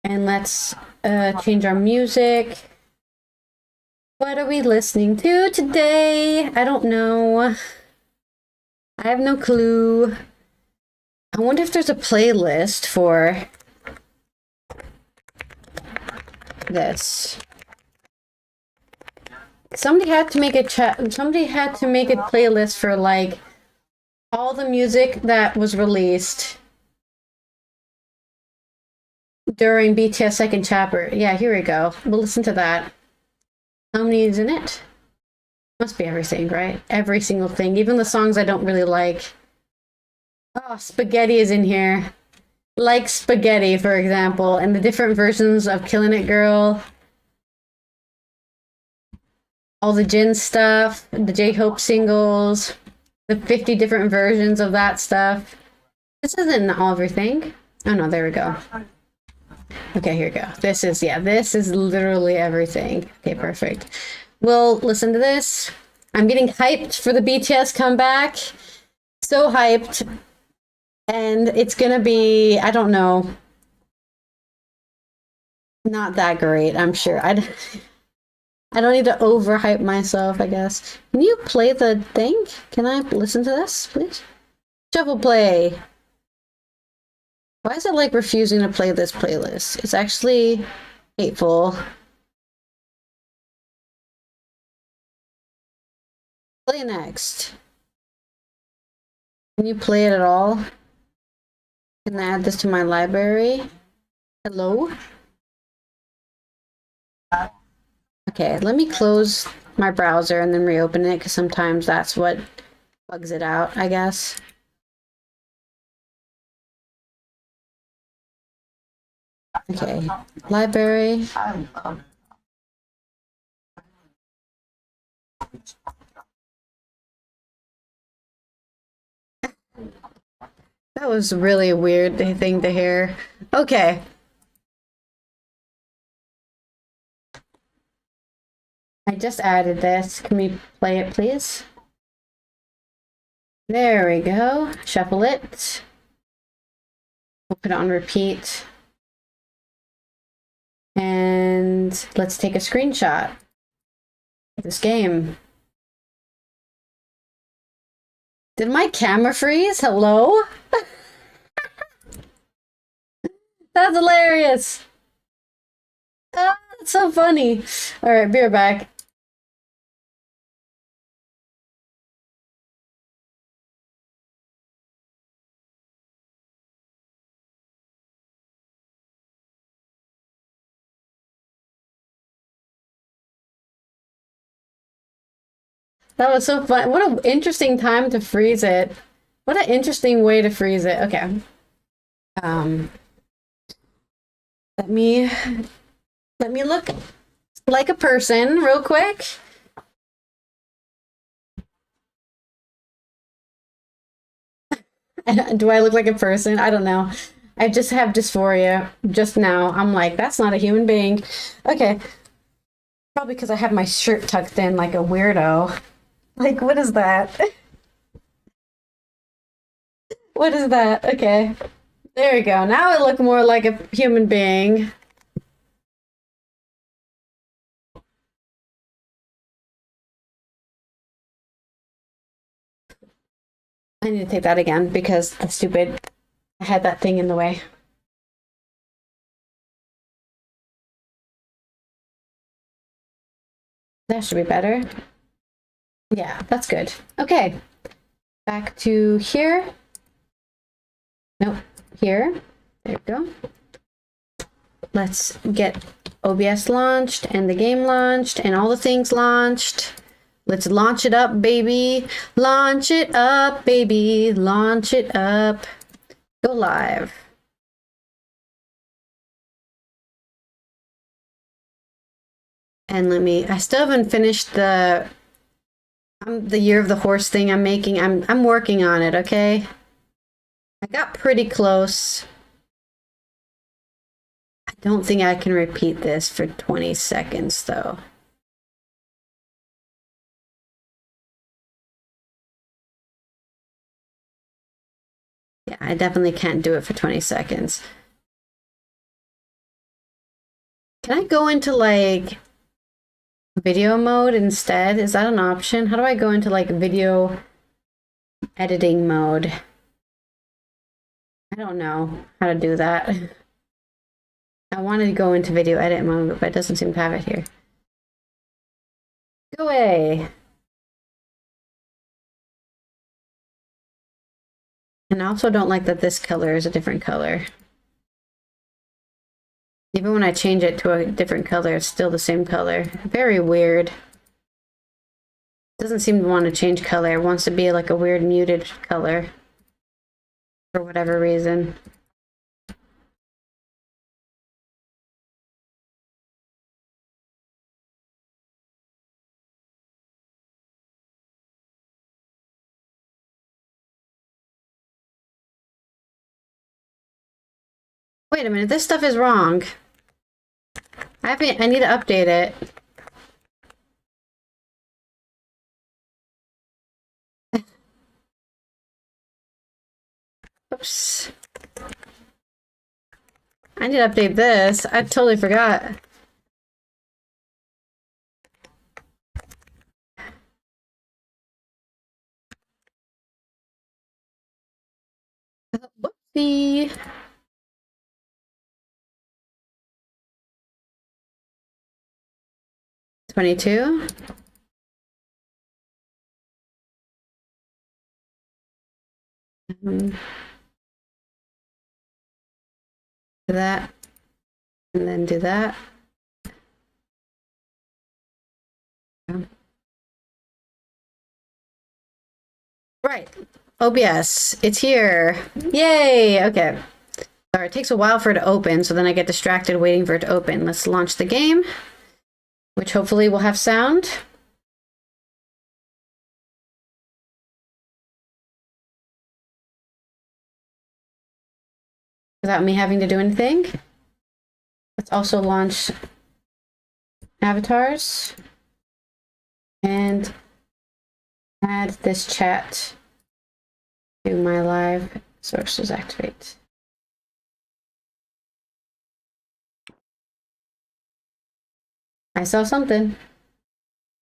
And let's change our music. What are we listening to today? I don't know. I have no clue. I wonder if there's a playlist for this. Somebody had to make a playlist for like all the music that was released during BTS second chapter. Yeah, here we go. We'll listen to that. How many is in it? Must be everything, right? Every single thing. Even the songs I don't really like. Oh, Spaghetti is in here. Like Spaghetti, for example, and the different versions of Killing It Girl. All the Jin stuff, the J-Hope singles, the 50 different versions of that stuff. This isn't all everything. Oh no, there we go. Okay, here we go. This is literally everything. Okay, perfect. We'll listen to this. I'm getting hyped for the BTS comeback. So hyped. And it's gonna be, I don't know, not that great, I'm sure. I don't need to overhype myself, I guess. Can you play the thing? Can I listen to this, please? Shuffle play. Why is it like refusing to play this playlist? It's actually hateful. Play next. Can you play it at all? Can I add this to my library? Hello? Okay, let me close my browser and then reopen it, because sometimes that's what bugs it out, I guess. Okay, library. That was really a weird thing to hear. Okay. I just added this. Can we play it, please? There we go. Shuffle it. We'll put it on repeat. And let's take a screenshot of this game. Did my camera freeze? Hello? That's hilarious. Ah, that's so funny. All right, be right back. That was so fun. What an interesting time to freeze it. What an interesting way to freeze it. Okay. Let me look like a person real quick. Do I look like a person? I don't know. I just have dysphoria just now. I'm like, that's not a human being. Okay. Probably because I have my shirt tucked in like a weirdo. Like, what is that? What is that? Okay. There we go. Now I look more like a human being. I need to take that again because that's stupid. I had that thing in the way. That should be better. Yeah, that's good. Okay. Back to here. Nope. Here. There we go. Let's get OBS launched and the game launched and all the things launched. Let's launch it up, baby. Launch it up, baby. Launch it up. Go live. And I still haven't finished the Year of the Horse thing I'm making. I'm working on it, okay? I got pretty close. I don't think I can repeat this for 20 seconds, though. Yeah, I definitely can't do it for 20 seconds. Can I go into like video mode instead? Is that an option? How do I go into like video editing mode? I don't know how to do that. I wanted to go into video edit mode, but it doesn't seem to have it here. Go away. And I also don't like that this color is a different color. Even when I change it to a different color, it's still the same color. Very weird. Doesn't seem to want to change color. It wants to be like a weird muted color. For whatever reason. Wait a minute, this stuff is wrong. I need to update it. Oops. I need to update this. I totally forgot. Whoopsie. $22. Do that, and then do that. Right, OBS, it's here. Yay, okay. Sorry, it takes a while for it to open, so then I get distracted waiting for it to open. Let's launch the game, which hopefully will have sound. Without me having to do anything. Let's also launch avatars and add this chat to my live sources. Activate. I saw something.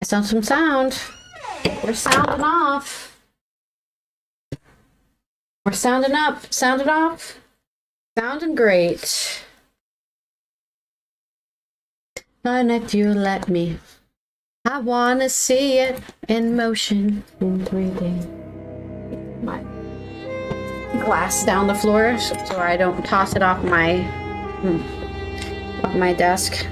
I saw some sound. We're sounding off. We're sounding up. Sounding off. Sounding great. And if you let me, I wanna see it in motion in 3D. My glass down the floor so I don't toss it off my desk.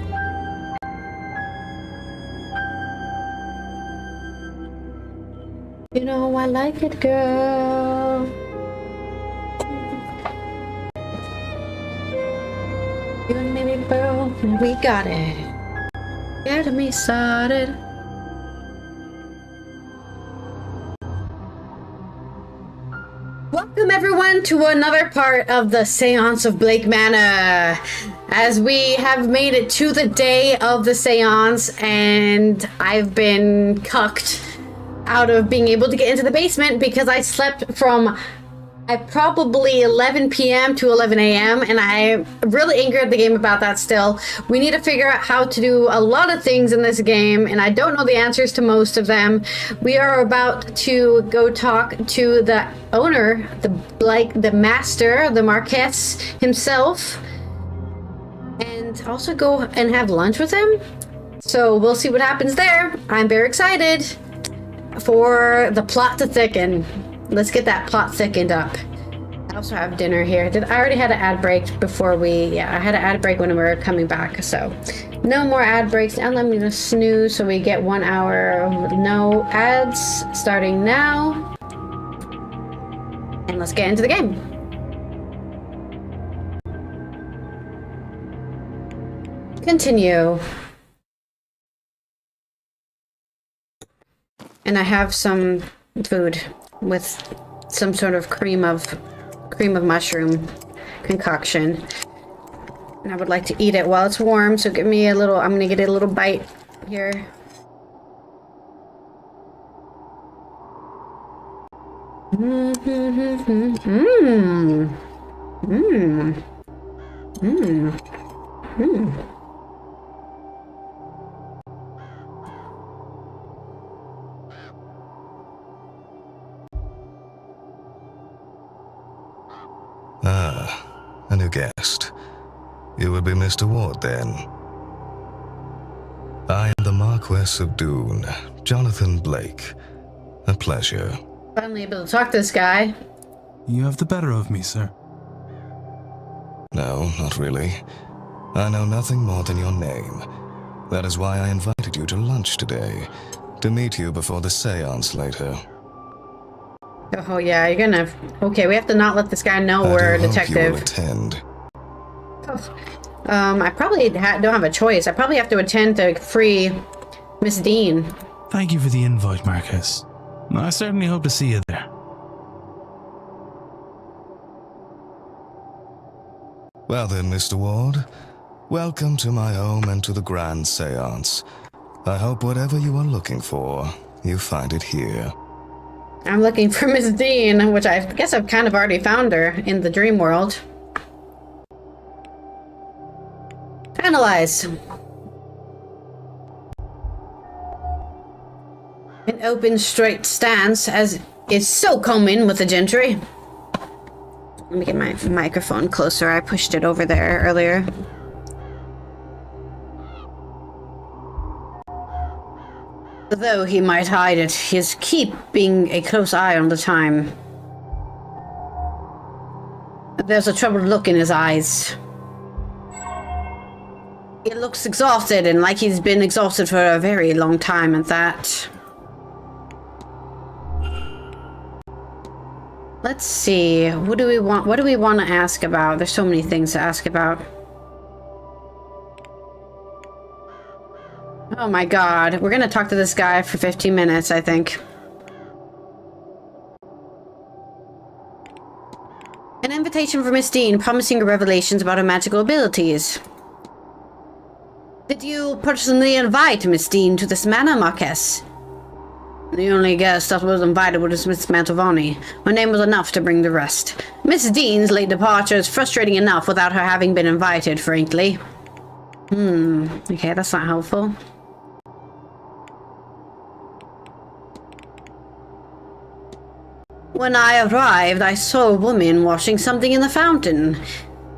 You know I like it, girl. You and me, girl, we got it. Get me started. Welcome everyone to another part of the Séance of Blake Manor. As we have made it to the day of the seance, and I've been cucked out of being able to get into the basement because I slept from probably 11 p.m. to 11 a.m. and I really angered the game about that still. We need to figure out how to do a lot of things in this game, and I don't know the answers to most of them. We are about to go talk to the owner, the master, the Marquess himself, and also go and have lunch with him. So we'll see what happens there. I'm very excited for the plot to thicken. Let's get that plot thickened up. I also have dinner here. I already had an ad break before I had an ad break when we were coming back, so no more ad breaks. And I'm gonna snooze so we get 1 hour of no ads starting now. And let's get into the game. Continue. And I have some food with some sort of cream of mushroom concoction, and I would like to eat it while it's warm, so give me a little. I'm gonna get a little bite here. You would be Mr. Ward, then. I am the Marquess of Doon, Jonathan Blake. A pleasure. Finally able to talk to this guy. You have the better of me, sir. No, not really. I know nothing more than your name. That is why I invited you to lunch today, to meet you before the séance later. Oh yeah, you're gonna... Okay, we have to not let this guy know we're a detective. I hope you will attend. I probably don't have a choice. I probably have to attend to free Miss Deane. Thank you for the invite, Marcus. I certainly hope to see you there. Well then, Mr. Ward, welcome to my home and to the grand séance. I hope whatever you are looking for, you find it here. I'm looking for Miss Deane, which I guess I've kind of already found her in the dream world. Analyze. An open, straight stance, as is so common with the gentry. Let me get my microphone closer. I pushed it over there earlier. Though he might hide it, he is keeping a close eye on the time. There's a troubled look in his eyes. He looks exhausted, and like he's been exhausted for a very long time at that. Let's see. What do we want to ask about? There's so many things to ask about. Oh my god. We're gonna talk to this guy for 15 minutes, I think. An invitation for Miss Deane promising her revelations about her magical abilities. Did you personally invite Miss Deane to this manor, Marquess? The only guest that was invited was Miss Mantovani. My name was enough to bring the rest. Miss Deane's late departure is frustrating enough without her having been invited, frankly. Okay, that's not helpful. When I arrived, I saw a woman washing something in the fountain.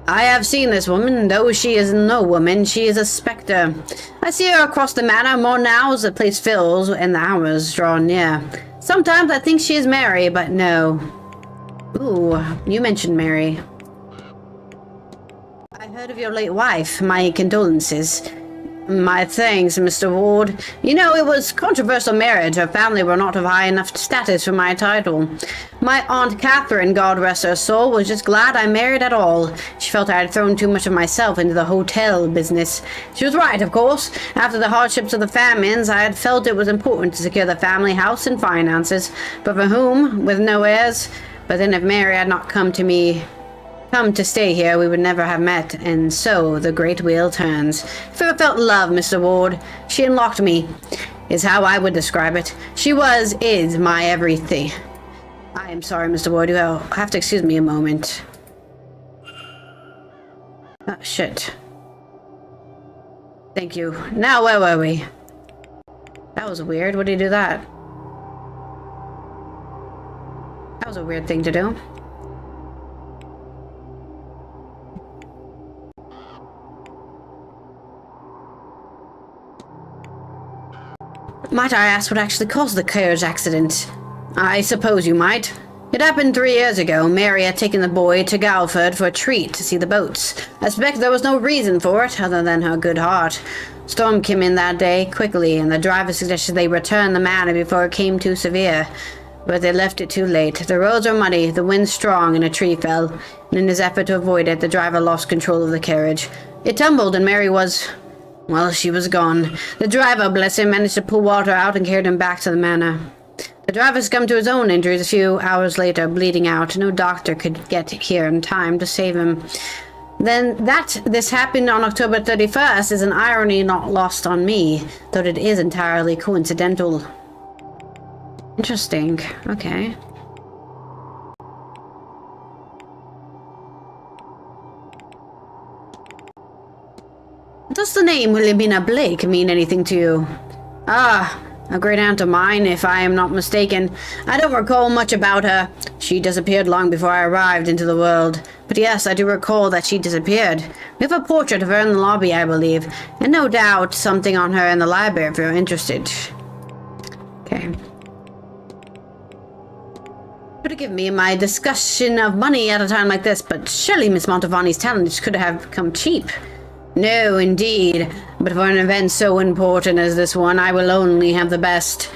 I have seen this woman, though she is no woman, she is a spectre. I see her across the manor more now as the place fills and the hours draw near. Sometimes I think she is Mary, but no. Ooh, you mentioned Mary. I heard of your late wife. My condolences. My thanks, Mr. Ward. You know, it was controversial marriage. Her family were not of high enough status for my title. My Aunt Catherine, God rest her soul, was just glad I married at all. She felt I had thrown too much of myself into the hotel business. She was right, of course. After the hardships of the famines, I had felt it was important to secure the family house and finances. But for whom? With no heirs? But then if Mary had not come to stay here, we would never have met, and so the great wheel turns. If I felt love, Mr. Ward, she unlocked me, is how I would describe it. She is my everything. I am sorry, Mr. Ward, you have to excuse me a moment. Oh, shit. Thank you. Now, where were we? That was weird. What did he do that? That was a weird thing to do. Might I ask what actually caused the carriage accident? I suppose you might. It happened 3 years ago. Mary had taken the boy to Galford for a treat to see the boats. I suspect there was no reason for it, other than her good heart. Storm came in that day, quickly, and the driver suggested they return the manor before it came too severe. But they left it too late. The roads were muddy, the wind strong, and a tree fell. And in his effort to avoid it, the driver lost control of the carriage. It tumbled, and Mary was... well, she was gone. The driver, bless him, managed to pull water out and carried him back to the manor. The driver succumbed to his own injuries a few hours later, bleeding out. No doctor could get here in time to save him. Then this happened on October 31st is an irony not lost on me, though it is entirely coincidental. Interesting. Okay. Does the name Wilhelmina Blake mean anything to you? Ah, a great aunt of mine, if I am not mistaken. I don't recall much about her. She disappeared long before I arrived into the world. But yes, I do recall that she disappeared. We have a portrait of her in the lobby, I believe, and no doubt something on her in the library if you're interested. Okay. Forgive me my discussion of money at a time like this, but surely Miss Montavani's talents could have come cheap. No, indeed. But for an event so important as this one, I will only have the best.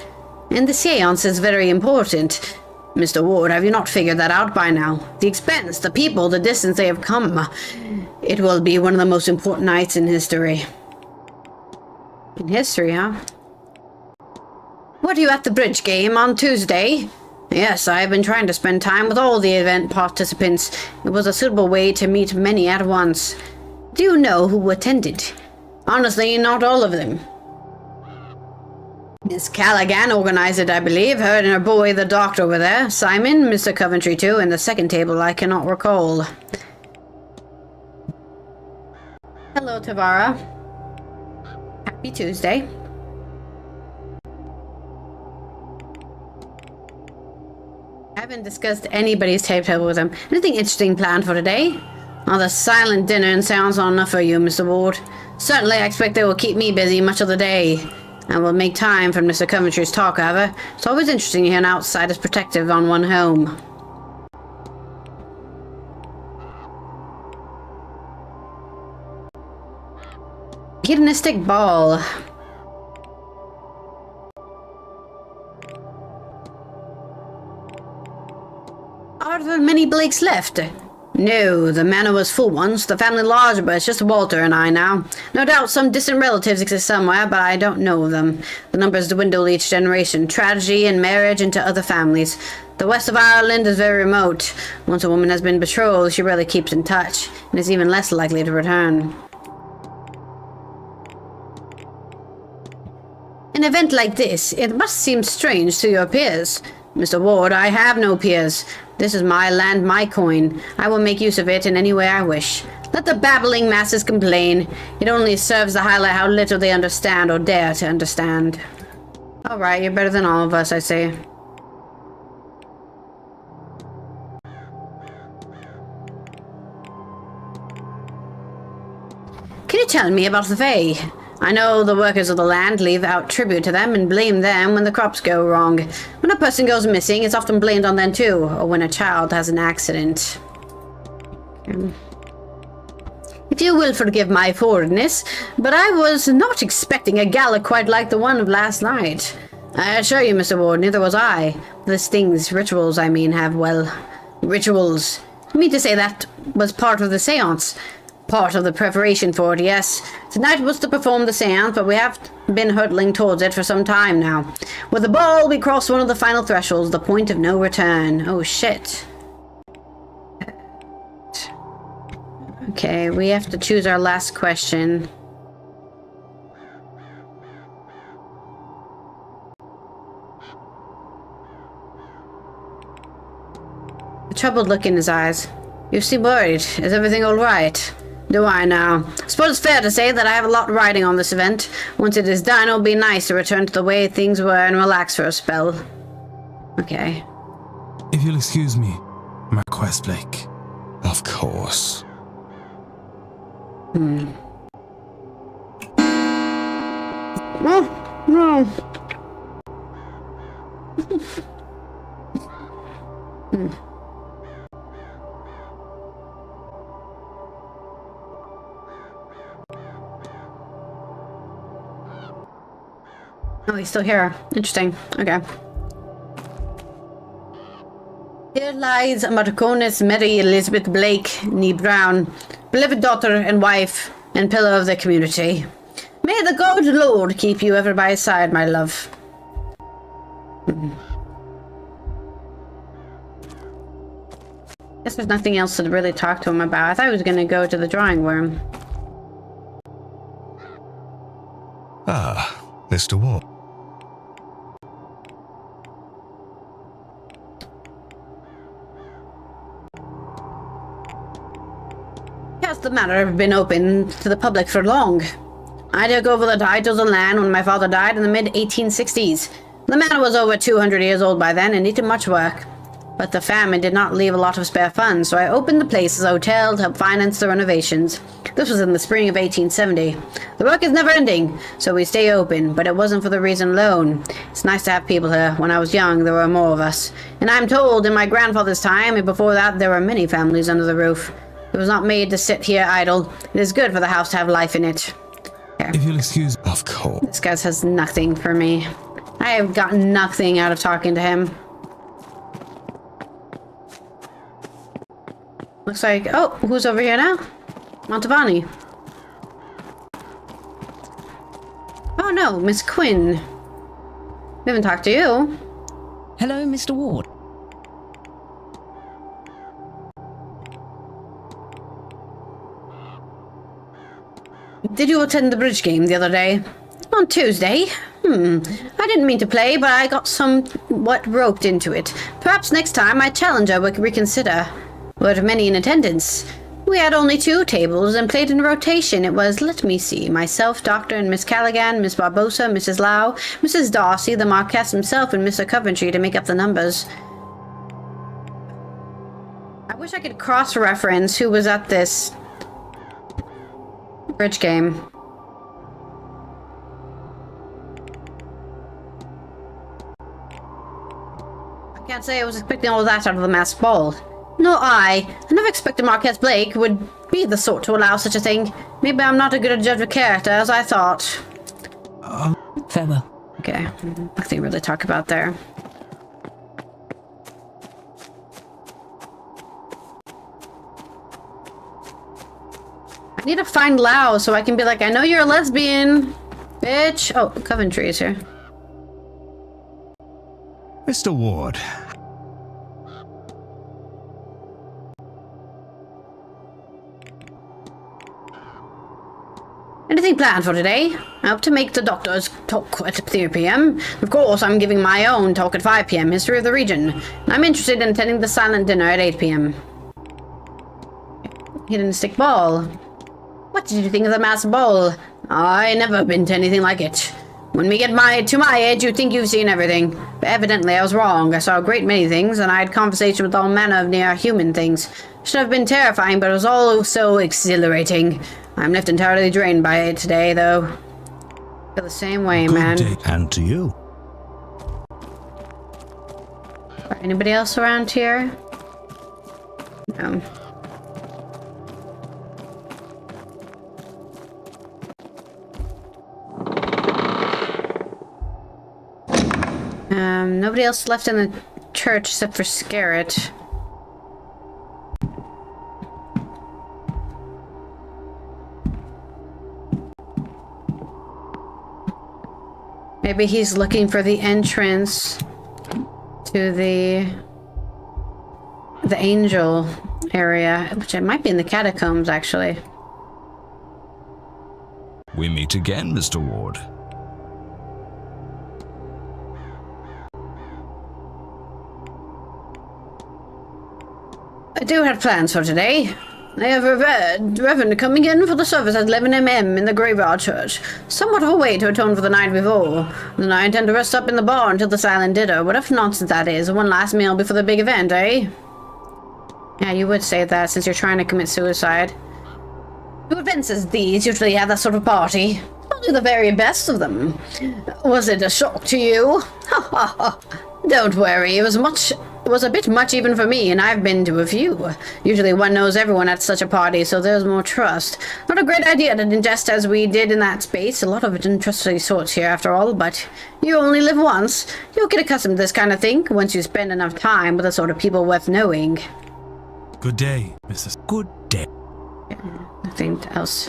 And the seance is very important. Mr. Ward, have you not figured that out by now? The expense, the people, the distance they have come. It will be one of the most important nights in history. In history, huh? Were you at the bridge game on Tuesday? Yes, I have been trying to spend time with all the event participants. It was a suitable way to meet many at once. Do you know who attended? Honestly, not all of them. Miss Callaghan organized it, I believe. Her and her boy, the doctor, were there. Simon, Mr. Coventry too, and the second table I cannot recall. Hello, Tavara. Happy Tuesday. I haven't discussed anybody's table with him. Anything interesting planned for today? Oh, the silent dinner and sounds not enough for you, Mr. Ward. Certainly, I expect they will keep me busy much of the day. I will make time for Mr. Coventry's talk, however. It's always interesting to hear an outsider's perspective on one home. Hedonistic ball. Are there many Blakes left? No, the manor was full once, the family large, but it's just Walter and I now. No doubt some distant relatives exist somewhere, but I don't know of them. The numbers dwindle each generation, tragedy and marriage into other families. The west of Ireland is very remote. Once a woman has been betrothed, she rarely keeps in touch, and is even less likely to return. An event like this, it must seem strange to your peers. Mr. Ward, I have no peers. This is my land, my coin. I will make use of it in any way I wish. Let the babbling masses complain. It only serves to highlight how little they understand or dare to understand. Alright, you're better than all of us, I say. Can you tell me about the Fae? I know the workers of the land leave out tribute to them and blame them when the crops go wrong. When a person goes missing, it's often blamed on them too, or when a child has an accident. If you will forgive my forwardness, but I was not expecting a gala quite like the one of last night. I assure you, Mr. Ward, neither was I. These things, rituals, I mean, have, well, rituals. You mean to say that was part of the seance? Part of the preparation for it, yes. Tonight was to perform the seance, but we have been hurtling towards it for some time now. With the ball, we crossed one of the final thresholds, the point of no return. Oh, shit. Okay, we have to choose our last question. A troubled look in his eyes. You seem worried. Is everything all right? Do I now? I suppose it's fair to say that I have a lot riding on this event. Once it is done, it'll be nice to return to the way things were and relax for a spell. Okay. If you'll excuse me, Marquess Blake. Of course. No, no. Oh, he's still here. Interesting. Okay. Here lies Marconis Mary Elizabeth Blake, née Brown, beloved daughter and wife, and pillar of the community. May the good Lord keep you ever by his side, my love. Guess there's nothing else to really talk to him about. I thought he was going to go to the drawing room. Ah, Mr. Ward. Has the matter been open to the public for long? I took over the titles and land when my father died in the mid-1860s. The manor was over 200 years old by then and needed much work. But the famine did not leave a lot of spare funds, so I opened the place as a hotel to help finance the renovations. This was in the spring of 1870. The work is never ending, so we stay open, but it wasn't for the reason alone. It's nice to have people here. When I was young, there were more of us. And I'm told in my grandfather's time, and before that, there were many families under the roof. It was not made to sit here idle. It is good for the house to have life in it. Here. If you'll excuse... Of course. This guy says nothing for me. I have gotten nothing out of talking to him. Looks like... Oh, who's over here now? Montavani. Oh no, Miss Quinn. We haven't talked to you. Hello, Mr. Ward. Did you attend the bridge game the other day? On Tuesday? I didn't mean to play, but I got somewhat roped into it. Perhaps next time my challenger would reconsider. Were many in attendance. We had only 2 tables and played in rotation. It was, let me see, myself, Doctor, and Miss Callaghan, Miss Barbosa, Mrs. Lau, Mrs. Darcy, the Marquess himself, and Mr. Coventry to make up the numbers. I wish I could cross-reference who was at this bridge game. I can't say I was expecting all of that out of the masked ball. Nor I. I never expected Marquess Blake would be the sort to allow such a thing. Maybe I'm not as good a judge of character as I thought. Farewell. Okay, nothing really to talk about there. I need to find Lau so I can be like, I know you're a lesbian, bitch. Oh, Coventry is here. Mr. Ward. Anything planned for today? I hope to make the doctor's talk at 3 p.m. Of course, I'm giving my own talk at 5 p.m. History of the region. And I'm interested in attending the silent dinner at 8 p.m. Hidden stick ball. What did you think of the masked ball? I never been to anything like it. When we get to my age, you think you've seen everything. But evidently, I was wrong. I saw a great many things, and I had conversation with all manner of near-human things. Should have been terrifying, but it was all so exhilarating. I'm left entirely drained by it today, though. I feel the same way, man. Good day. And to you. Anybody else around here? No. Nobody else left in the church except for Scarrett. Maybe he's looking for the entrance to the angel area, which it might be in the catacombs, actually. We meet again, Mr. Ward. I do have plans for today. I have a reverend coming in for the service at 11 a.m. in the graveyard church. Somewhat of a way to atone for the night before. Then I intend to rest up in the bar until the silent dinner. Whatever nonsense that is. One last meal before the big event, eh? Yeah, you would say that since you're trying to commit suicide. Do events as these usually have that sort of party? Only the very best of them. Was it a shock to you? Ha ha ha. Don't worry, it was a bit much even for me, and I've been to a few. Usually one knows everyone at such a party, so there's more trust. Not a great idea to ingest as we did in that space. A lot of interesting sorts here, after all, but you only live once. You'll get accustomed to this kind of thing once you spend enough time with the sort of people worth knowing. Good day, Mrs. Good day. Nothing else.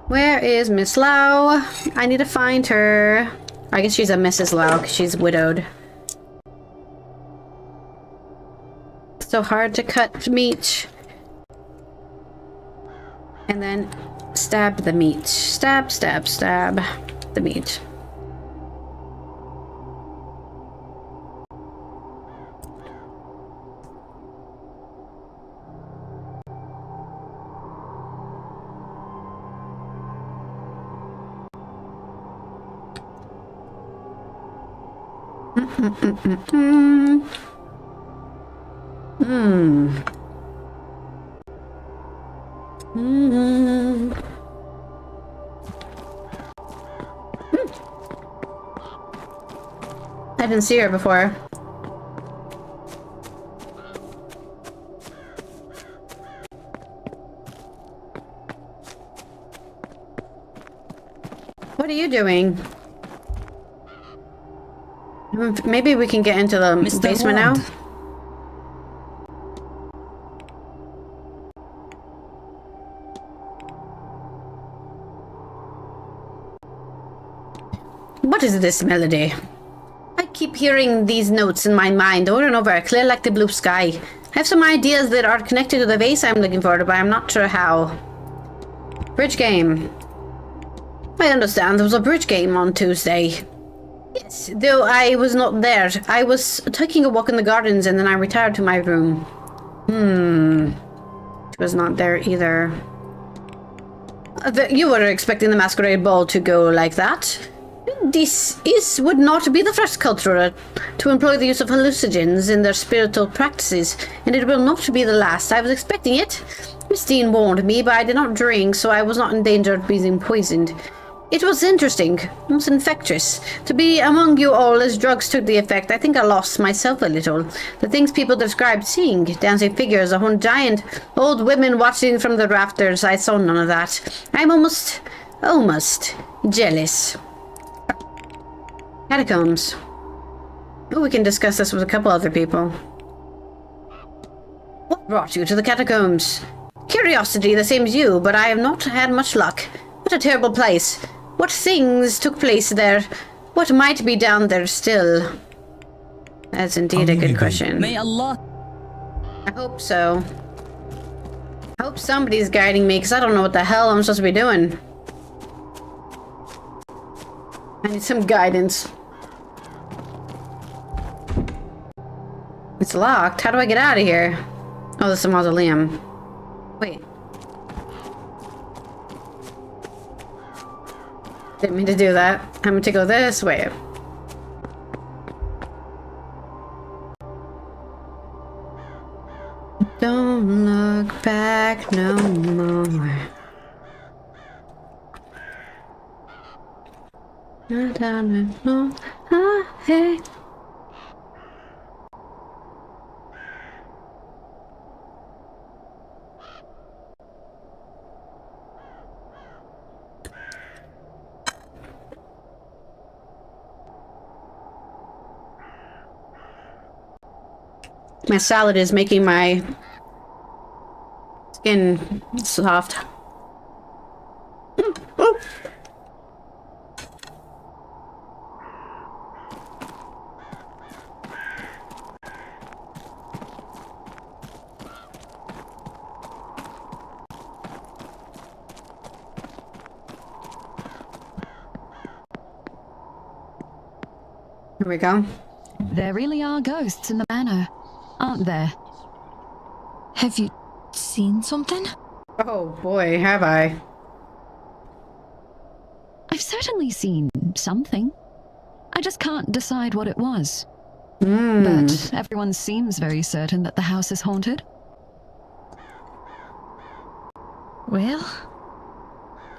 Where is Miss Lau? I need to find her. I guess she's a Mrs. Lau, because she's widowed. So hard to cut meat. And then stab the meat. Stab, stab, stab the meat. I didn't see her before. What are you doing? Maybe we can get into the Mr. basement now? Ward. What is this melody? I keep hearing these notes in my mind over and over, clear like the blue sky. I have some ideas that are connected to the vase I'm looking for, but I'm not sure how. Bridge game. I understand there was a bridge game on Tuesday. Yes, though I was not there. I was taking a walk in the gardens and then I retired to my room. She was not there either. You were expecting the masquerade ball to go like that? Would not be the first culture to employ the use of hallucinogens in their spiritual practices, and it will not be the last. I was expecting it. Miss Deane warned me, but I did not drink, so I was not in danger of being poisoned. It was interesting, almost infectious. To be among you all as drugs took the effect, I think I lost myself a little. The things people described seeing, dancing figures, a horned giant, old women watching from the rafters, I saw none of that. I'm almost jealous. Catacombs. Oh, we can discuss this with a couple other people. What brought you to the catacombs? Curiosity, the same as you, but I have not had much luck. What a terrible place. What things took place there? What might be down there still? That's indeed a good question. May Allah. I hope so. I hope somebody's guiding me, because I don't know what the hell I'm supposed to be doing. I need some guidance. It's locked. How do I get out of here? Oh, this is a mausoleum. Wait. Didn't mean to do that. I'm going to go this way. Don't look back no more. Hey. My salad is making my skin soft. Oh. Here we go. There really are ghosts in the manor, aren't there? Have you seen something? Oh boy, have I. I've certainly seen something. I just can't decide what it was. But everyone seems very certain that the house is haunted. Well,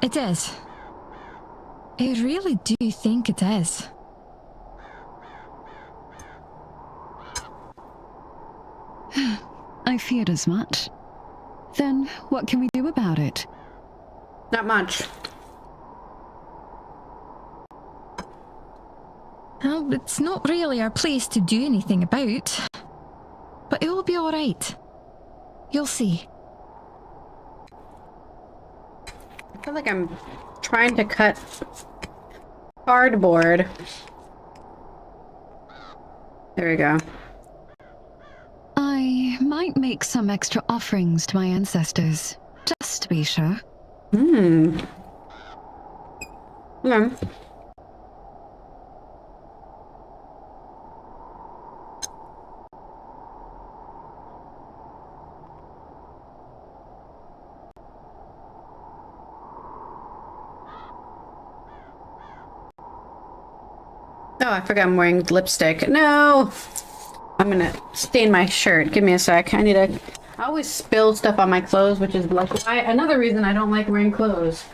it is. I really do think it is. I feared as much. Then what can we do about it? Not much. Well, it's not really our place to do anything about. But it will be alright. You'll see. I feel like I'm trying to cut cardboard. There we go. I might make some extra offerings to my ancestors, just to be sure. Yeah. Oh, I forgot I'm wearing lipstick. No! I'm gonna stain my shirt. Give me a sec. I always spill stuff on my clothes, which is like another reason I don't like wearing clothes.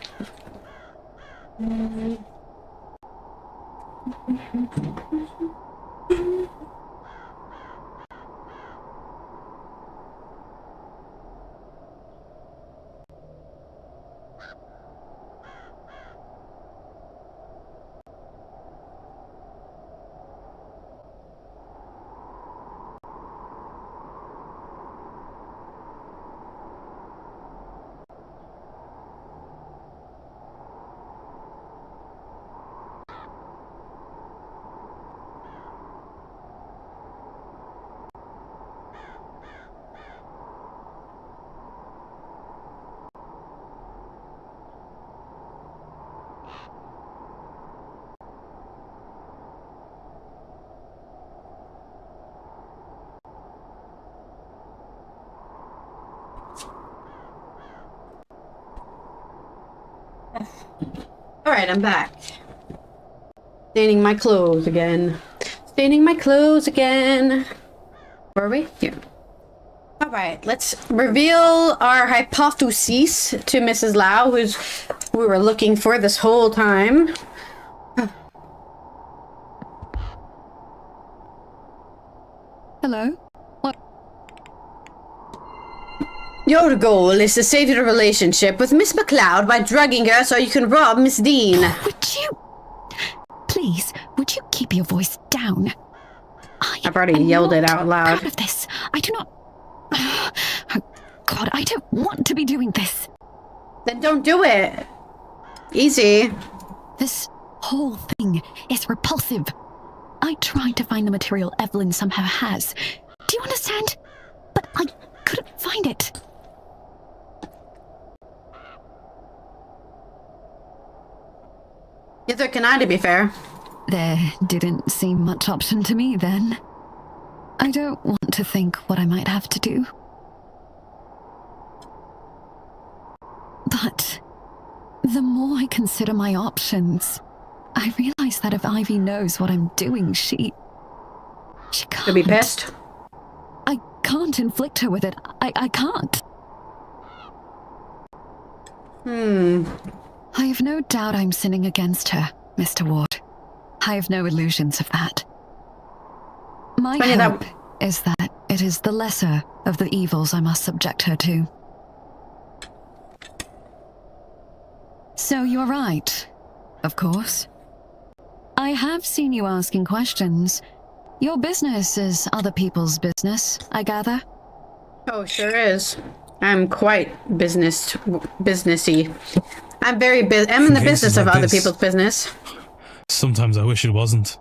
Alright, I'm back. Staining my clothes again. Staining my clothes again. Where are we? Here. Alright, let's reveal our hypothesis to Mrs. Lau, who we were looking for this whole time. Hello? What? Your goal is to save your relationship with Miss McLeod by drugging her so you can rob Miss Deane. Would you... Please, would you keep your voice down? I've already yelled it out loud. Proud of this. I do not... Oh, God, I don't want to be doing this. Then don't do it. Easy. This whole thing is repulsive. I tried to find the material Evelyn somehow has. Do you understand? But I couldn't find it. Neither can I, to be fair. There didn't seem much option to me then. I don't want to think what I might have to do. But the more I consider my options, I realize that if Ivy knows what I'm doing, she can't. Could be pissed. I can't inflict her with it. I can't. I have no doubt I'm sinning against her, Mr. Ward. I have no illusions of that. My hope is that it is the lesser of the evils I must subject her to. So you're right, of course. I have seen you asking questions. Your business is other people's business, I gather. Oh, sure is. I'm quite businessy. I'm very I'm in the business of other people's business. Sometimes I wish it wasn't.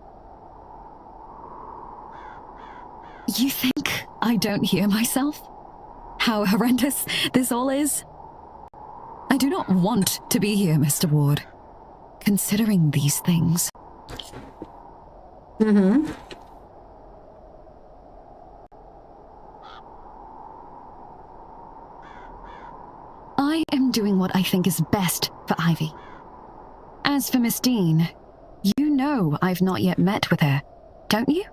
You think I don't hear myself? How horrendous this all is? I do not want to be here, Mr. Ward. Considering these things. I am doing what I think is best for Ivy. As for Miss Deane, you know I've not yet met with her, don't you?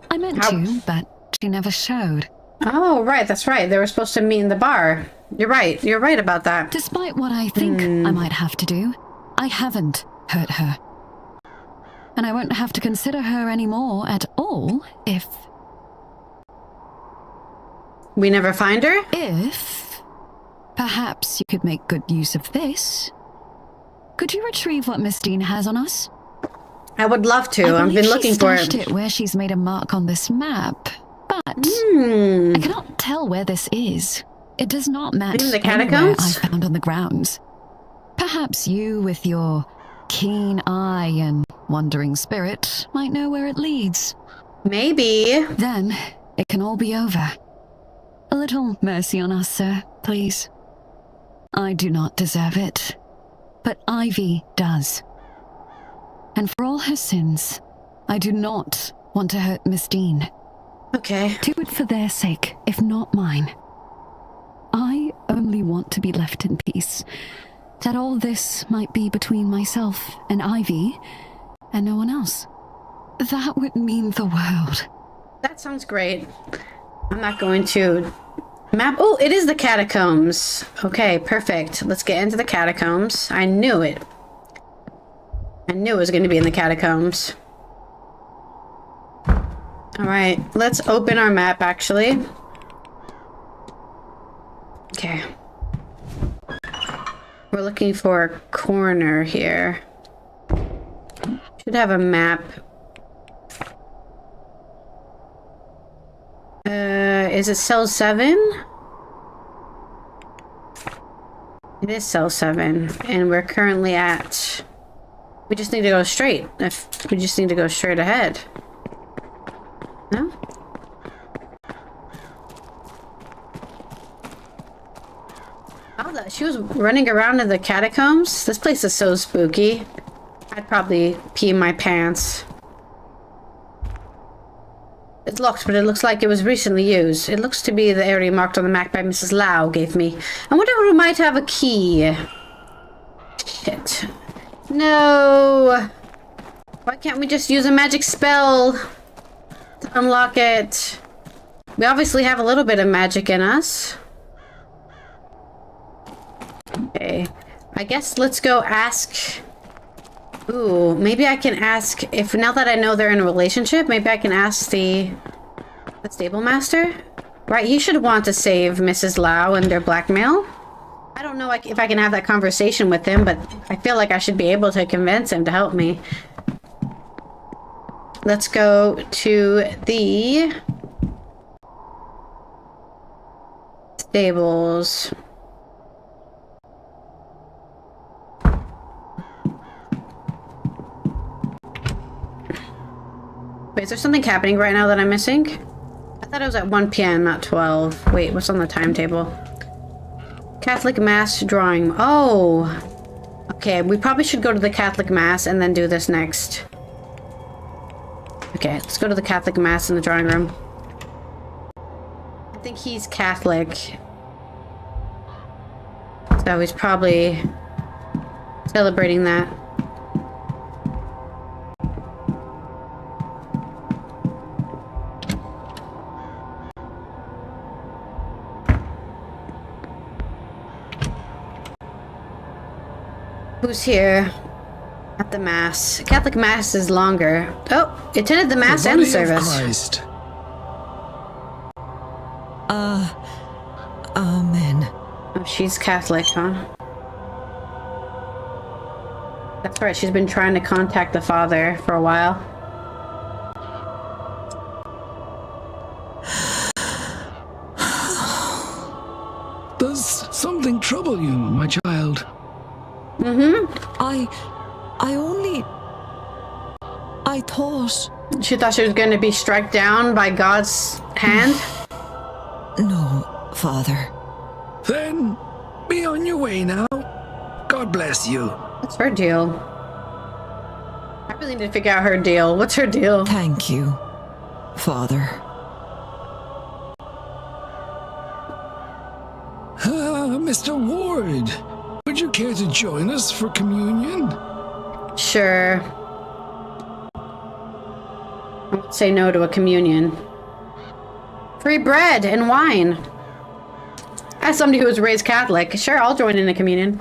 I meant to, but she never showed. Oh, right, that's right. They were supposed to meet in the bar. You're right about that. Despite what I think I might have to do, I haven't hurt her. And I won't have to consider her anymore at all if... We never find her? If... Perhaps you could make good use of this. Could you retrieve what Miss Deane has on us? I would love to. I've been looking for it. It where she's made a mark on this map, but I cannot tell where this is. It does not match in the anywhere catacombs I found on the grounds. Perhaps you, with your keen eye and wandering spirit, might know where it leads. Maybe. Then it can all be over. A little mercy on us, sir, please. I do not deserve it, but Ivy does. And for all her sins, I do not want to hurt Miss Deane. Okay. Do it for their sake, if not mine. I only want to be left in peace. That all this might be between myself and Ivy, and no one else. That would mean the world. That sounds great. I'm not going to map. Oh, it is the catacombs. Okay, perfect. Let's get into the catacombs. I knew it. I knew it was going to be in the catacombs. Alright, let's open our map, actually. Okay. We're looking for a corner here. Should have a map. Is it cell 7? It is cell 7, and we're currently at... We just need to go straight. We just need to go straight ahead. No? Oh, she was running around in the catacombs? This place is so spooky. I'd probably pee my pants. It's locked, but it looks like it was recently used. It looks to be the area marked on the map by Mrs. Lau gave me. I wonder who might have a key. Shit. No! Why can't we just use a magic spell to unlock it? We obviously have a little bit of magic in us. Okay. I guess let's go ask... Ooh, maybe I can ask if now that I know they're in a relationship, maybe I can ask the stable master? Right, he should want to save Mrs. Lau and their blackmail. I don't know if I can have that conversation with him, but I feel like I should be able to convince him to help me. Let's go to the stables. Wait, is there something happening right now that I'm missing? I thought it was at 1 p.m., not 12. Wait, what's on the timetable? Catholic Mass drawing. Oh! Okay, we probably should go to the Catholic Mass and then do this next. Okay, let's go to the Catholic Mass in the drawing room. I think he's Catholic. So he's probably celebrating that. Who's here at the Mass? Catholic Mass is longer. Oh, attended the Mass and the service. Christ. Amen. Oh, she's Catholic, huh? That's right, she's been trying to contact the Father for a while. Does something trouble you, my child? I thought... She thought she was going to be struck down by God's hand? No, Father. Then be on your way now. God bless you. What's her deal? I really need to figure out her deal. What's her deal? Thank you, Father. Mr. Ward, would you care to join us for communion? Sure. I won't say no to a communion. Free bread and wine. As somebody who was raised Catholic, sure, I'll join in a communion.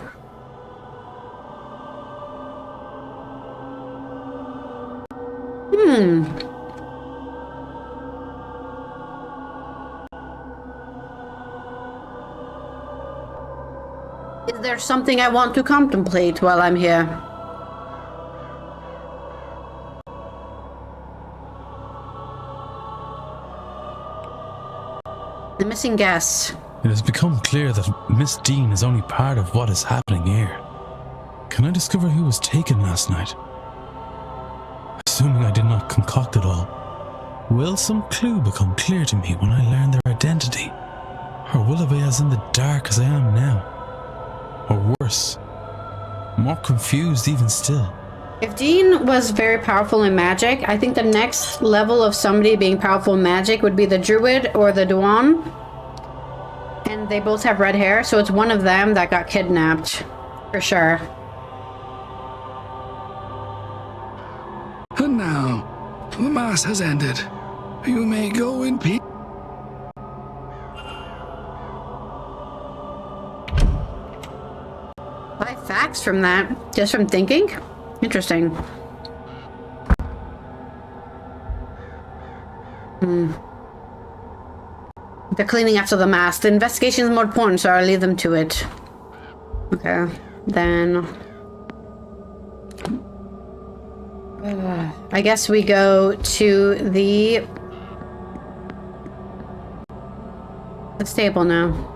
Is there something I want to contemplate while I'm here? The missing guest. It has become clear that Miss Deane is only part of what is happening here. Can I discover who was taken last night? Assuming I did not concoct it all, will some clue become clear to me when I learn their identity? Or will I be as in the dark as I am now? Or worse, more confused even still? If Deane was very powerful in magic, I think the next level of somebody being powerful in magic would be the Druid or the Duan. And they both have red hair, so it's one of them that got kidnapped. For sure. And now, the Mass has ended, You may go in peace. Buy facts from that, just from thinking? Interesting. They're cleaning after the mask. The investigation is more important, so I'll leave them to it. Okay, then... I guess we go to the stable now.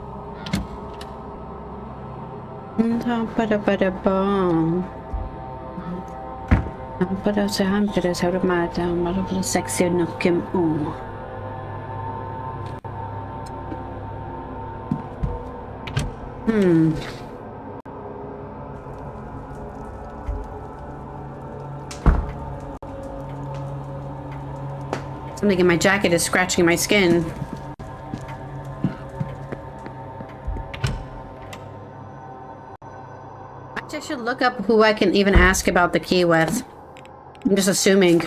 Something in my jacket is scratching my skin. Actually, I should look up who I can even ask about the key with. I'm just assuming.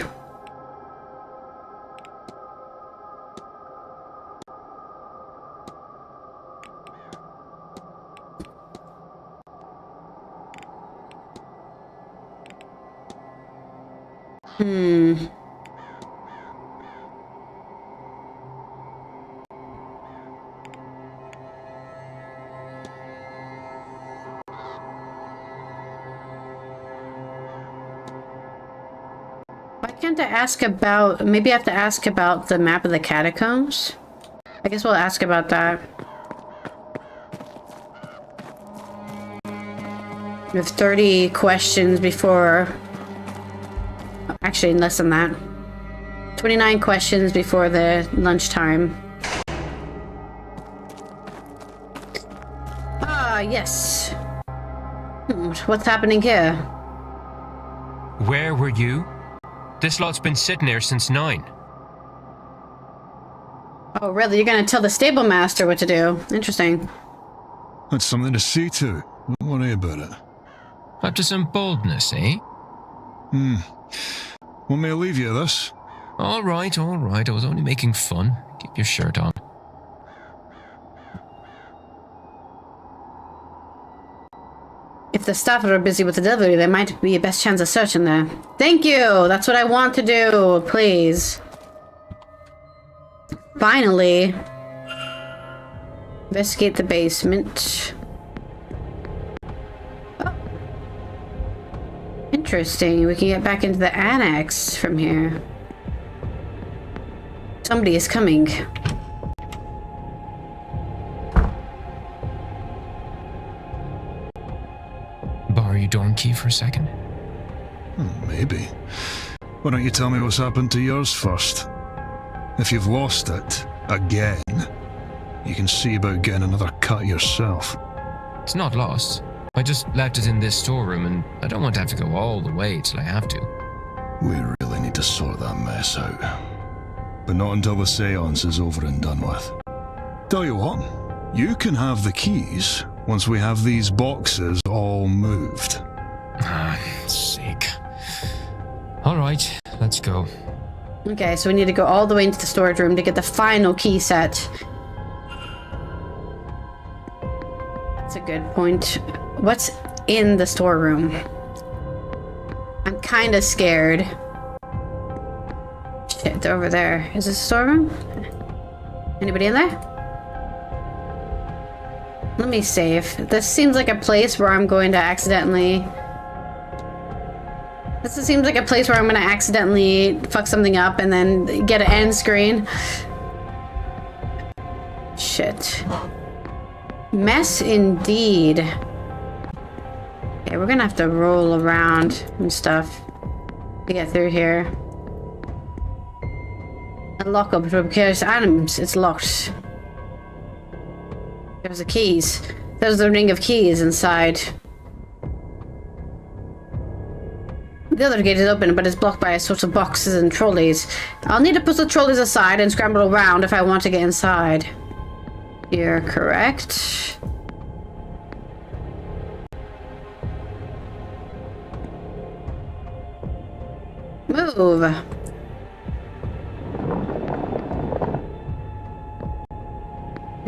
Why can't I ask about... Maybe I have to ask about the map of the catacombs? I guess we'll ask about that. We have 30 questions before... Actually, less than that. 29 questions before the lunchtime. Ah, yes. What's happening here? Where were you? This lot's been sitting there since 9. Oh, really? You're gonna tell the stable master what to do? Interesting. That's something to see to. Don't worry about it. Up to some boldness, eh? Want me to leave you this? All right. I was only making fun. Keep your shirt on. If the staff are busy with the delivery, there might be a best chance of searching there. Thank you! That's what I want to do, please. Finally. Investigate the basement. Oh. Interesting. We can get back into the annex from here. Somebody is coming. Borrow your dorm key for a second? Maybe. Why don't you tell me what's happened to yours first? If you've lost it, again, you can see about getting another cut yourself. It's not lost. I just left it in this storeroom and I don't want to have to go all the way till I have to. We really need to sort that mess out. But not until the seance is over and done with. Tell you what, you can have the keys once we have these boxes all moved. Ah, sick. Alright, let's go. Okay, so we need to go all the way into the storage room to get the final key set. That's a good point. What's in the storeroom? I'm kind of scared. Shit, they're over there. Is this a storeroom? Anybody in there? Let me save. This seems like a place where I'm going to accidentally... This seems like a place where I'm going to accidentally fuck something up and then get an end screen. Shit. Mess indeed. Okay, we're going to have to roll around and stuff to get through here. Unlock up to precarious items. It's locked. There's the keys. There's the ring of keys inside. The other gate is open, but it's blocked by a sort of boxes and trolleys. I'll need to put the trolleys aside and scramble around if I want to get inside. You're correct. Move.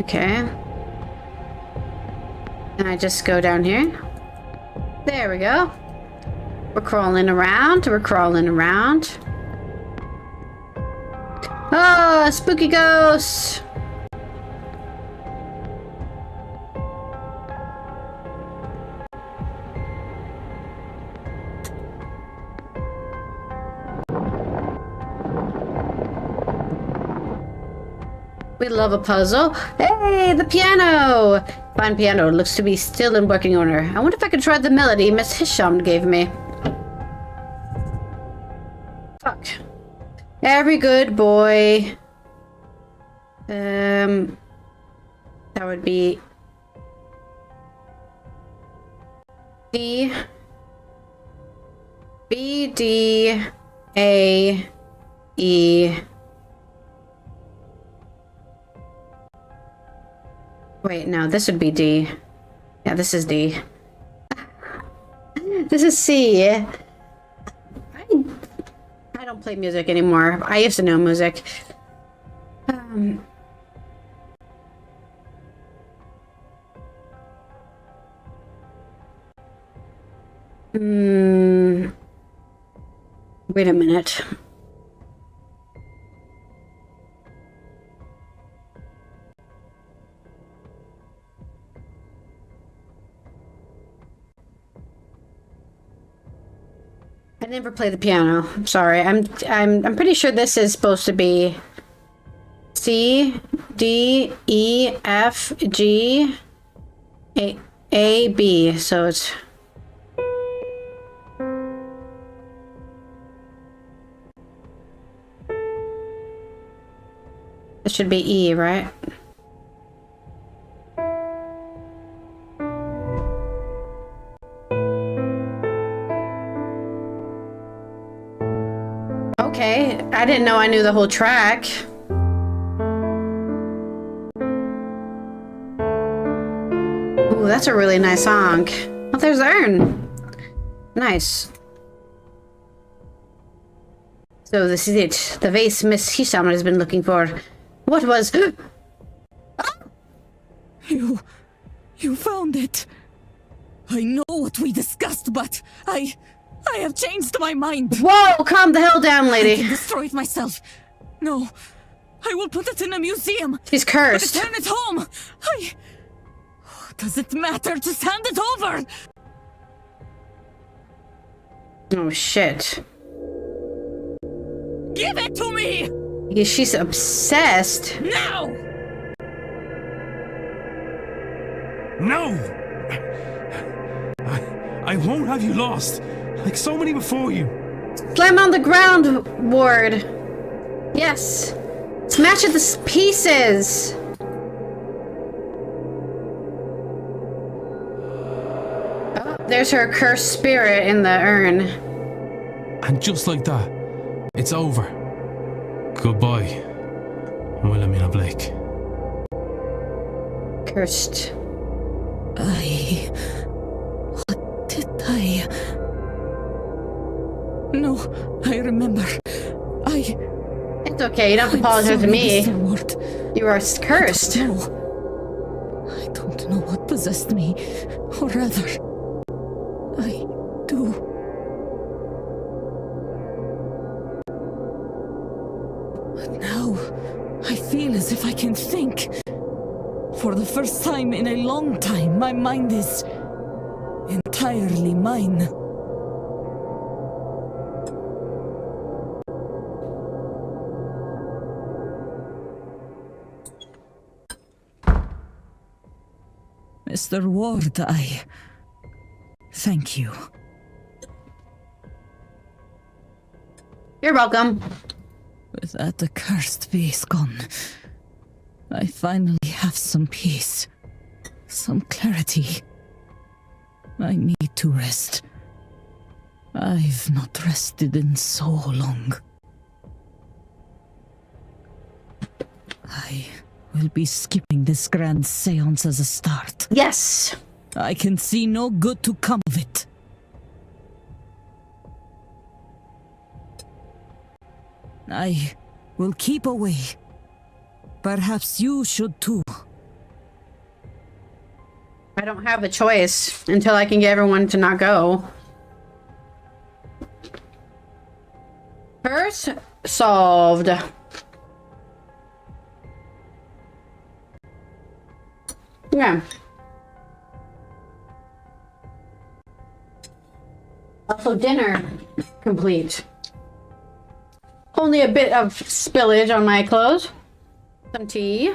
Okay. And I just go down here. There we go. We're crawling around. We're crawling around. Oh, spooky ghost! We love a puzzle. Hey, the piano! Fine piano. Looks to be still in working order. I wonder if I could try the melody Miss Hisham gave me. Fuck. Every good boy. That would be D. B, D, A, E. Wait, no, this would be D. Yeah, this is D. This is C. I don't play music anymore. I used to know music. Wait a minute. I never play the piano. I'm sorry. I'm pretty sure this is supposed to be C, D, E, F, G, A, B. So it's it should be E, right? Okay, I didn't know I knew the whole track. Ooh, that's a really nice song. Oh, there's the urn. Nice. So this is it. The vase Miss Hisham has been looking for. What was... You found it. I know what we discussed, but I have changed my mind. Whoa, calm the hell down, I lady. can destroy it myself. No, I will put it in a museum. She's cursed. Return it home. Does it matter? Just hand it over. Oh, shit. Give it to me! Yeah, she's obsessed. Now! No! I won't have you lost, like so many before you. Slam on the ground, Ward. Yes. Smash it to pieces. Oh, there's her cursed spirit in the urn. And just like that, it's over. Goodbye, Wilhelmina Blake. Cursed. What did I... No, I remember. It's okay, you don't have to apologize to me. You are cursed. I don't know what possessed me. Or rather, I do. But now, I feel as if I can think. For the first time in a long time, my mind is entirely mine. Mr. Ward, I thank you. You're welcome. With that accursed vase gone, I finally have some peace, some clarity. I need to rest. I've not rested in so long. I will be skipping this grand seance as a start. Yes. I can see no good to come of it. I will keep away. Perhaps you should too. I don't have a choice until I can get everyone to not go. First solved. Yeah. Also, dinner complete. Only a bit of spillage on my clothes. Some tea.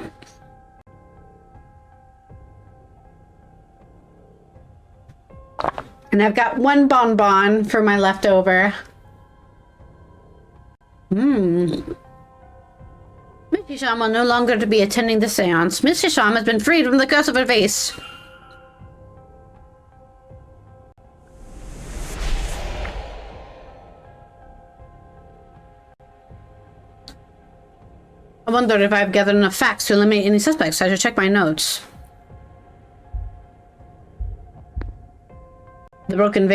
And I've got one bonbon for my leftover. Miss Hisham will no longer to be attending the seance. Miss Hisham has been freed from the curse of her vase. I wonder if I've gathered enough facts to eliminate any suspects. I should check my notes. The broken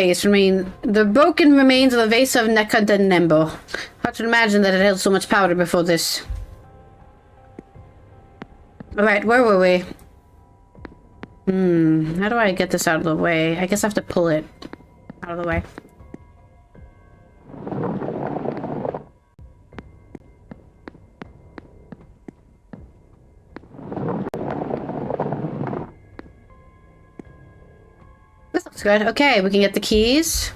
remains of the vase of Nekadenembo. Hard to imagine that it held so much powder before this. Alright, where were we? How do I get this out of the way? I guess I have to pull it out of the way. This looks good. Okay, we can get the keys.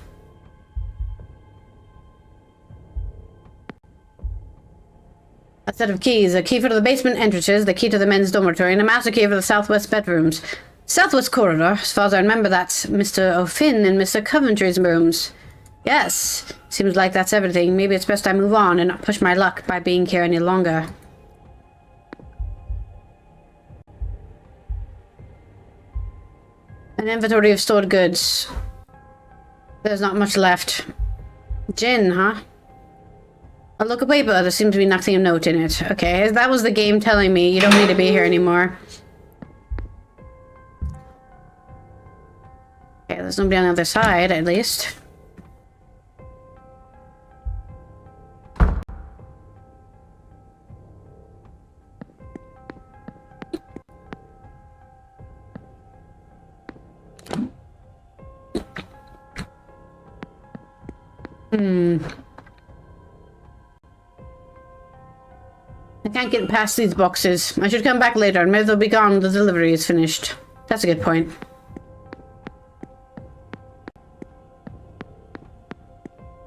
A set of keys. A key for the basement entrances, the key to the men's dormitory, and a master key for the southwest bedrooms. Southwest corridor. As far as I remember, that's Mr. O'Finn and Mr. Coventry's rooms. Yes. Seems like that's everything. Maybe it's best I move on and not push my luck by being here any longer. An inventory of stored goods. There's not much left. Gin, huh? A look of paper. There seems to be nothing of note in it. Okay, that was the game telling me you don't need to be here anymore. Okay, there's nobody on the other side, at least. I can't get past these boxes. I should come back later. Maybe they'll be gone when the delivery is finished. That's a good point.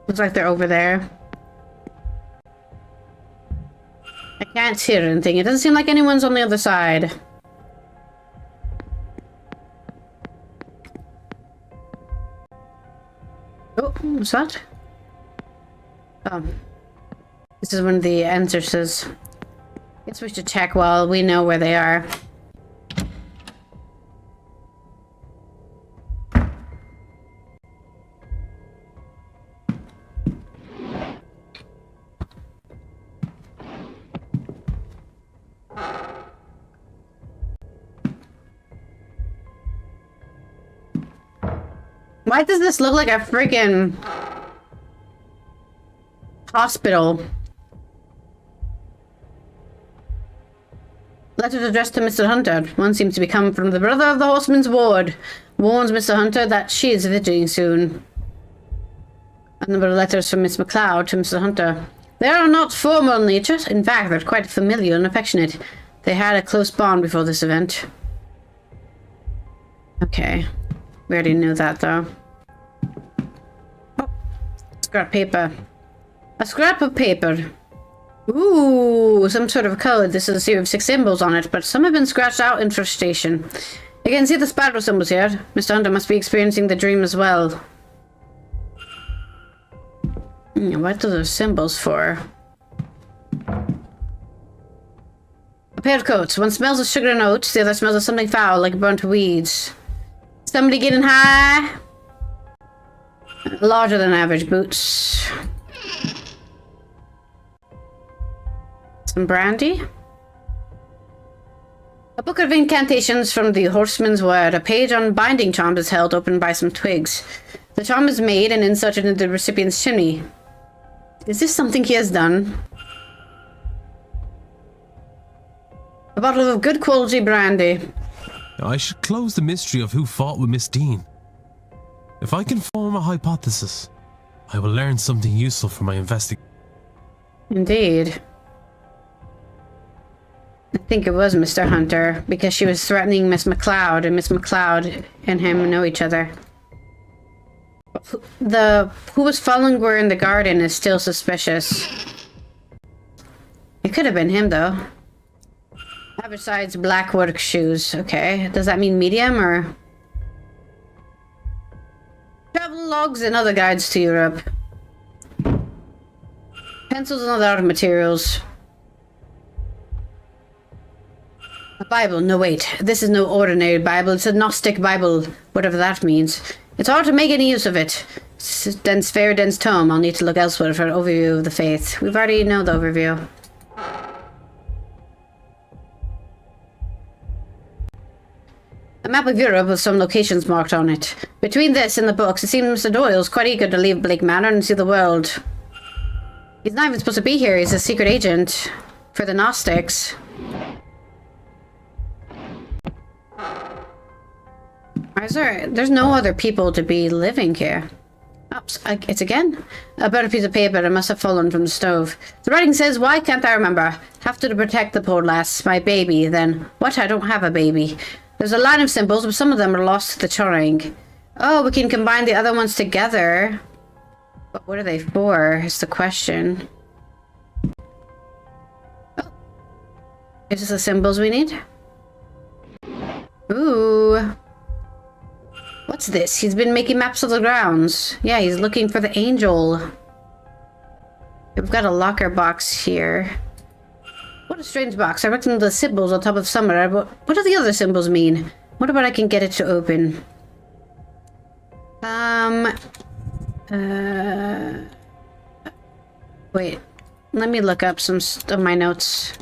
Looks like they're over there. I can't hear anything. It doesn't seem like anyone's on the other side. Oh, what's that? Oh. This is one of the entrances. Guess we should check while we know where they are. Why does this look like a freaking hospital? Letters addressed to Mr. Hunter. One seems to be coming from the brother of the horseman's ward. Warns Mr. Hunter that she is visiting soon. A number of letters from Miss MacLeod to Mr. Hunter. They are not formal in nature. In fact, they're quite familiar and affectionate. They had a close bond before this event. Okay. We already knew that, though. Oh. Scrap paper. A scrap of paper. Ooh, some sort of code. This is a series of 6 symbols on it, but some have been scratched out in frustration. You can see the spiral symbols here. Mr. Hunter must be experiencing the dream as well. What are those symbols for? A pair of coats. One smells of sugar and oats, the other smells of something foul, like burnt weeds. Somebody getting high? Larger than average boots. Some brandy? A book of incantations from the horseman's word. A page on binding charms is held open by some twigs. The charm is made and inserted into the recipient's chimney. Is this something he has done? A bottle of good quality brandy. I should close the mystery of who fought with Miss Deane. If I can form a hypothesis, I will learn something useful for my investigation. Indeed. I think it was Mr. Hunter, because she was threatening Miss McLeod, and Miss McLeod and him know each other. Who was following her in the garden is still suspicious. It could have been him, though. Average size black work shoes. Okay, does that mean medium, or... Travel logs and other guides to Europe. Pencils and other art materials. A Bible. No, wait. This is no ordinary Bible. It's a Gnostic Bible, whatever that means. It's hard to make any use of it. It's a dense, very dense tome. I'll need to look elsewhere for an overview of the faith. We've already know the overview. A map of Europe with some locations marked on it. Between this and the books, it seems Mr. Doyle's quite eager to leave Blake Manor and see the world. He's not even supposed to be here. He's a secret agent for the Gnostics. There's no other people to be living here. Oops, it's again. A better piece of paper that must have fallen from the stove. The writing says, why can't I remember? Have to protect the poor lass, my baby, then. What? I don't have a baby. There's a line of symbols, but some of them are lost to the charring. Oh, we can combine the other ones together. But what are they for, is the question. Oh. Is this the symbols we need? Ooh. What's this? He's been making maps of the grounds. Yeah, he's looking for the angel. We've got a locker box here. What a strange box. I reckon the symbols on top of some are... What do the other symbols mean? What about I can get it to open? Wait. Let me look up some of my notes.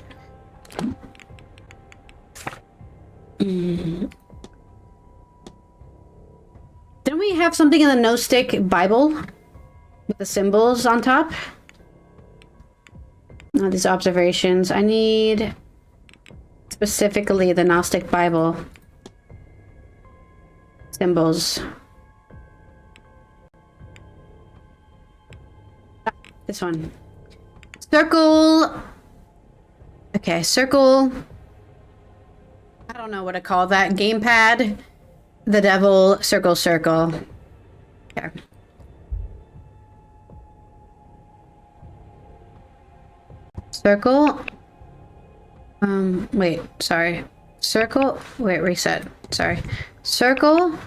Didn't we have something in the Gnostic Bible? With the symbols on top? No, these observations. I need specifically the Gnostic Bible. Symbols. Ah, this one. Circle. Okay, circle. I don't know what to call that. Gamepad. The devil. Circle, circle. Okay. Circle. Wait, sorry. Circle. Wait, reset. Sorry. Circle.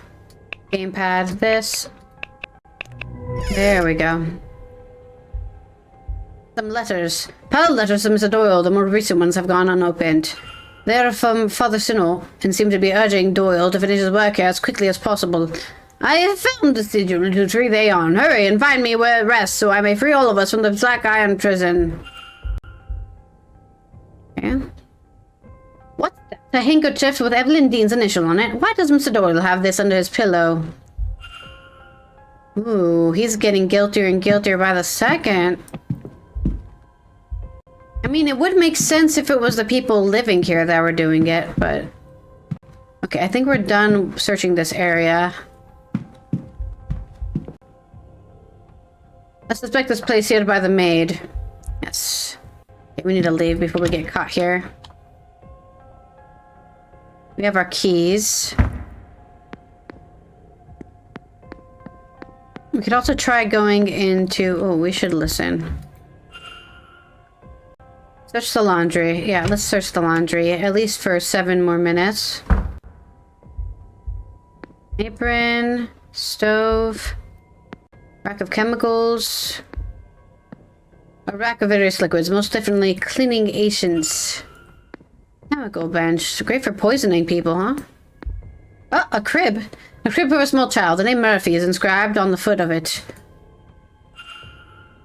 Gamepad. This. There we go. Some letters. Pile letters from Mr. Doyle. The more recent ones have gone unopened. They're from Father Sinnoh and seem to be urging Doyle to finish his work here as quickly as possible. I have found the sigil to tree they on. Hurry and find me where it rests so I may free all of us from the Black Iron prison. Okay. What's that? A handkerchief with Evelyn Deane's initial on it. Why does Mr. Doyle have this under his pillow? Ooh, he's getting guiltier and guiltier by the second. I mean, it would make sense if it was the people living here that were doing it, but... Okay, I think we're done searching this area. I suspect this place here by the maid. Yes. Okay, we need to leave before we get caught here. We have our keys. We could also try going into... Oh, we should listen. Search the laundry. Yeah, let's search the laundry. At least for 7 more minutes. Apron. Stove. Rack of chemicals. A rack of various liquids. Most definitely cleaning agents. Chemical bench. Great for poisoning people, huh? Oh, a crib. A crib for a small child. The name Murphy is inscribed on the foot of it.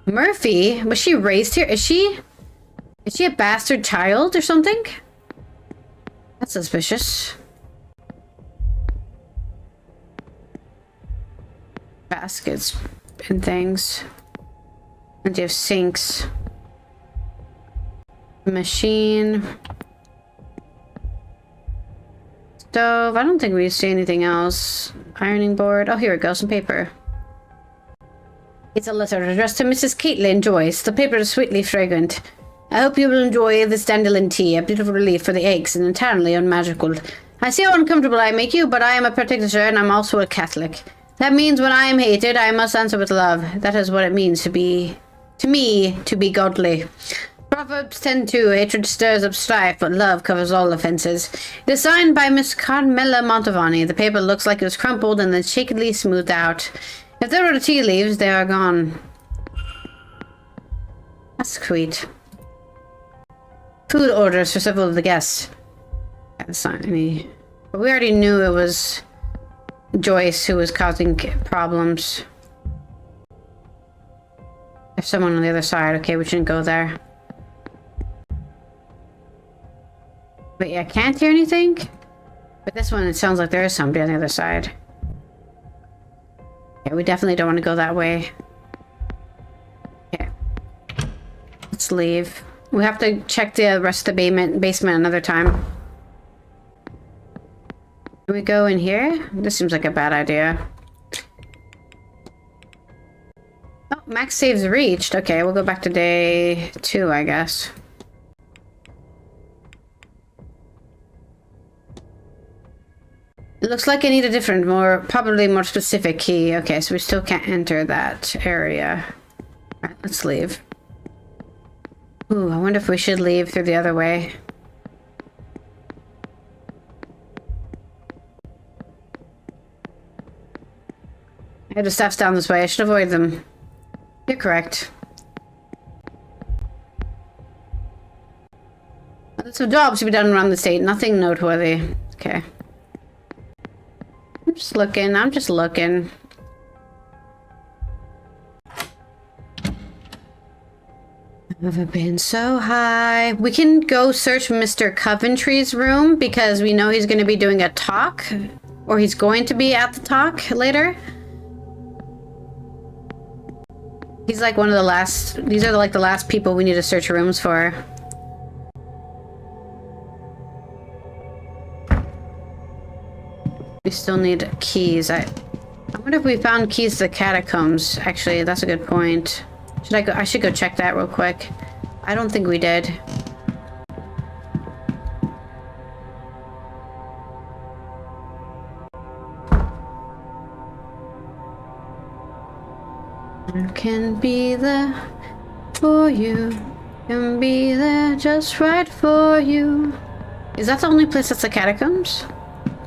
Murphy? Was she raised here? Is she a bastard child or something? That's suspicious. Baskets and things. Plenty of sinks. Machine. stove. I don't think we see anything else. Ironing board. Oh, here we go. Some paper. It's a letter addressed to Mrs. Caitlin Joyce. The paper is sweetly fragrant. I hope you will enjoy this dandelion tea, a bit of relief for the aches and entirely unmagical. I see how uncomfortable I make you, but I am a practitioner and I'm also a Catholic. That means when I am hated, I must answer with love. That is what it means to me, to be godly. Proverbs 10:2, hatred stirs up strife, but love covers all offenses. It is signed by Miss Carmela Montavani. The paper looks like it was crumpled and then shakily smoothed out. If there were tea leaves, they are gone. That's sweet. Food orders for several of the guests. That's not any... But we already knew it was Joyce who was causing problems. There's someone on the other side. Okay, we shouldn't go there. But yeah, I can't hear anything. But this one, it sounds like there is somebody on the other side. Yeah, we definitely don't want to go that way. Okay. Let's leave. We have to check the rest of the basement another time. Can we go in here? This seems like a bad idea. Oh, max saves reached. Okay, we'll go back to day 2, I guess. It looks like I need a different, probably more specific key. Okay, so we still can't enter that area. Alright, let's leave. Ooh, I wonder if we should leave through the other way. I had the staffs down this way. I should avoid them. You're correct. Lots of jobs to be done around the state. Nothing noteworthy. Okay. I'm just looking. I'm just looking. Never been so high. We can go search Mr. Coventry's room because we know he's going to be doing a talk, or he's going to be at the talk later. He's like one of the last. These are like the last people we need to search rooms for. We still need keys. I wonder if we found keys to the catacombs. Actually, that's a good point. Should I go? I should go check that real quick. I don't think we did. I can be there for you. Can be there just right for you. Is that the only place that's the catacombs?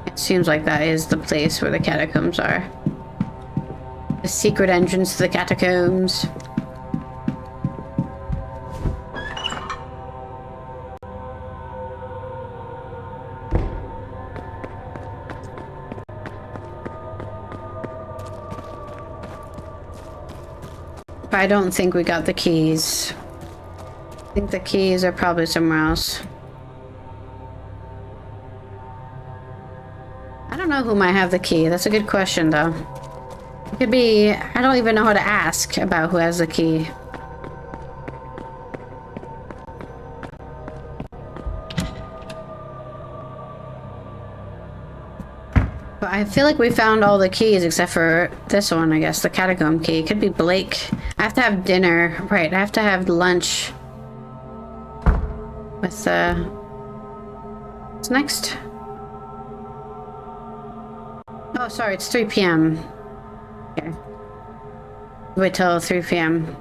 It seems like that is the place where the catacombs are. The secret entrance to the catacombs. I don't think we got the keys. I think the keys are probably somewhere else. I don't know who might have the key. That's a good question, though. It could be... I don't even know how to ask about who has the key. But I feel like we found all the keys except for this one, I guess. The catacomb key. It could be Blake. I have to have dinner. Right, I have to have lunch. With, what's next? Oh, sorry, it's 3 p.m. Okay. Wait till 3 p.m.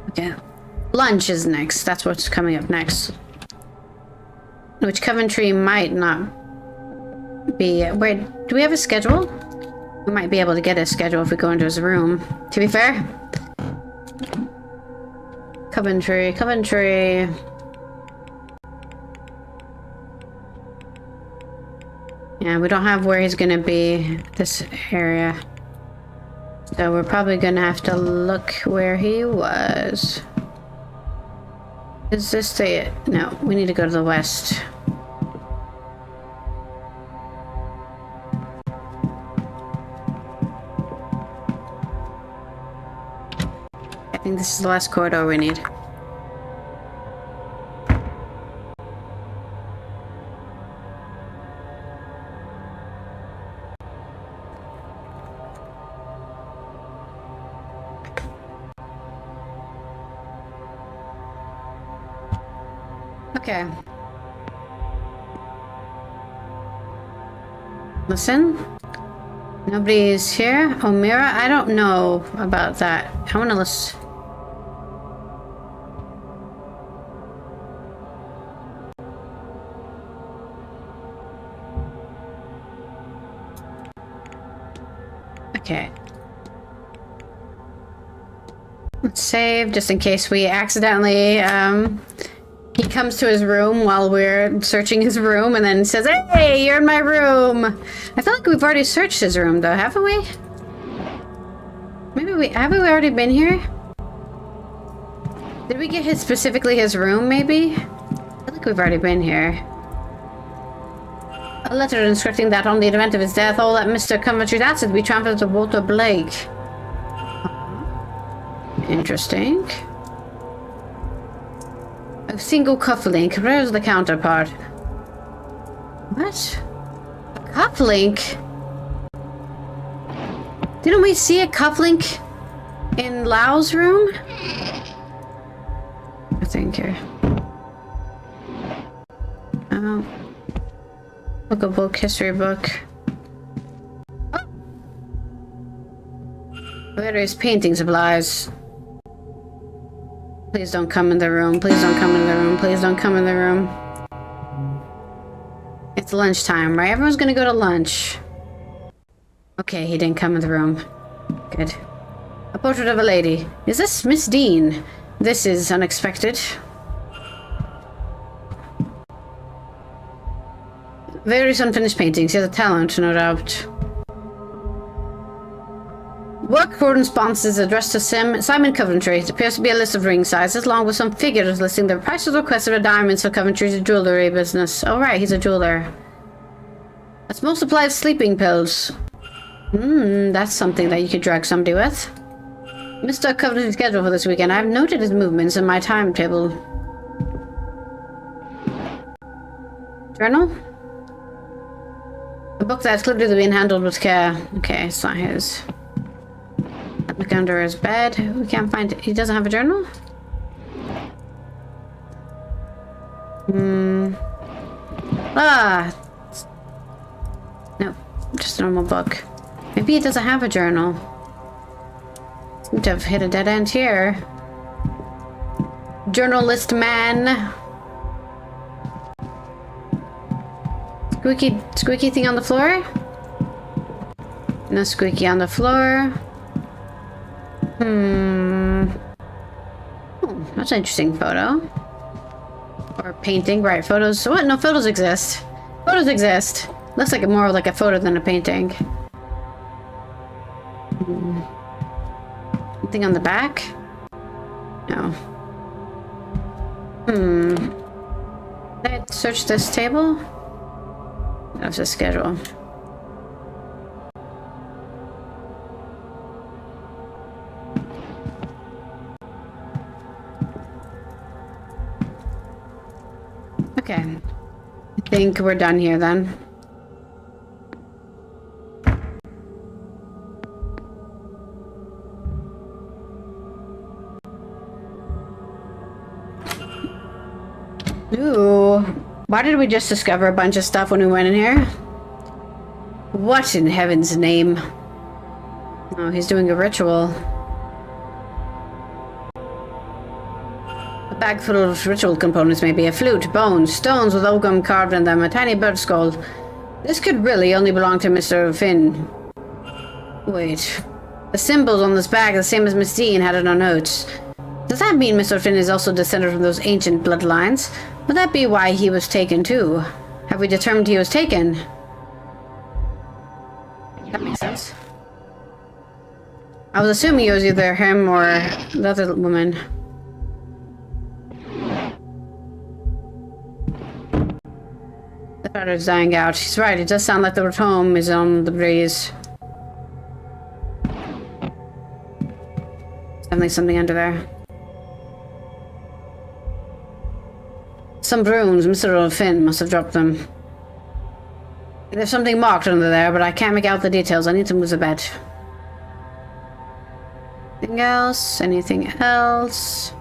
Okay. Lunch is next. That's what's coming up next. Which Coventry might not be... Wait, do we have a schedule? We might be able to get a schedule if we go into his room. To be fair. Coventry. Yeah, we don't have where he's gonna be, this area. So we're probably gonna have to look where he was. Is this the... No, we need to go to the west. I think this is the last corridor we need. Okay. Listen. Nobody's here. Oh, Mira? I don't know about that. I want to listen. Okay. Let's save just in case we accidentally, he comes to his room while we're searching his room and then says, "Hey, you're in my room!" I feel like we've already searched his room though, haven't we? Maybe haven't we already been here? Did we get specifically his room, maybe? I feel like we've already been here. A letter instructing that on the event of his death, all that Mr. Coventry's assets be transferred to Walter Blake. Interesting. A single cufflink. Where's the counterpart? What? A cufflink? Didn't we see a cufflink in Lau's room? I think here. Oh. Look, a book, history book. Various painting supplies. Please don't come in the room. Please don't come in the room. Please don't come in the room. It's lunchtime, right? Everyone's gonna go to lunch. Okay, he didn't come in the room. Good. A portrait of a lady. Is this Miss Deane? This is unexpected. Various unfinished paintings. He has a talent, no doubt. Work correspondences addressed to Simon Coventry. It appears to be a list of ring sizes, along with some figures listing the prices requested of diamonds for Coventry's jewellery business. Oh right, he's a jeweler. A small supply of sleeping pills. That's something that you could drug somebody with. Mr. Coventry's schedule for this weekend. I've noted his movements in my timetable. Journal? A book that's clearly being handled with care. Okay, it's not his. Look under his bed. We can't find it. He doesn't have a journal? Ah! No, just a normal book. Maybe he doesn't have a journal. Seem to have hit a dead end here. Journalist man. Squeaky thing on the floor? No squeaky on the floor. Oh, that's an interesting photo. Or painting, right? Photos. What? No, photos exist. Photos exist. Looks like more like a photo than a painting. Anything on the back? No. Did I search this table? That's the schedule. Okay. I think we're done here then. Ooh. Why did we just discover a bunch of stuff when we went in here? What in heaven's name? Oh, he's doing a ritual. A bag full of ritual components, maybe. A flute, bones, stones with oakum carved in them, a tiny bird skull. This could really only belong to Mr. Finn. Wait. The symbols on this bag are the same as Miss Deane had in her notes. Does that mean Mr. Finn is also descended from those ancient bloodlines? Would that be why he was taken too? Have we determined he was taken? That makes sense. I was assuming it was either him or the other woman. The batter's dying out. She's right, it does sound like the home is on the breeze. Definitely something under there. Some brooms. Mr. Finn must have dropped them. There's something marked under there, but I can't make out the details. I need to move the bed. Anything else? Anything else?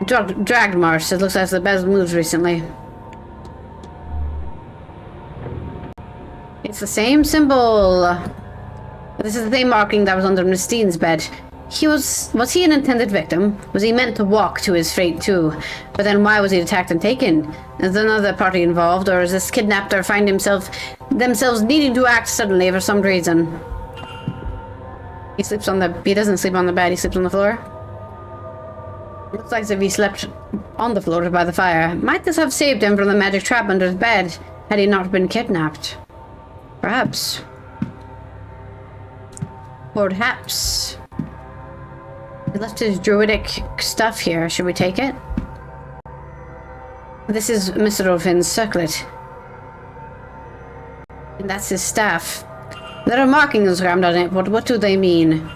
Dragged marsh. It looks like the best moves recently. It's the same symbol. This is the same marking that was under Miss Deane's bed. Was he an intended victim? Was he meant to walk to his fate too? But then why was he attacked and taken? Is there another party involved, or is this kidnapped or find themselves needing to act suddenly for some reason? He doesn't sleep on the bed, he sleeps on the floor. Looks like as if he slept on the floor by the fire. Might this have saved him from the magic trap under his bed, had he not been kidnapped? Perhaps. Perhaps. He left his druidic stuff here. Should we take it? This is Mr. Orphan's circlet. And that's his staff. There are markings around on it, but what do they mean?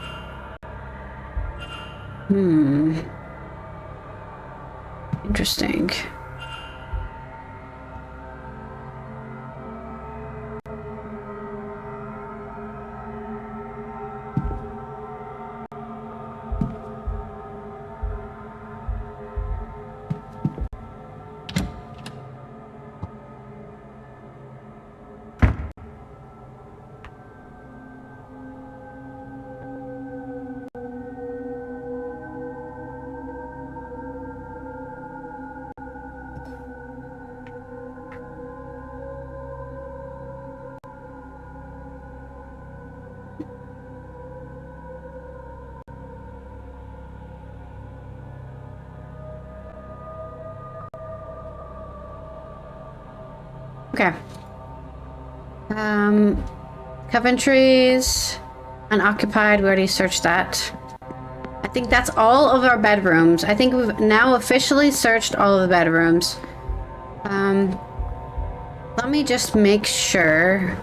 Interesting. Okay. Coventry's unoccupied. We already searched that. I think that's all of our bedrooms. I think we've now officially searched all of the bedrooms. Let me just make sure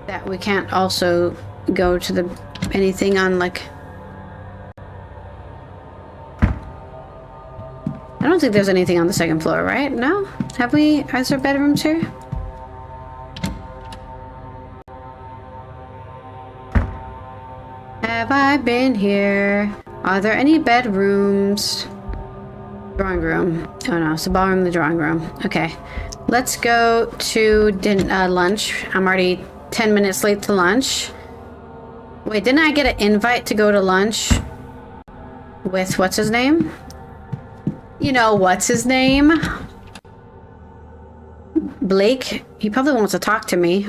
that we can't also go to anything on like... I don't think there's anything on the second floor, right? No? Is there bedrooms here? Have I been here? Are there any bedrooms? Drawing room. Oh no, it's the ballroom, the drawing room. Okay. Let's go to lunch. I'm already 10 minutes late to lunch. Wait, didn't I get an invite to go to lunch with what's his name? You know, what's his name? Blake? He probably wants to talk to me.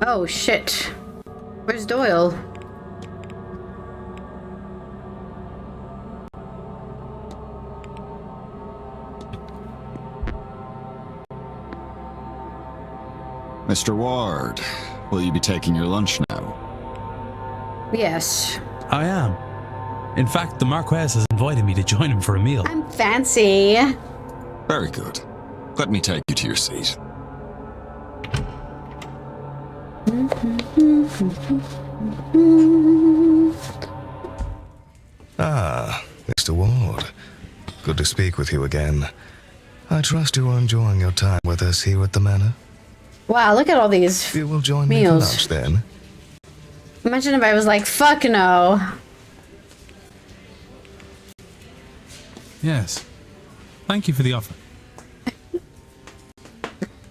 Oh shit. Where's Doyle? Mr. Ward, will you be taking your lunch now? Yes. I am. In fact, the Marquess has invited me to join him for a meal. I'm fancy. Very good. Let me take you to your seat. Ah, Mr. Ward. Good to speak with you again. I trust you are enjoying your time with us here at the manor. Wow, look at all these You will join meals. me for lunch then? Imagine if I was like, fuck no. Yes. Thank you for the offer.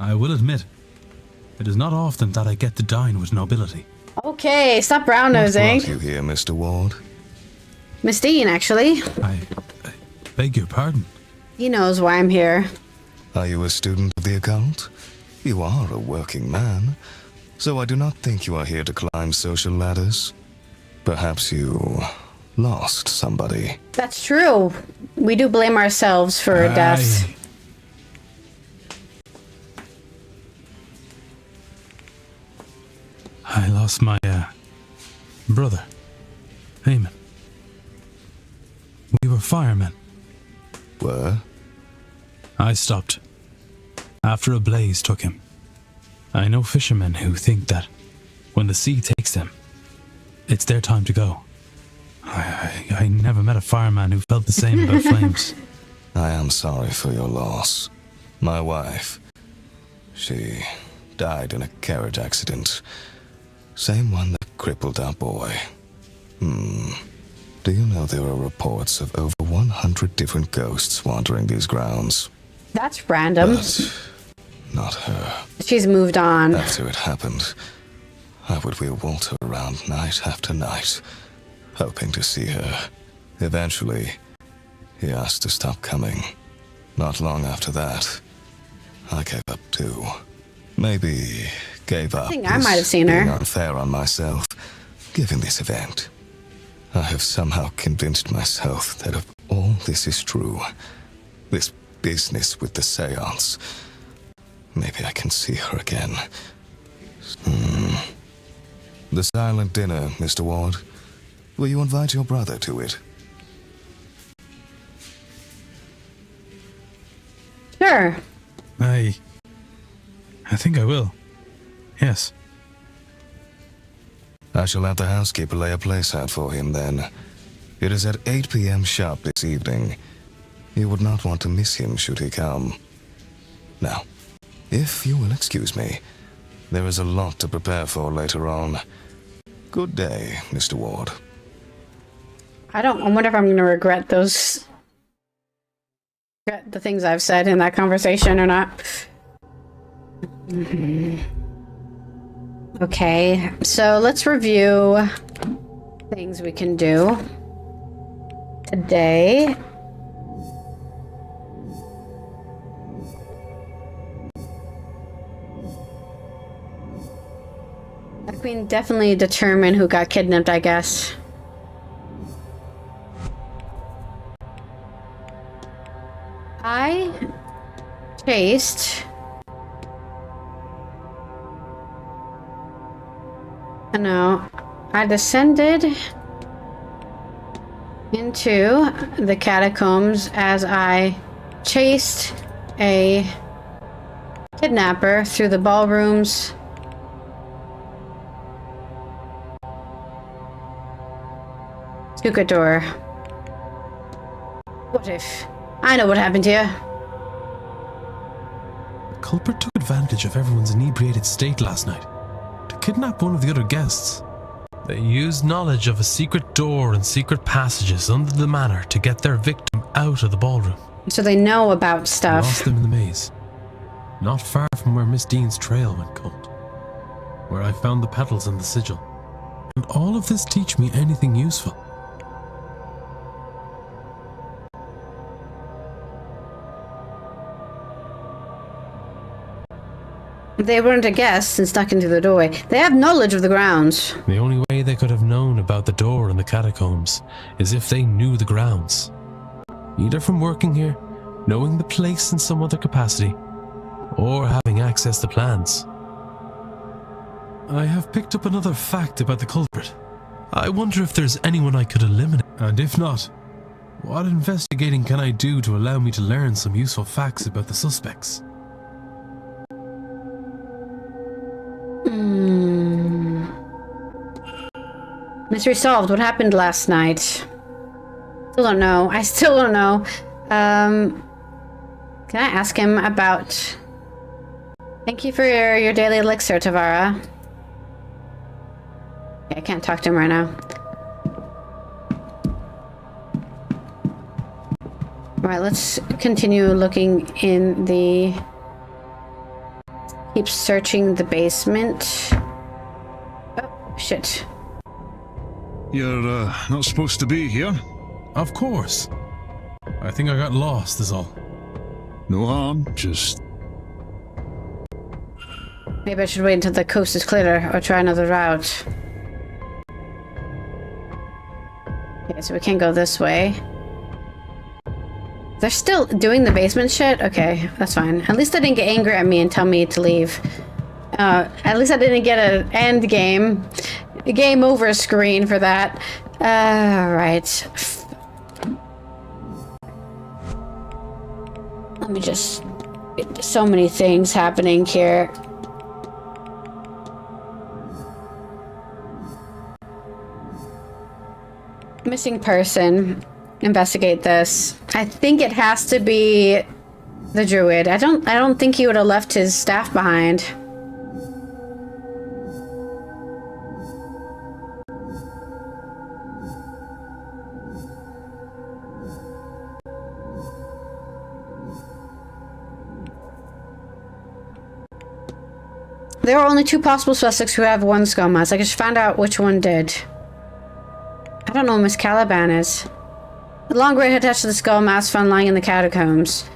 I will admit, it is not often that I get to dine with nobility. Okay, stop brown What nosing. brought you here, Mr. Ward? Miss Deane, actually. I beg your pardon. He knows why I'm here. Are you a student of the occult? You are a working man, so I do not think you are here to climb social ladders. Perhaps you lost somebody. That's true. We do blame ourselves for deaths. I lost my brother, Eamon. We were firemen. Were? I stopped after a blaze took him. I know fishermen who think that when the sea takes them, it's their time to go. I never met a fireman who felt the same about flames. I am sorry for your loss. My wife, she died in a carriage accident. Same one that crippled our boy. Do you know there are reports of over 100 different ghosts wandering these grounds? That's random. But not her. She's moved on. After it happened, I would wheel Walter around night after night, hoping to see her. Eventually, he asked to stop coming. Not long after that, I gave up too. Maybe gave up. I think I might have seen her. Being unfair on myself, given this event. I have somehow convinced myself that if all this is true, this business with the seance, maybe I can see her again. The silent dinner, Mr. Ward. Will you invite your brother to it? Sure. I think I will. Yes. I shall have the housekeeper lay a place out for him then. It is at 8 p.m. sharp this evening. You would not want to miss him should he come. Now, if you will excuse me, there is a lot to prepare for later on. Good day, Mr. Ward. I wonder if I'm going to regret the things I've said in that conversation or not. Okay, so let's review things we can do today. I can definitely determine who got kidnapped, I guess. I chased... No, I descended into the catacombs as I chased a kidnapper through the ballrooms. Succubus. What if? I know what happened to you. The culprit took advantage of everyone's inebriated state last night to kidnap one of the other guests. They used knowledge of a secret door and secret passages under the manor to get their victim out of the ballroom. So they know about stuff. Lost them in the maze, not far from where Miss Deane's trail went cold, where I found the petals and the sigil. And all of this teach me anything useful? They weren't a guest and stuck into the doorway. They have knowledge of the grounds. The only way they could have known about the door in the catacombs is if they knew the grounds. Either from working here, knowing the place in some other capacity, or having access to plans. I have picked up another fact about the culprit. I wonder if there's anyone I could eliminate. And if not, what investigating can I do to allow me to learn some useful facts about the suspects? Mystery solved. What happened last night? Still don't know. I still don't know. Can I ask him about... Thank you for your daily elixir, Tavara. Okay, I can't talk to him right now. Alright, let's continue looking in the... Keep searching the basement. Oh, shit. You're not supposed to be here. Of course. I think I got lost is all. No harm, just... Maybe I should wait until the coast is clearer or try another route. Okay, so we can't go this way. They're still doing the basement shit? Okay, that's fine. At least they didn't get angry at me and tell me to leave. At least I didn't get an end game. A game over screen for that. Right. Let me just... So many things happening here. Missing person. Investigate this. I think it has to be the druid. I don't think he would have left his staff behind. There are only 2 possible suspects who have worn the skull mask. I just found out which one did. I don't know who Miss Caliban is. The long gray attached to the skull mask found lying in the catacombs.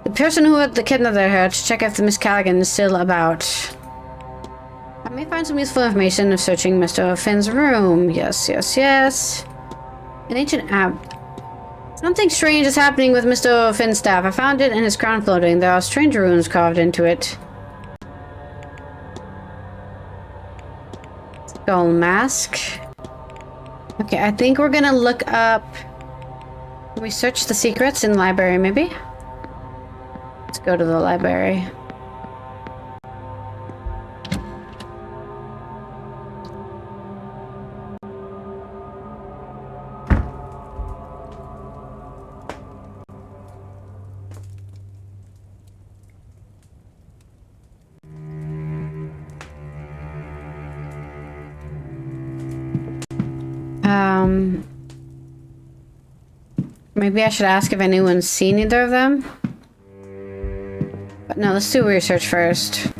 The person who had the kidnapped her to check if the Miss Callaghan is still about. I may find some useful information if searching Mr. Finn's room. Yes, yes, yes. An ancient app. Something strange is happening with Mr. Finn's staff. I found it in his crown clothing. There are strange runes carved into it. Skull mask. Okay, I think we're gonna look up... Can we search the secrets in the library, maybe? Let's go to the library. Maybe I should ask if anyone's seen either of them. But no, let's do research first.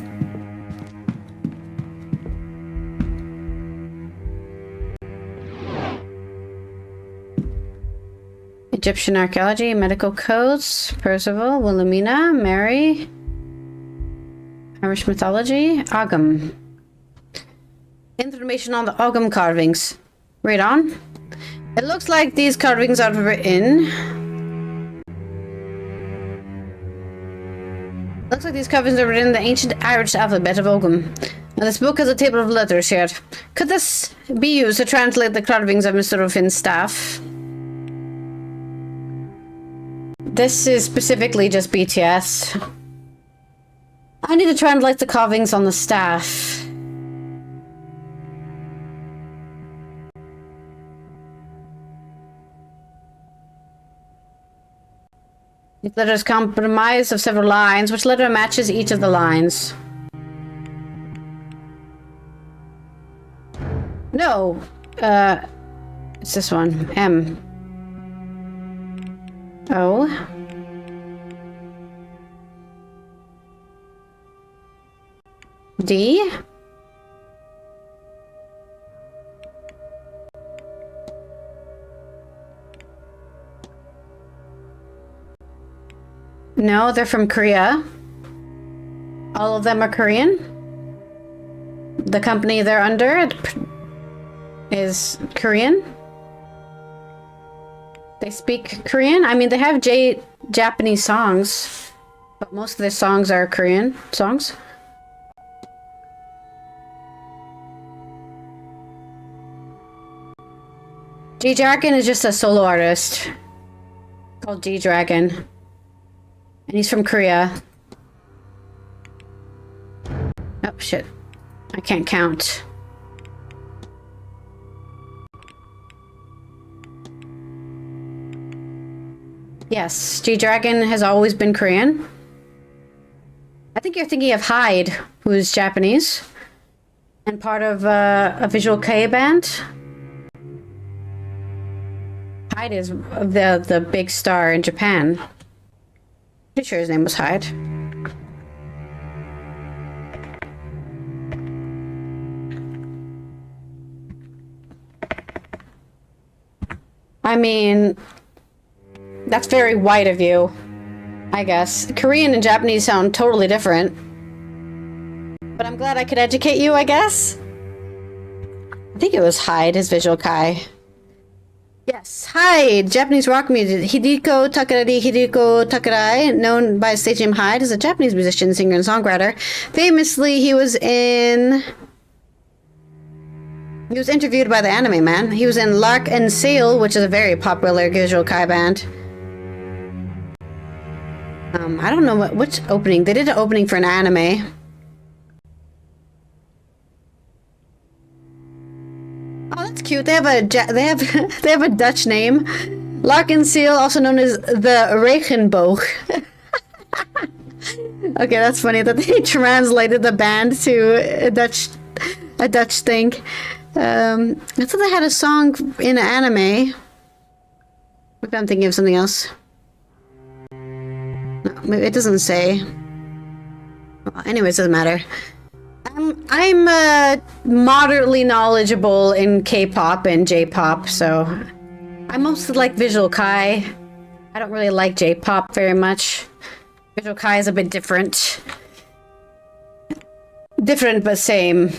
Egyptian archaeology, medical codes, Percival, Wilhelmina, Mary, Irish mythology, Ogham. Information on the Ogham carvings. Read on. It looks like these carvings are written. Looks like these carvings are written in the ancient Irish alphabet of Ogham. Now, this book has a table of letters here. Could this be used to translate the carvings of Mr. Finn's staff? This is specifically just BTS. I need to translate the carvings on the staff. Each letter is comprised of several lines. Which letter matches each of the lines? No. It's this one. M. O. D. No, they're from Korea. All of them are Korean. The company they're under is Korean. They speak Korean. I mean, they have Japanese songs, but most of their songs are Korean songs. G-Dragon is just a solo artist called G-Dragon. And he's from Korea. Oh, shit. I can't count. Yes, G-Dragon has always been Korean. I think you're thinking of Hyde, who is Japanese. And part of a visual kei band. Hyde is the big star in Japan. Pretty sure his name was Hyde. I mean, that's very white of you, I guess. Korean and Japanese sound totally different. But I'm glad I could educate you, I guess. I think it was Hyde, his visual kei. Yes, Hyde, Japanese rock music. Hideko Takarai, known by his stage name Hyde, is a Japanese musician, singer, and songwriter. Famously, he was interviewed by the Anime Man. He was in Lark and Sail, which is a very popular visual kei band. I don't know which opening. They did an opening for an anime. Oh, that's cute. They have a Dutch name. Larkenseal, also known as the Regenboog. Okay, that's funny that they translated the band to a Dutch thing. I thought they had a song in an anime. Maybe I'm thinking of something else. No, maybe it doesn't say. Well, anyways, it doesn't matter. I'm moderately knowledgeable in K-pop and J-pop, so I mostly like Visual Kai. I don't really like J-pop very much. Visual Kai is a bit different. Different but same.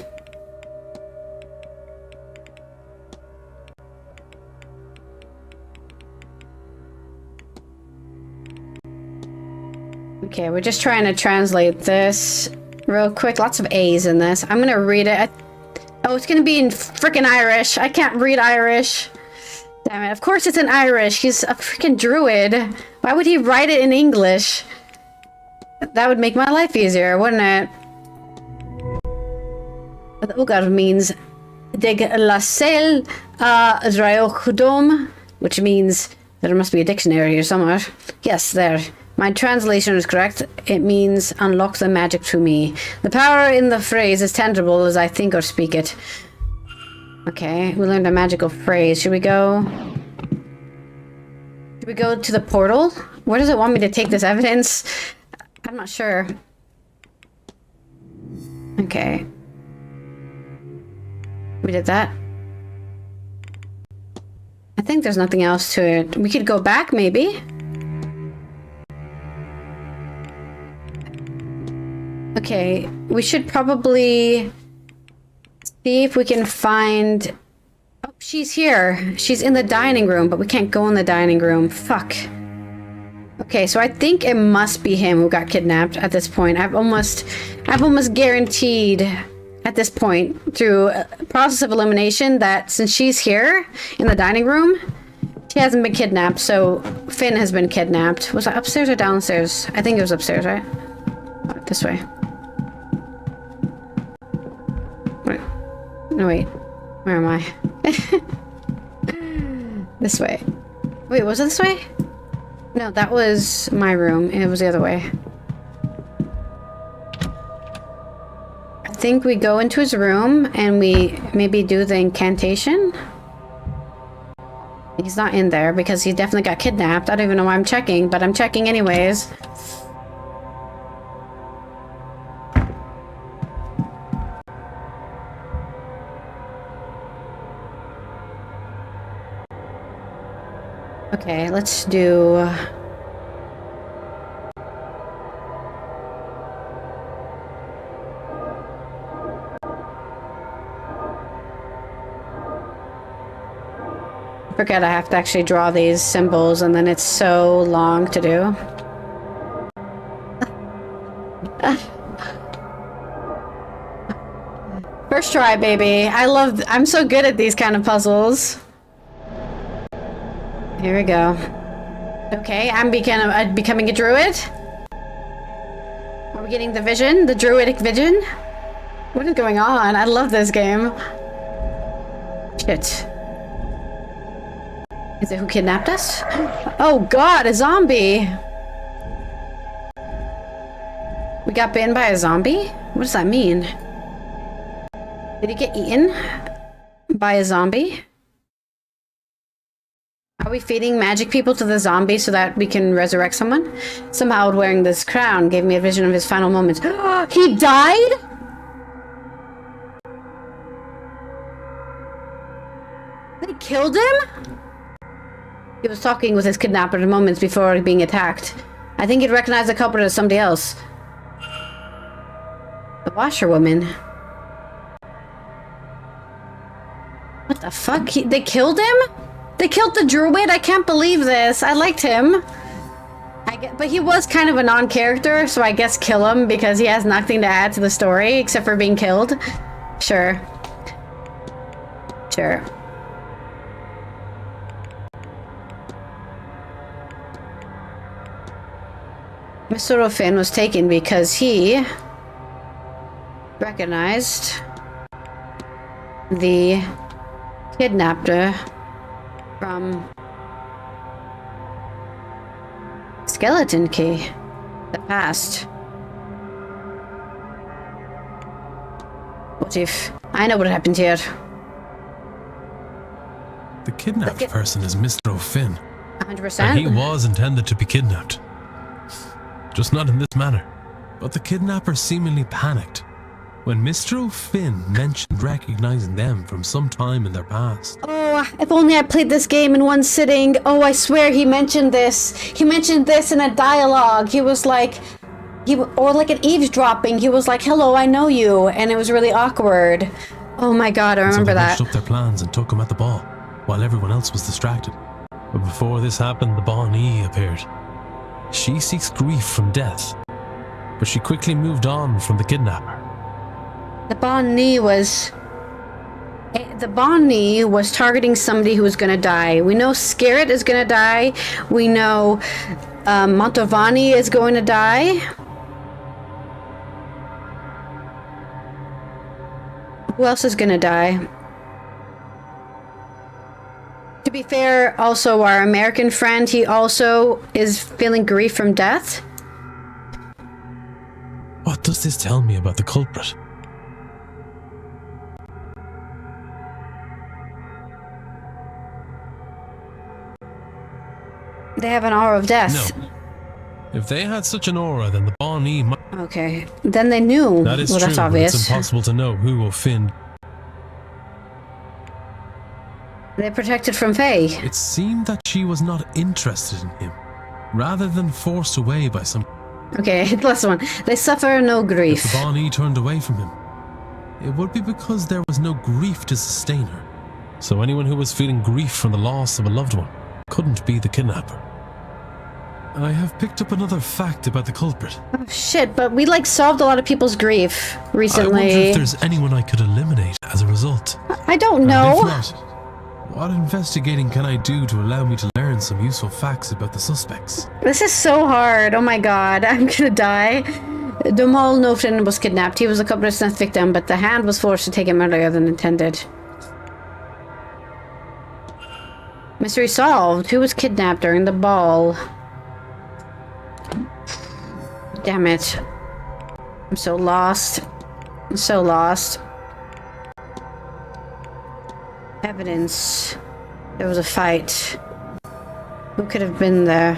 Okay, we're just trying to translate this real quick. Lots of A's in this. I'm gonna read it. Oh, it's gonna be in frickin' Irish. I can't read Irish. Damn it. Of course it's in Irish. He's a freaking druid. Why would he write it in English? That would make my life easier, wouldn't it? The Ugar means Dig la Sel Draochodom, which means there must be a dictionary here somewhere. Yes, there. My translation is correct. It means unlock the magic to me. The power in the phrase is tangible as I think or speak it. Okay, we learned a magical phrase. Should we go to the portal? Where does it want me to take this evidence? I'm not sure. Okay. We did that. I think there's nothing else to it. We could go back, maybe? Okay, we should probably see if we can find... Oh, she's here. She's in the dining room, but we can't go in the dining room. Fuck. Okay, so I think it must be him who got kidnapped at this point. I've almost guaranteed at this point through a process of elimination that since she's here in the dining room, she hasn't been kidnapped, so Finn has been kidnapped. Was that upstairs or downstairs? I think it was upstairs, right? Oh, this way. Wait. No, wait. Where am I? This way. Wait, was it this way? No, that was my room. It was the other way. I think we go into his room and we maybe do the incantation. He's not in there because he definitely got kidnapped. I don't even know why I'm checking, but I'm checking anyways. Okay, let's do... I forget I have to actually draw these symbols and then it's so long to do. First try, baby. I'm so good at these kind of puzzles. Here we go. Okay, I'm becoming a druid. Are we getting the vision? The druidic vision? What is going on? I love this game. Shit. Is it who kidnapped us? Oh god, a zombie! We got bitten by a zombie? What does that mean? Did he get eaten by a zombie? Are we feeding magic people to the zombie so that we can resurrect someone? Somehow wearing this crown gave me a vision of his final moments. He died? They killed him? He was talking with his kidnapper moments before being attacked. I think he'd recognize the culprit as somebody else. The washerwoman. What the fuck? They killed him? They killed the druid? I can't believe this. I liked him. But he was kind of a non-character, so I guess kill him because he has nothing to add to the story except for being killed. Sure. Sure. Mr. O'Finn was taken because he recognized the kidnapper from Skeleton Key, the past. What if I know what happened here? The kidnapped person is Mr. O'Finn. 100%. And he was intended to be kidnapped. Just not in this manner. But the kidnapper seemingly panicked when Mr. O'Finn mentioned recognizing them from some time in their past. Oh, if only I played this game in one sitting. Oh, I swear he mentioned this. He mentioned this in a dialogue. He was like, or like an eavesdropping. He was like, "Hello, I know you," and it was really awkward. Oh my god, I remember that. So they up their plans and took him at the ball, while everyone else was distracted. But before this happened, the Bonnie appeared. She seeks grief from death, but she quickly moved on from the kidnapper. The Bonnie was targeting somebody who was gonna die. We know Scarrett is gonna die. We know Mantovani is going to die. Who else is gonna die? To be fair, also our American friend, he also is feeling grief from death. What does this tell me about the culprit? They have an aura of death. No. If they had such an aura, then the Bonnie might... Okay, then they knew. That is well, true, that's but obvious. it's impossible to know who O'Finn... They're protected from Faye. It seemed that she was not interested in him, rather than forced away by some... Okay, last one. They suffer no grief. If the Bonnie turned away from him, it would be because there was no grief to sustain her. So anyone who was feeling grief from the loss of a loved one couldn't be the kidnapper. I have picked up another fact about the culprit. Oh, shit, but we solved a lot of people's grief recently. I wonder if there's anyone I could eliminate as a result. I don't know. And if not, what investigating can I do to allow me to learn some useful facts about the suspects? This is so hard. Oh my god, I'm gonna die. Domal Nofrin was kidnapped. He was a culprit's victim, but the hand was forced to take him earlier than intended. Mystery solved. Who was kidnapped during the ball? Damn it. I'm so lost. I'm so lost. Evidence. There was a fight. Who could have been there?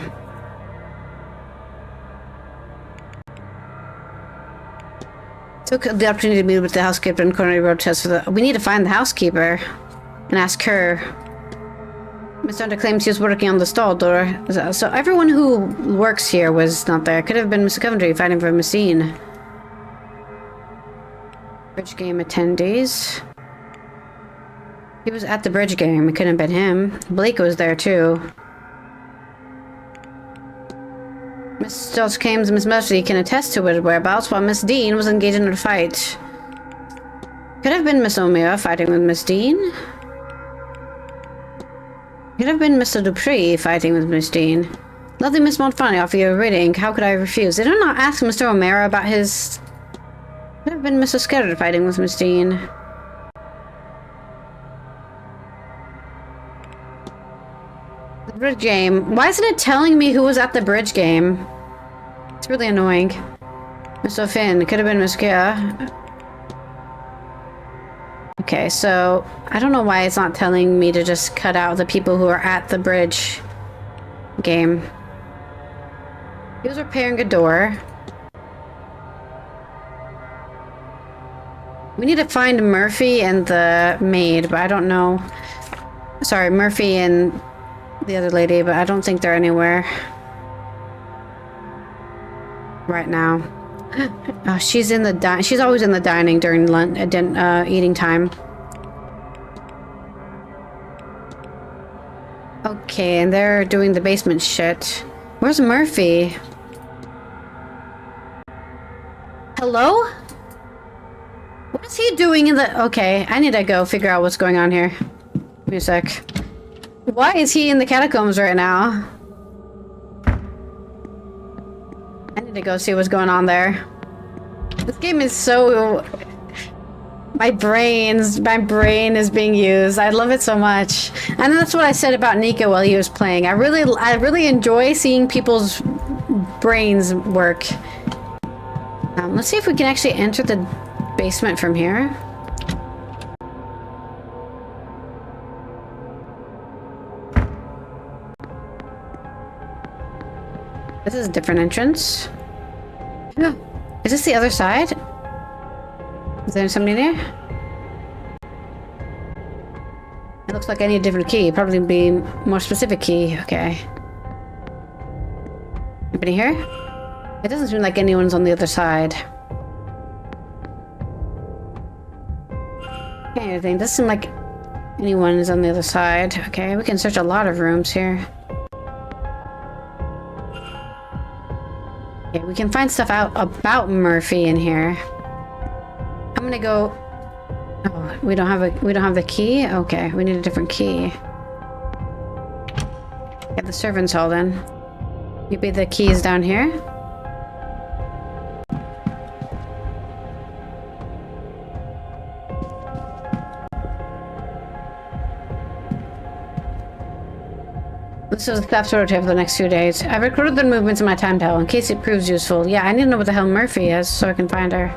Took the opportunity to meet with the housekeeper and coronary road test for the... We need to find the housekeeper and ask her. Miss Hunter claims she was working on the stall door. So everyone who works here was not there. Could have been Mr. Coventry fighting for Messine. Bridge game attendees. He was at the bridge game. It couldn't have been him. Blake was there too. Miss Josh Kames and Miss Murphy can attest to his whereabouts while Miss Deane was engaged in a fight. Could have been Miss O'Meara fighting with Miss Deane. Could have been Mr. Dupree fighting with Miss Deane. Lovely Miss Montfani, offer you a reading. How could I refuse? Did I not ask Mr. O'Meara about his... Could have been Mr. Skerritt fighting with Miss Deane. The bridge game. Why isn't it telling me who was at the bridge game? It's really annoying. Mr. Finn. It could have been Miss Kia. Okay, so I don't know why it's not telling me to just cut out the people who are at the bridge game. He was repairing a door. We need to find Murphy and the maid, but I don't know. Sorry, Murphy and the other lady, but I don't think they're anywhere right now. She's in the she's always in the dining during lunch, eating time. Okay, and they're doing the basement shit. Where's Murphy? Hello? What is he doing in the... Okay, I need to go figure out what's going on here. Give me a sec. Why is he in the catacombs right now? I need to go see what's going on there. This game is so... My brain is being used. I love it so much. And that's what I said about Nika while he was playing. I really enjoy seeing people's brains work. Let's see if we can actually enter the basement from here. This is a different entrance. Yeah. Is this the other side? Is there somebody there? It looks like I need a different key. Probably be more specific key. Okay. Anybody here? It doesn't seem like anyone's on the other side. Okay, anything. Doesn't seem like anyone is on the other side. Okay, we can search a lot of rooms here. Okay, we can find stuff out about Murphy in here. I'm gonna go. Oh, we don't have the key? Okay, we need a different key. Get the servants' hall then. Maybe the key is down here? This is a staff sorority for the next few days. I've recorded the movements in my timetable in case it proves useful. Yeah, I need to know what the hell Murphy is so I can find her.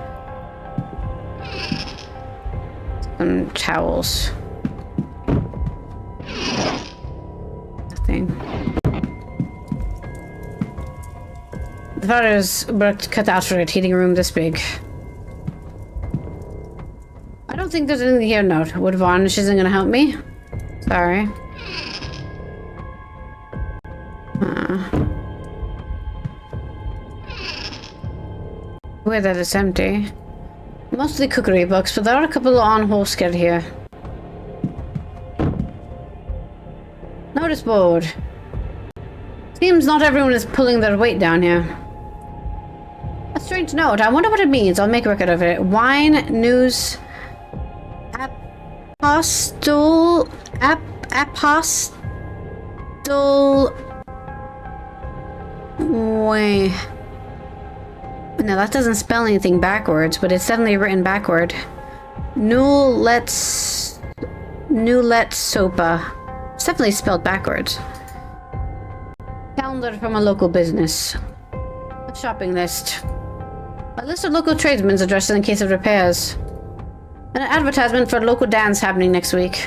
Some towels. Nothing. The father's worked cut out for it, heating a room this big. I don't think there's anything here, no. Wood varnish isn't gonna help me. Sorry. Where that is empty. Mostly cookery books, but there are a couple on Holsked here. Notice board. Seems not everyone is pulling their weight down here. A strange note. I wonder what it means. I'll make a record of it. Wine, news, apostle, wait. No, that doesn't spell anything backwards, but it's definitely written backward. Roulette sopa. It's definitely spelled backwards. Calendar from a local business. A shopping list. A list of local tradesmen's addresses in case of repairs. An advertisement for a local dance happening next week.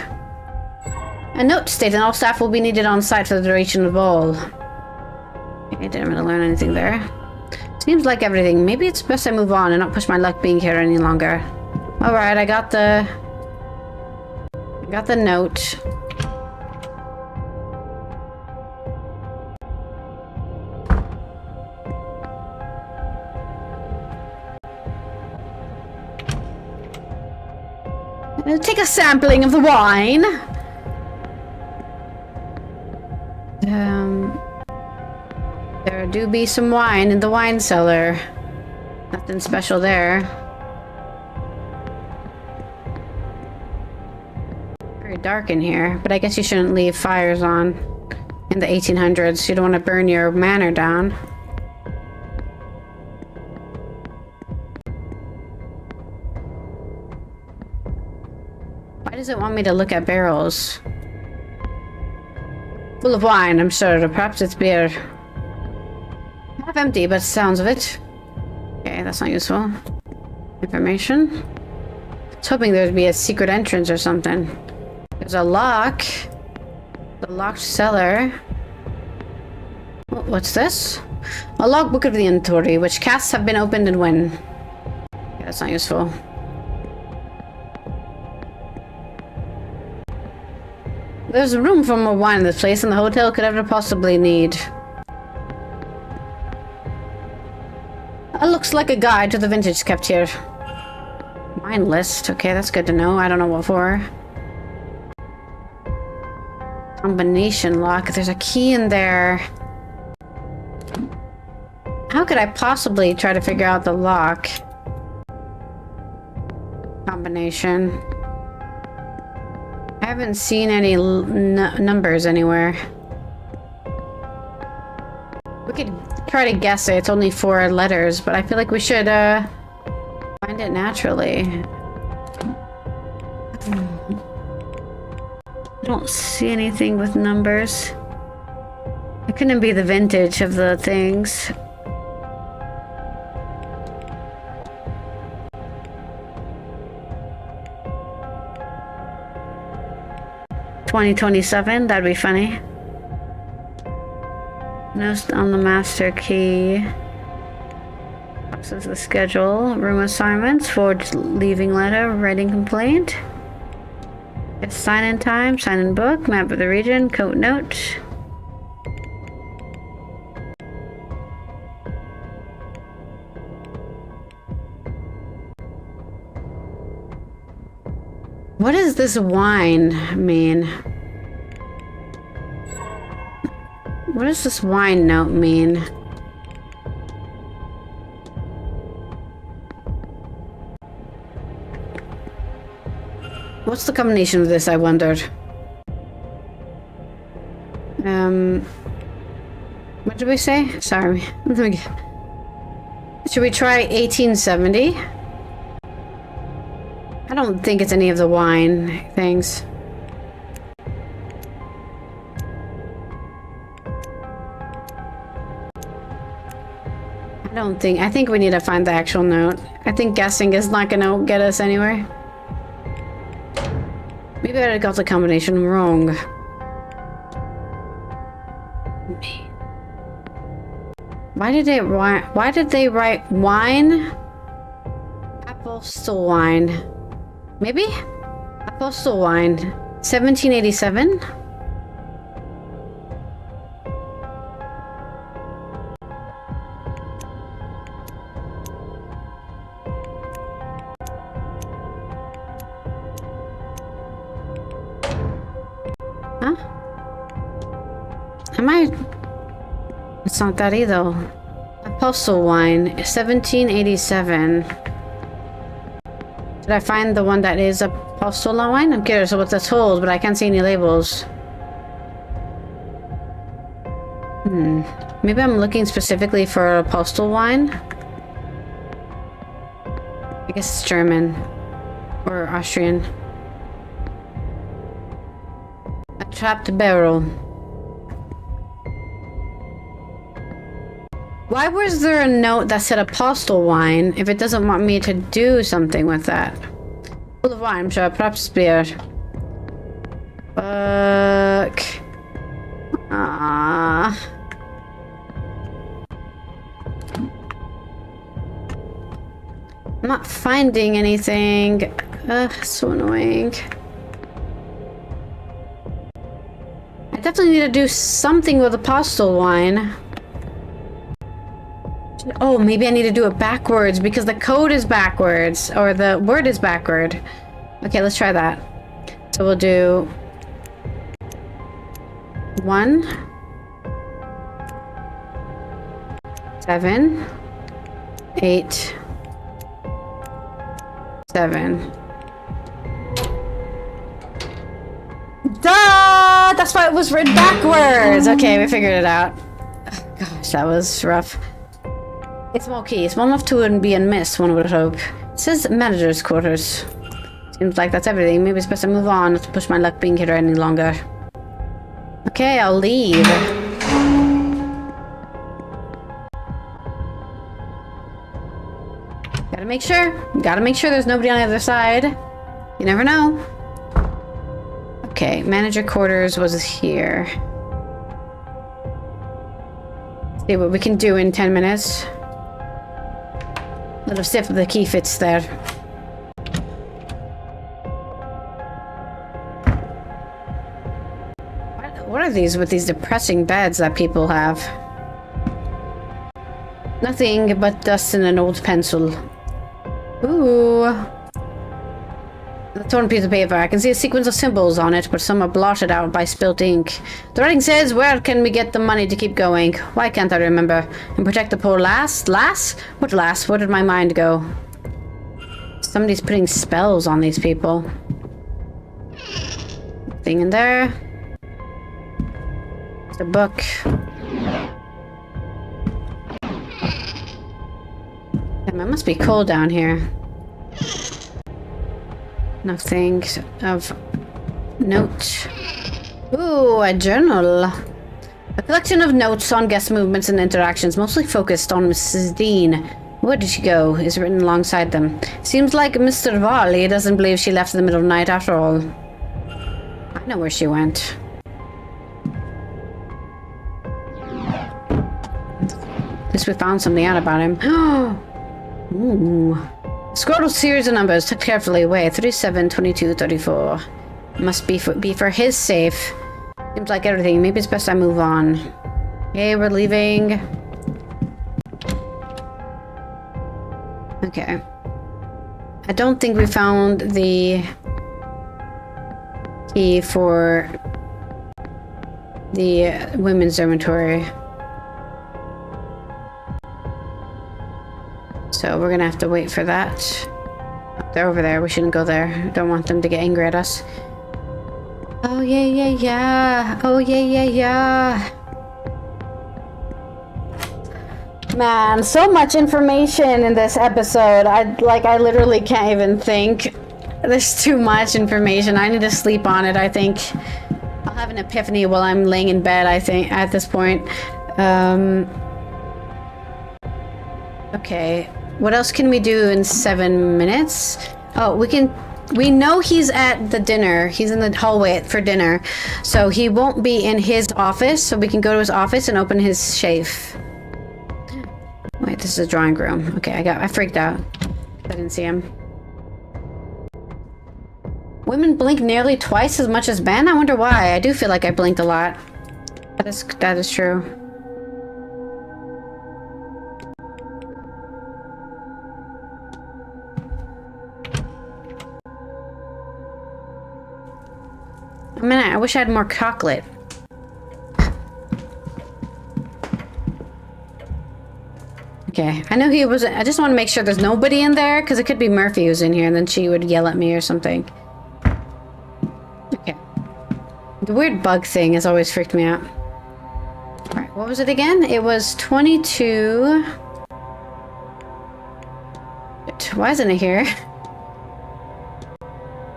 A note stating all staff will be needed on site for the duration of the ball. I didn't really learn anything there. Seems like everything. Maybe it's best I move on and not push my luck being here any longer. Alright, I got the note. I'll take a sampling of the wine. There do be some wine in the wine cellar. Nothing special there. Very dark in here, but I guess you shouldn't leave fires on in the 1800s. You don't want to burn your manor down. Why does it want me to look at barrels? Full of wine, I'm sure. Perhaps it's beer. Half empty, but sounds of it. Okay, that's not useful. Information. I was hoping there'd be a secret entrance or something. There's a lock. The locked cellar. What's this? A logbook of the inventory. Which casks have been opened and when? Okay, that's not useful. There's room for more wine in this place than the hotel could ever possibly need. That looks like a guide to the vintage kept here. Wine list. Okay, that's good to know. I don't know what for. Combination lock. There's a key in there. How could I possibly try to figure out the lock? Combination. I haven't seen any numbers anywhere. We could try to guess it. It's only 4 letters, but I feel like we should find it naturally. I don't see anything with numbers. It couldn't be the vintage of the things. $2027, that'd be funny. Notes on the master key. This is the schedule. Room assignments, forged leaving letter, writing complaint. It's sign-in time, sign-in book, map of the region, coat note. What does this wine mean? What does this wine note mean? What's the combination of this, I wondered? What did we say? Sorry. Should we try 1870? I don't think it's any of the wine things. I think we need to find the actual note. I think guessing is not gonna get us anywhere. Maybe I got the combination wrong. Why did they write wine? Apostle wine. Maybe? Apostle wine. 1787? Huh? It's not that either. Apostle wine. 1787. Did I find the one that is Apostle wine? I'm curious what that's told, but I can't see any labels. Maybe I'm looking specifically for Apostle wine? I guess it's German. Or Austrian. A trapped barrel. Why was there a note that said Apostle wine if it doesn't want me to do something with that? Full of wine, I'm sure. Perhaps beer. Fuck. I'm not finding anything. Ugh, so annoying. I definitely need to do something with Apostle wine. Oh, maybe I need to do it backwards because the code is backwards, or the word is backward. Okay, let's try that. So we'll do 1 7 8 7. Duh! That's why it was written backwards! Okay, we figured it out. Oh, gosh, that was rough. It's small key. Small enough to be missed, one would hope. It says manager's quarters. Seems like that's everything. Maybe it's best to move on, not to push my luck being here any longer. Okay, I'll leave. Gotta make sure there's nobody on the other side. You never know. Okay, manager quarters was here. See what we can do in 10 minutes. Let us see if the key fits there. What are these with these depressing beds that people have? Nothing but dust and an old pencil. Ooh. The torn piece of paper. I can see a sequence of symbols on it, but some are blotted out by spilt ink. The writing says, where can we get the money to keep going? Why can't I remember? And protect the poor lass? Lass? What lass? Where did my mind go? Somebody's putting spells on these people. Thing in there. It's a book. Damn, it must be cold down here. Nothing of note. Ooh, a journal. A collection of notes on guest movements and interactions, mostly focused on Mrs. Deane. Where did she go? Is written alongside them. Seems like Mr. Varley doesn't believe she left in the middle of the night after all. I know where she went. At least we found something out about him. Ooh. Scroll a series of numbers tucked carefully away. 37, 22, 34. Must be for his safe. Seems like everything. Maybe it's best I move on. Okay, we're leaving. Okay. I don't think we found the key for the women's dormitory. So we're gonna have to wait for that. They're over there. We shouldn't go there. Don't want them to get angry at us. Oh yeah, yeah, yeah. Oh yeah, yeah, yeah. Man, so much information in this episode. I literally can't even think. There's too much information. I need to sleep on it, I think. I'll have an epiphany while I'm laying in bed, I think, at this point. Okay. What else can we do in 7 minutes? Oh, we know he's at the dinner. He's in the hallway for dinner. So he won't be in his office, so we can go to his office and open his safe. Wait, this is a drawing room. Okay, I freaked out. I didn't see him. Women blink nearly twice as much as men? I wonder why. I do feel like I blinked a lot. That is true. Man, I wish I had more chocolate. Okay, I know he wasn't. I just want to make sure there's nobody in there, because it could be Murphy who's in here, and then she would yell at me or something. Okay. The weird bug thing has always freaked me out. Alright, what was it again? It was 22... Why isn't it here?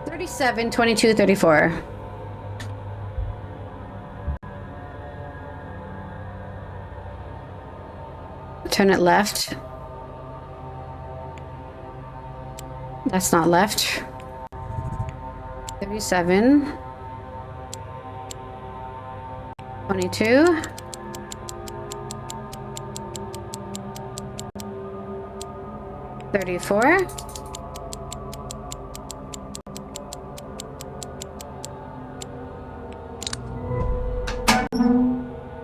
37, 22, 34. Turn it left. That's not left. 37. 22. 34.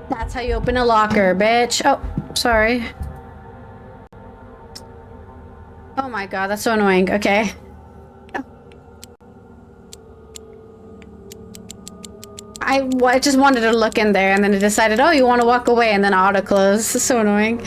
That's how you open a locker, bitch. Oh, sorry. Oh my god, that's so annoying. Okay. I just wanted to look in there and then it decided, oh, you want to walk away, and then auto close. This is so annoying.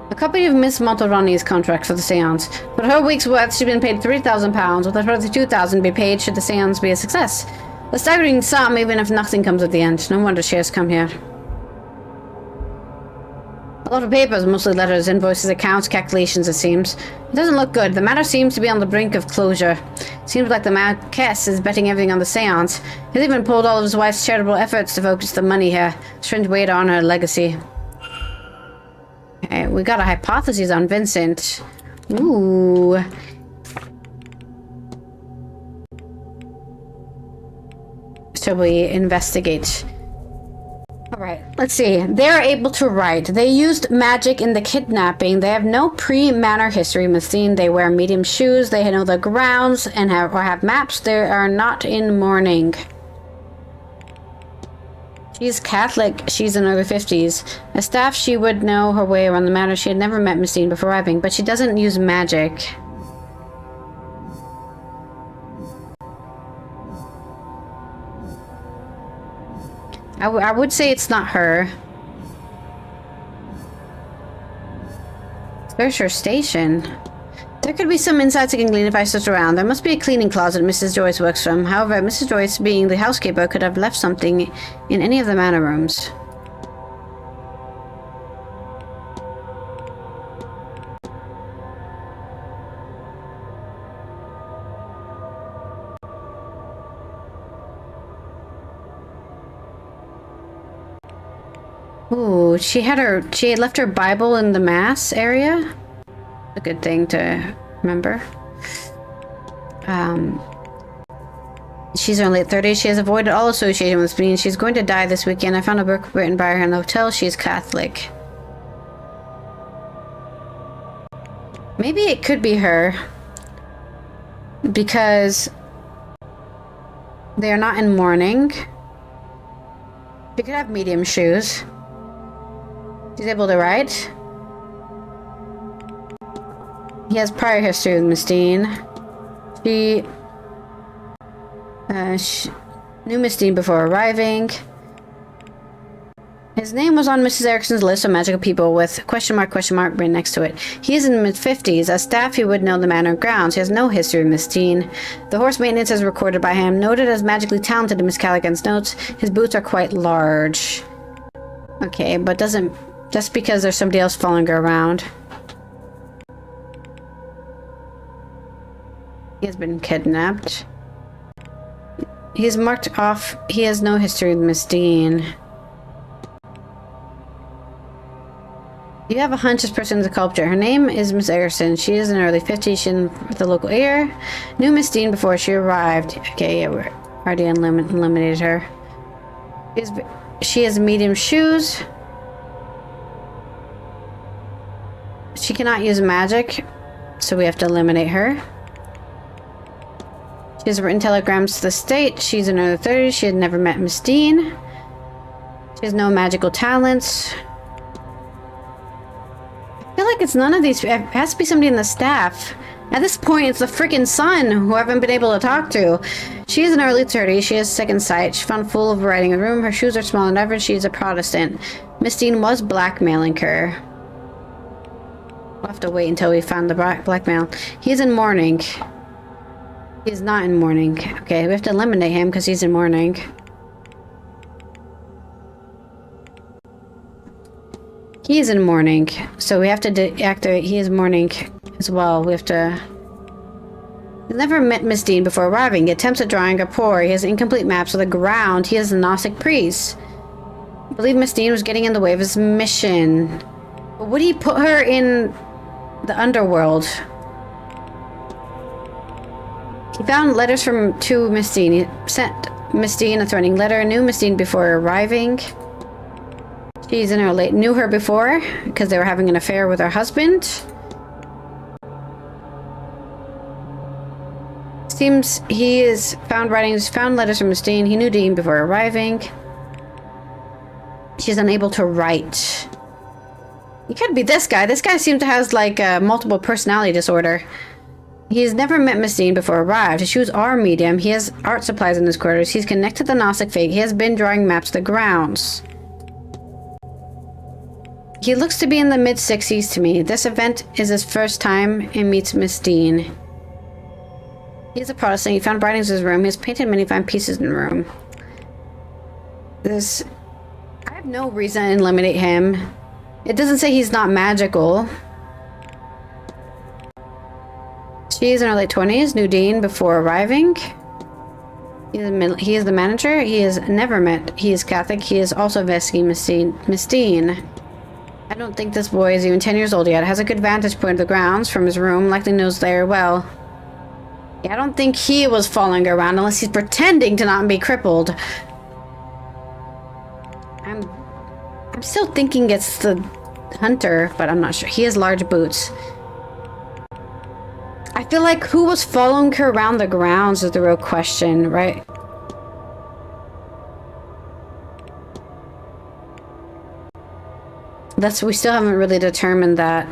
A copy of Miss Monteroni's contract for the seance. For her week's worth, she's been paid £3,000, with a further £2,000 to be paid should the seance be a success. A staggering sum, even if nothing comes at the end. No wonder she has come here. A lot of papers, mostly letters, invoices, accounts, calculations, it seems. It doesn't look good. The matter seems to be on the brink of closure. It seems like the Marquess is betting everything on the seance. He's even pulled all of his wife's charitable efforts to focus the money here. Strange weight on her legacy. Okay, we got a hypothesis on Vincent. Ooh. Shall we investigate? Alright, let's see. They're able to write. They used magic in the kidnapping. They have no pre-manor history. Messine. They wear medium shoes. They know the grounds and have maps. They are not in mourning. She's Catholic. She's in her 50s. As staff, she would know her way around the manor. She had never met Messine before arriving, but she doesn't use magic. I would say it's not her. There's her station. There could be some insights I can glean if I search around. There must be a cleaning closet Mrs. Joyce works from. However, Mrs. Joyce, being the housekeeper, could have left something in any of the manor rooms. Ooh, she had left her Bible in the mass area. A good thing to remember. She's in her late 30s. She has avoided all association with Bean. She's going to die this weekend. I found a book written by her in the hotel. She's Catholic. Maybe it could be her. Because they are not in mourning. She could have medium shoes. She's able to write. He has prior history with Miss Deane. She knew Miss Deane before arriving. His name was on Mrs. Erickson's list of magical people with question mark written next to it. He is in the mid-50s. As staff, he would know the manor and grounds. He has no history with Miss Deane. The horse maintenance is recorded by him. Noted as magically talented in Miss Callaghan's notes. His boots are quite large. Okay, but doesn't... Just because there's somebody else following her around. He has been kidnapped. He's marked off. He has no history with Miss Deane. You have a hunch this person is a culprit. Her name is Miss Erickson. She is in her early 50s. She's in the local area. Knew Miss Deane before she arrived. Okay, yeah, we already eliminated her. She has medium shoes. She cannot use magic, so we have to eliminate her. She has written telegrams to the state. She's in her 30s. She had never met Miss Deane. She has no magical talents. I feel like it's none of these. It has to be somebody in the staff. At this point, it's the freaking son who I haven't been able to talk to. She is in her early 30s. She has second sight. She found full of writing in the room. Her shoes are smaller than ever. She's a Protestant. Miss Deane was blackmailing her. We'll have to wait until we find the blackmail. He's in mourning. He's not in mourning. Okay, we have to eliminate him because he's in mourning. He is in mourning, so we have to deactivate. He is mourning as well. We have to... He's never met Miss Deane before arriving. He attempts at drawing are poor. He has incomplete maps of the ground. He is a Gnostic priest. I believe Miss Deane was getting in the way of his mission. But would he put her in the underworld? He found letters to Miss Deane. He sent Miss Deane a threatening letter. Knew Miss Deane before arriving. She's in her knew her before because they were having an affair with her husband. Seems he has found letters from Miss Deane. He knew Deane before arriving. She's unable to write. It could be this guy. This guy seems to have like a multiple personality disorder. He's never met Miss Deane before arrived. His shoes are medium. He has art supplies in his quarters. He's connected to the Gnostic faith. He has been drawing maps of the grounds. He looks to be in the mid-60s to me. This event is his first time and meets Miss Deane. He's a Protestant. He found writings in his room. He has painted many fine pieces in the room. I have no reason to eliminate him. It doesn't say he's not magical. She is in her late 20s. Knew Deane before arriving. He is the manager. He has never met. He is Catholic. He is also investigating Miss Deane. I don't think this boy is even 10 years old yet. Has a good vantage point of the grounds from his room. Likely knows there well. Yeah, I don't think he was following her around unless he's pretending to not be crippled. I'm still thinking it's the hunter, but I'm not sure. He has large boots. I feel like who was following her around the grounds is the real question, right? We still haven't really determined that.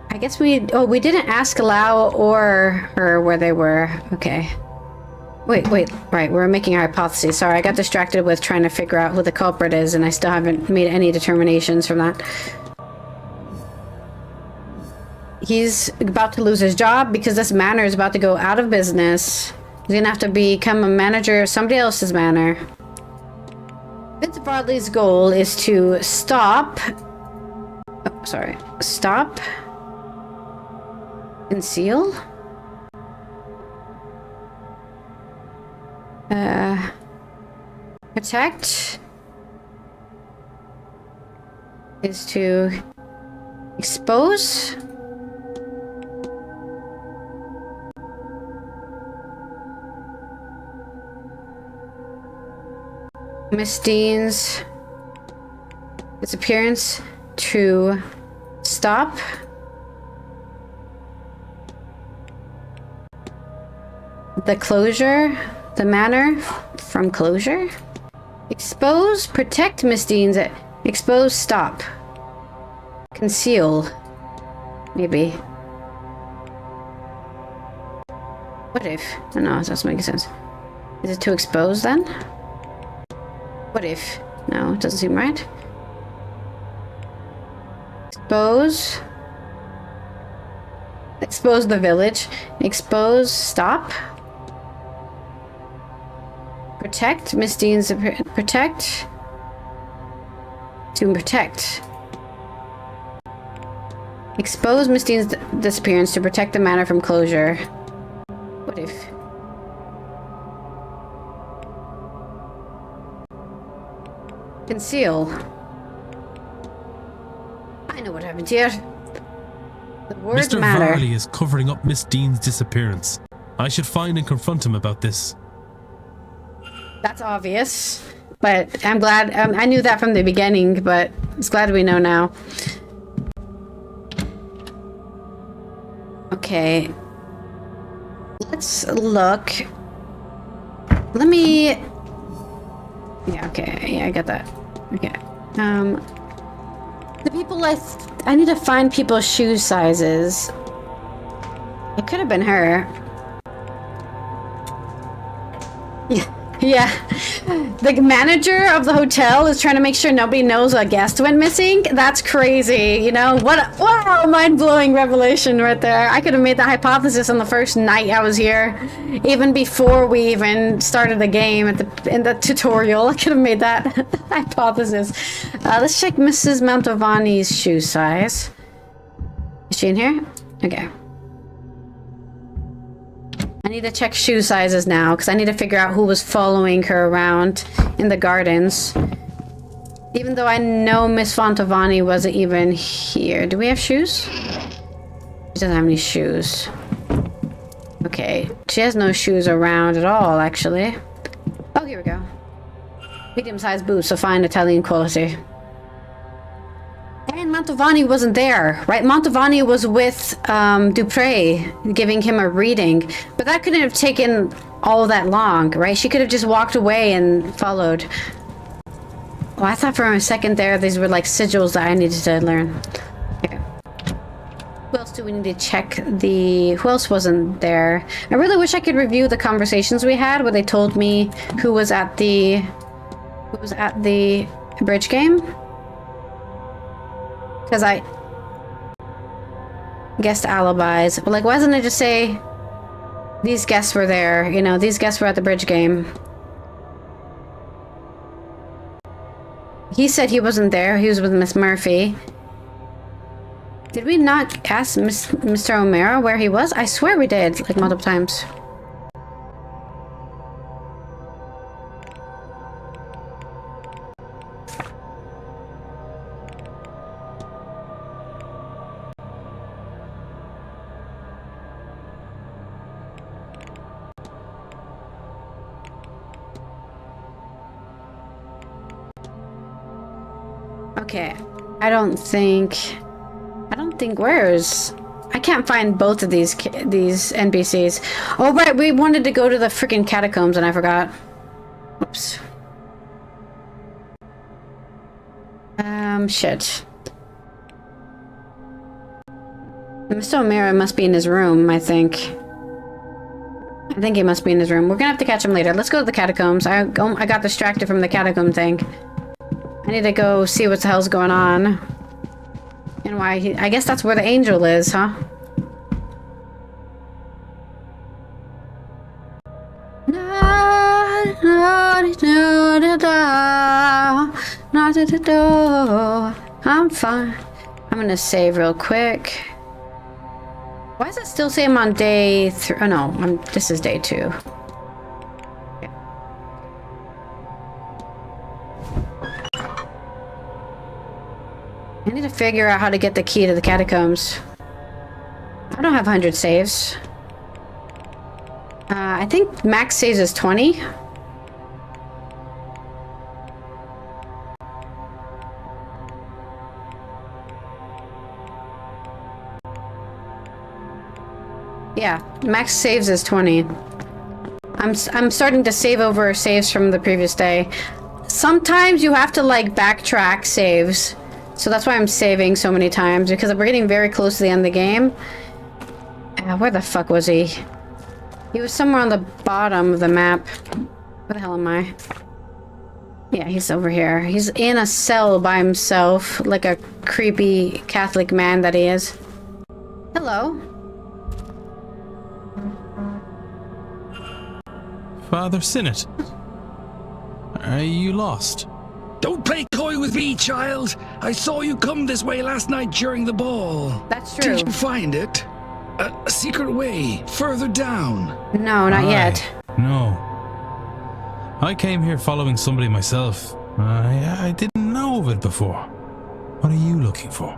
I guess we didn't ask Lau or her where they were. Okay. Wait, right, we're making our hypotheses. Sorry, I got distracted with trying to figure out who the culprit is, and I still haven't made any determinations from that. He's about to lose his job because this manor is about to go out of business. He's gonna have to become a manager of somebody else's manor. Vince Broadley's goal is to stop, conceal, protect, is to expose, Miss Deane's disappearance to stop. The closure, the manor from closure. Expose, protect Miss Deane's. Expose, stop. Conceal. Maybe. What if? Oh, no, that doesn't make sense. Is it to expose then? What if? No, it doesn't seem right. Expose. Expose the village. Expose, stop. Protect. Miss Deane's protect. To protect. Expose Miss Deane's disappearance to protect the manor from closure. What if? Conceal. I know what happened here. The words Mr. matter. Varley is covering up Miss Deane's disappearance. I should find and confront him about this. That's obvious, but I'm glad. I knew that from the beginning, but it's glad we know now. Okay. Let's look. Let me... Yeah, okay. Yeah, I got that. Okay. The people I need to find people's shoe sizes. It could have been her. Yeah. The manager of the hotel is trying to make sure nobody knows a guest went missing. That's crazy, you know? Wow, mind-blowing revelation right there. I could have made that hypothesis on the first night I was here. Even before we even started the game in the tutorial. I could have made that hypothesis. Let's check Mrs. Mantovani's shoe size. Is she in here? Okay. I need to check shoe sizes now, because I need to figure out who was following her around in the gardens. Even though I know Miss Fontovani wasn't even here. Do we have shoes? She doesn't have any shoes. Okay. She has no shoes around at all, actually. Oh, here we go. Medium-sized boots of fine Italian quality. And Mantovani wasn't there, right? Mantovani was with Dupre, giving him a reading. But that couldn't have taken all that long, right? She could have just walked away and followed. Oh, I thought for a second there these were like sigils that I needed to learn. Okay. Who else do we need to check? Who else wasn't there? I really wish I could review the conversations we had where they told me who was at the bridge game. Because I guessed alibis. But like, why doesn't it just say these guests were there? You know, these guests were at the bridge game. He said he wasn't there. He was with Miss Murphy. Did we not ask Mr. O'Mara where he was? I swear we did, like multiple times. Okay, I don't think where's... I can't find both of these NPCs. Oh, right, we wanted to go to the freaking catacombs and I forgot. Whoops. Shit. Mr. O'Mara must be in his room, I think. I think he must be in his room. We're gonna have to catch him later. Let's go to the catacombs. I got distracted from the catacomb thing. I need to go see what the hell's going on. And why I guess that's where the angel is, huh? I'm fine. I'm gonna save real quick. Why does it still say I'm on day 3? Oh no, this is day 2. I need to figure out how to get the key to the catacombs. I don't have 100 saves. I think max saves is 20. Yeah, max saves is 20. I'm starting to save over saves from the previous day. Sometimes you have to like backtrack saves. So that's why I'm saving so many times, because we're getting very close to the end of the game. Where the fuck was he? He was somewhere on the bottom of the map. Where the hell am I? Yeah, he's over here. He's in a cell by himself, like a creepy Catholic man that he is. Hello. Father Sinnott, are you lost? Don't play coy with me, child. I saw you come this way last night during the ball. That's true. Did you find it? A secret way further down? No, not yet. No. I came here following somebody myself. I didn't know of it before. What are you looking for?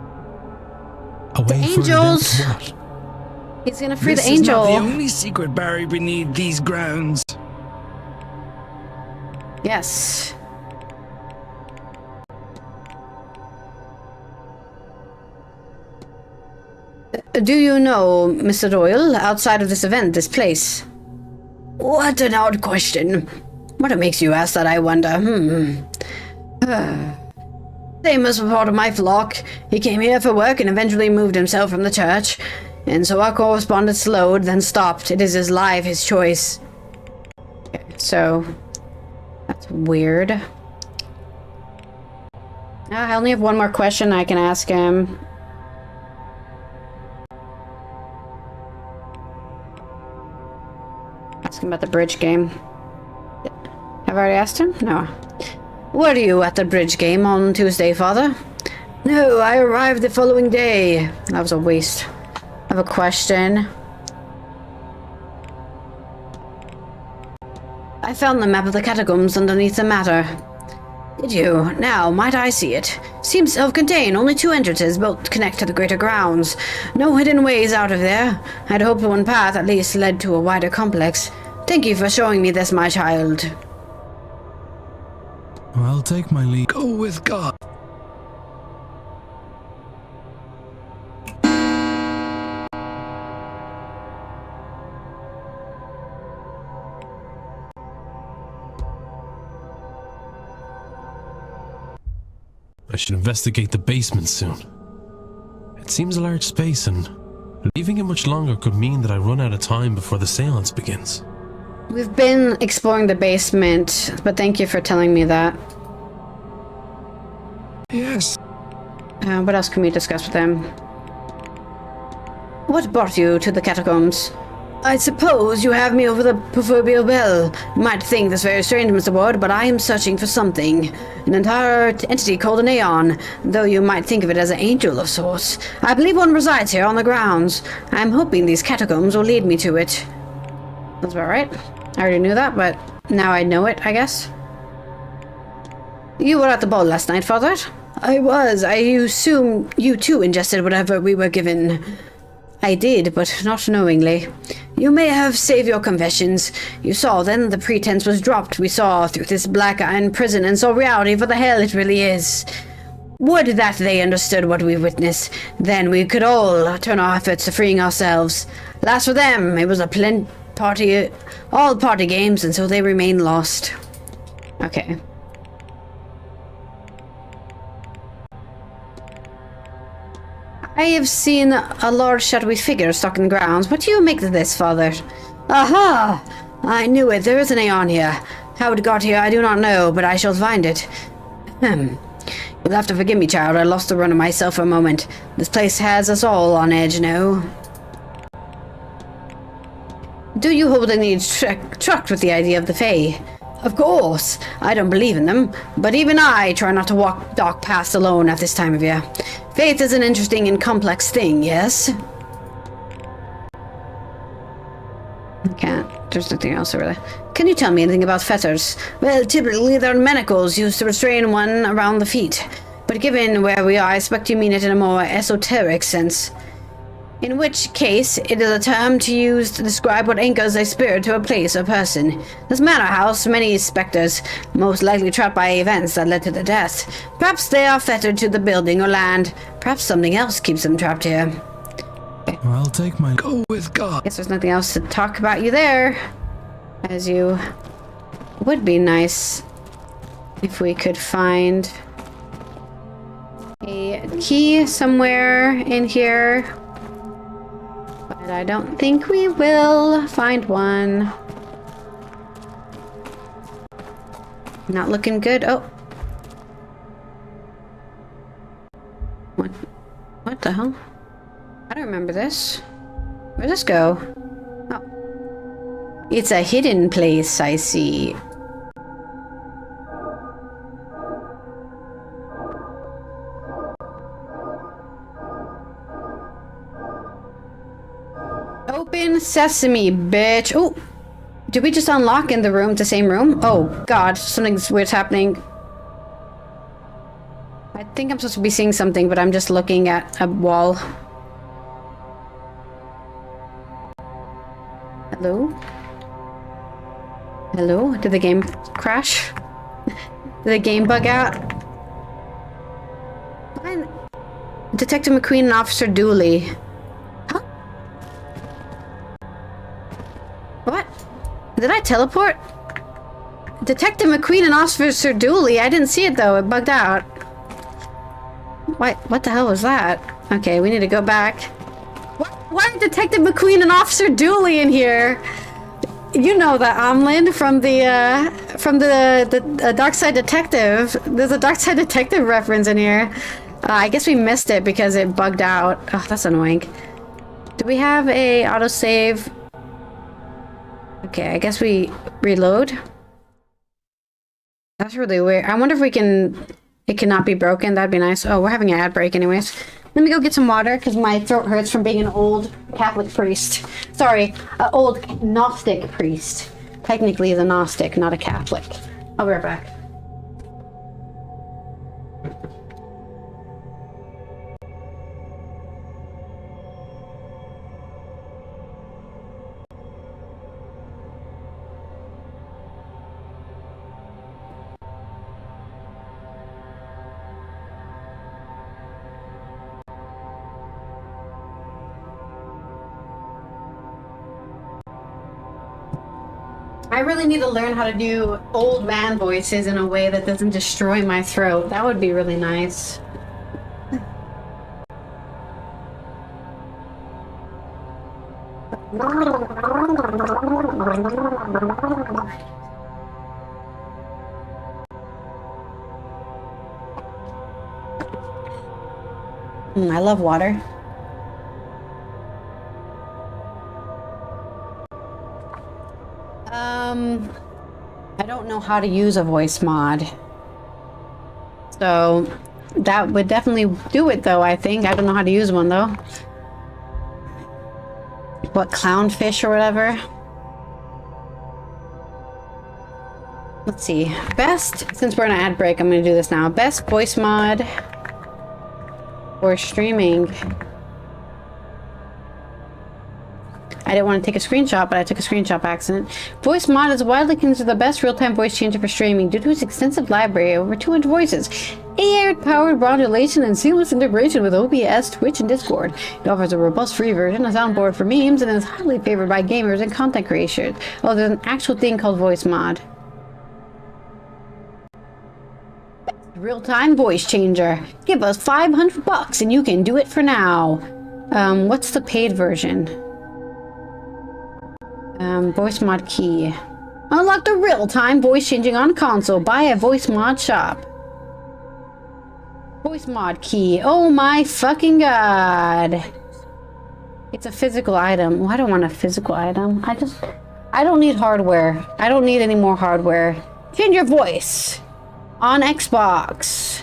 A way further down Angels! to what? He's gonna free the This is not angel. the only secret buried beneath these grounds. Yes. Do you know, Mr. Doyle, outside of this event, this place? What an odd question. What makes you ask that, I wonder? Amos was part of my flock. He came here for work and eventually moved himself from the church. And so our correspondence slowed, then stopped. It is his life, his choice. Okay, so... that's weird. I only have one more question I can ask him. Ask him about the bridge game. Have I already asked him? No. Were you at the bridge game on Tuesday, Father? No, I arrived the following day. That was a waste. I have a question. I found the map of the catacombs underneath the matter. Did you? Now, might I see it? Seems self-contained, only 2 entrances, both connect to the greater grounds. No hidden ways out of there. I'd hoped one path at least led to a wider complex. Thank you for showing me this, my child. I'll take my leave. Go with God. I should investigate the basement soon. It seems a large space, and leaving it much longer could mean that I run out of time before the seance begins. We've been exploring the basement, but thank you for telling me that. Yes. What else can we discuss with him? What brought you to the catacombs? I suppose you have me over the proverbial bell. You might think this very strange, Mr. Ward, but I am searching for something. An entire entity called an Aeon, though you might think of it as an angel of sorts. I believe one resides here on the grounds. I'm hoping these catacombs will lead me to it. That's about right. I already knew that, but now I know it, I guess. You were at the ball last night, Father? I was. I assume you too ingested whatever we were given. I did, but not knowingly. You may have saved your confessions. You saw then the pretense was dropped. We saw through this black iron prison and saw reality for the hell it really is. Would that they understood what we witnessed. Then we could all turn our efforts to freeing ourselves. Alas for them, it was a all party games, and so they remain lost. Okay. I have seen a large shadowy figure stalking the grounds. What do you make of this, Father? Aha! I knew it. There is an Aeon here. How it got here, I do not know, but I shall find it. You'll have to forgive me, child. I lost the run of myself for a moment. This place has us all on edge, no? Do you hold any truck with the idea of the Fae? Of course. I don't believe in them, but even I try not to walk dark paths alone at this time of year. Faith is an interesting and complex thing, yes? I can't. There's nothing else over there. Can you tell me anything about fetters? Well, typically they're manacles used to restrain one around the feet. But given where we are, I expect you mean it in a more esoteric sense. In which case, it is a term to use to describe what anchors a spirit to a place or person. This manor house many specters, most likely trapped by events that led to their death. Perhaps they are fettered to the building or land. Perhaps something else keeps them trapped here. Okay. I'll take my... Go with God. Guess there's nothing else to talk about you there. As you... Would be nice if we could find a key somewhere in here. But I don't think we will find one. Not looking good. Oh. What the hell? I don't remember this. Where'd this go? Oh. It's a hidden place, I see. Open sesame, bitch. Oh, did we just unlock in the room, the same room? Oh, God, something's weird's happening. I think I'm supposed to be seeing something, but I'm just looking at a wall. Hello? Hello? Did the game crash? Did the game bug out? Fine. Detective McQueen and Officer Dooley. Huh? What? Did I teleport? Detective McQueen and Officer Dooley? I didn't see it though, it bugged out. What the hell was that? Okay, we need to go back. Why are Detective McQueen and Officer Dooley in here? You know that, Amlin, from the Dark Side Detective. There's a Dark Side Detective reference in here. I guess we missed it because it bugged out. Oh, that's annoying. Do we have a autosave? Okay, I guess we reload. That's really weird. I wonder if we can... It cannot be broken. That'd be nice. Oh, we're having an ad break anyways. Let me go get some water because my throat hurts from being an old Catholic priest. Sorry, an old Gnostic priest. Technically he's a Gnostic, not a Catholic. I'll be right back. I really need to learn how to do old man voices in a way that doesn't destroy my throat. That would be really nice. I love water. I don't know how to use a voice mod. So that would definitely do it though, I think. I don't know how to use one though. What, clownfish or whatever? Let's see. Best, since we're in an ad break, I'm gonna do this now. Best voice mod for streaming. I didn't want to take a screenshot, but I took a screenshot by accident. Voice Mod is widely considered the best real-time voice changer for streaming due to its extensive library of over 200 voices, AI-powered modulation, and seamless integration with OBS, Twitch, and Discord. It offers a robust free version, a soundboard for memes, and is highly favored by gamers and content creators. Oh, there's an actual thing called Voice Mod. Real-time voice changer. Give us $500 and you can do it for now. What's the paid version? Voice mod key. Unlock the real-time voice changing on console. Buy a voice mod shop. Voice mod key. Oh my fucking god. It's a physical item. Well, I don't want a physical item. I don't need hardware. I don't need any more hardware. Change your voice on Xbox.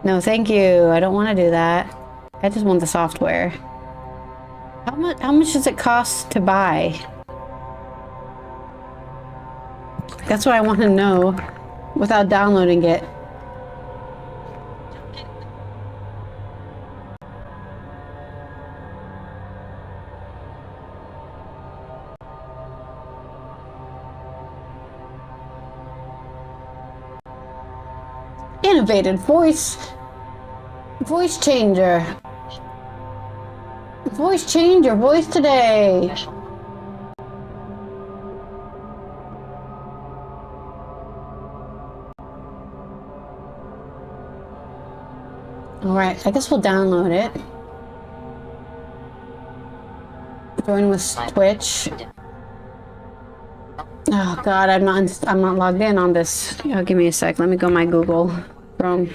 No, thank you. I don't want to do that. I just want the software. How much does it cost to buy? That's what I want to know without downloading it. Innovative voice changer. Voice change your voice today. Alright, I guess we'll download it. Join with Twitch. Oh god, I'm not logged in on this. Oh, give me a sec. Let me go my Google Chrome.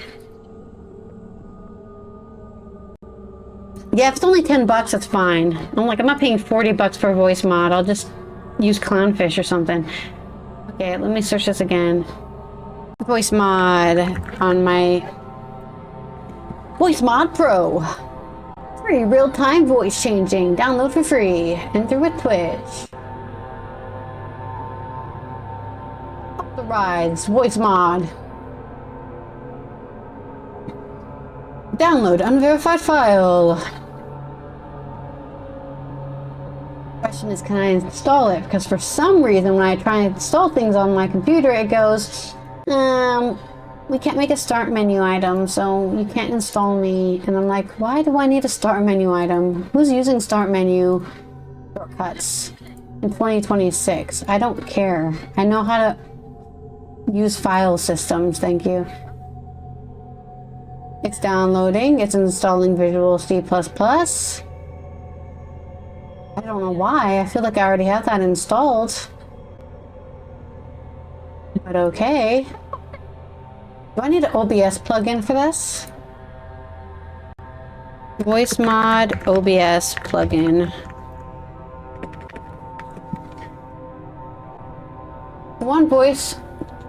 Yeah, if it's only $10, that's fine. I'm not paying $40 for a voice mod. I'll just use Clownfish or something. Okay, let me search this again. Voice mod on my Voice Mod Pro. Free real-time voice changing. Download for free. Enter with Twitch. Up the rides. Voice mod. Download unverified file. Question is, can I install it? Because for some reason when I try and install things on my computer, it goes, we can't make a start menu item, so you can't install me. And I'm like, why do I need a start menu item? Who's using start menu shortcuts in 2026? I don't care. I know how to use file systems, thank you. It's downloading, it's installing Visual C++. I don't know why, I feel like I already have that installed. But okay. Do I need an OBS plugin for this? Voice mod OBS plugin. One voice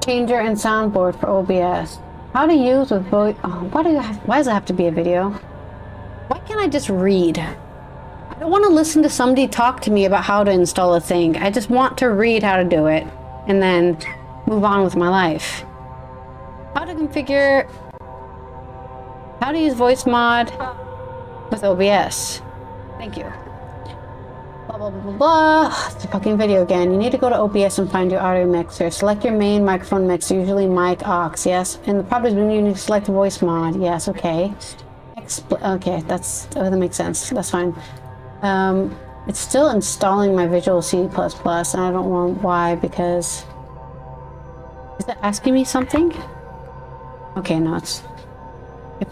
changer and soundboard for OBS. How to use with voice. Oh, why does it have to be a video? Why can't I just read? I don't want to listen to somebody talk to me about how to install a thing. I just want to read how to do it and then move on with my life. How to configure, how to use voice mod with OBS. Thank you. Blah, blah, blah, blah, blah. It's a fucking video again. You need to go to OBS and find your audio mixer. Select your main microphone mixer, usually mic aux, yes. And the properties menu, you need to select voice mod. Yes, okay. Okay, that makes sense. That's fine. It's still installing my Visual C++, and I don't know why, because... Is it asking me something? Okay, no, it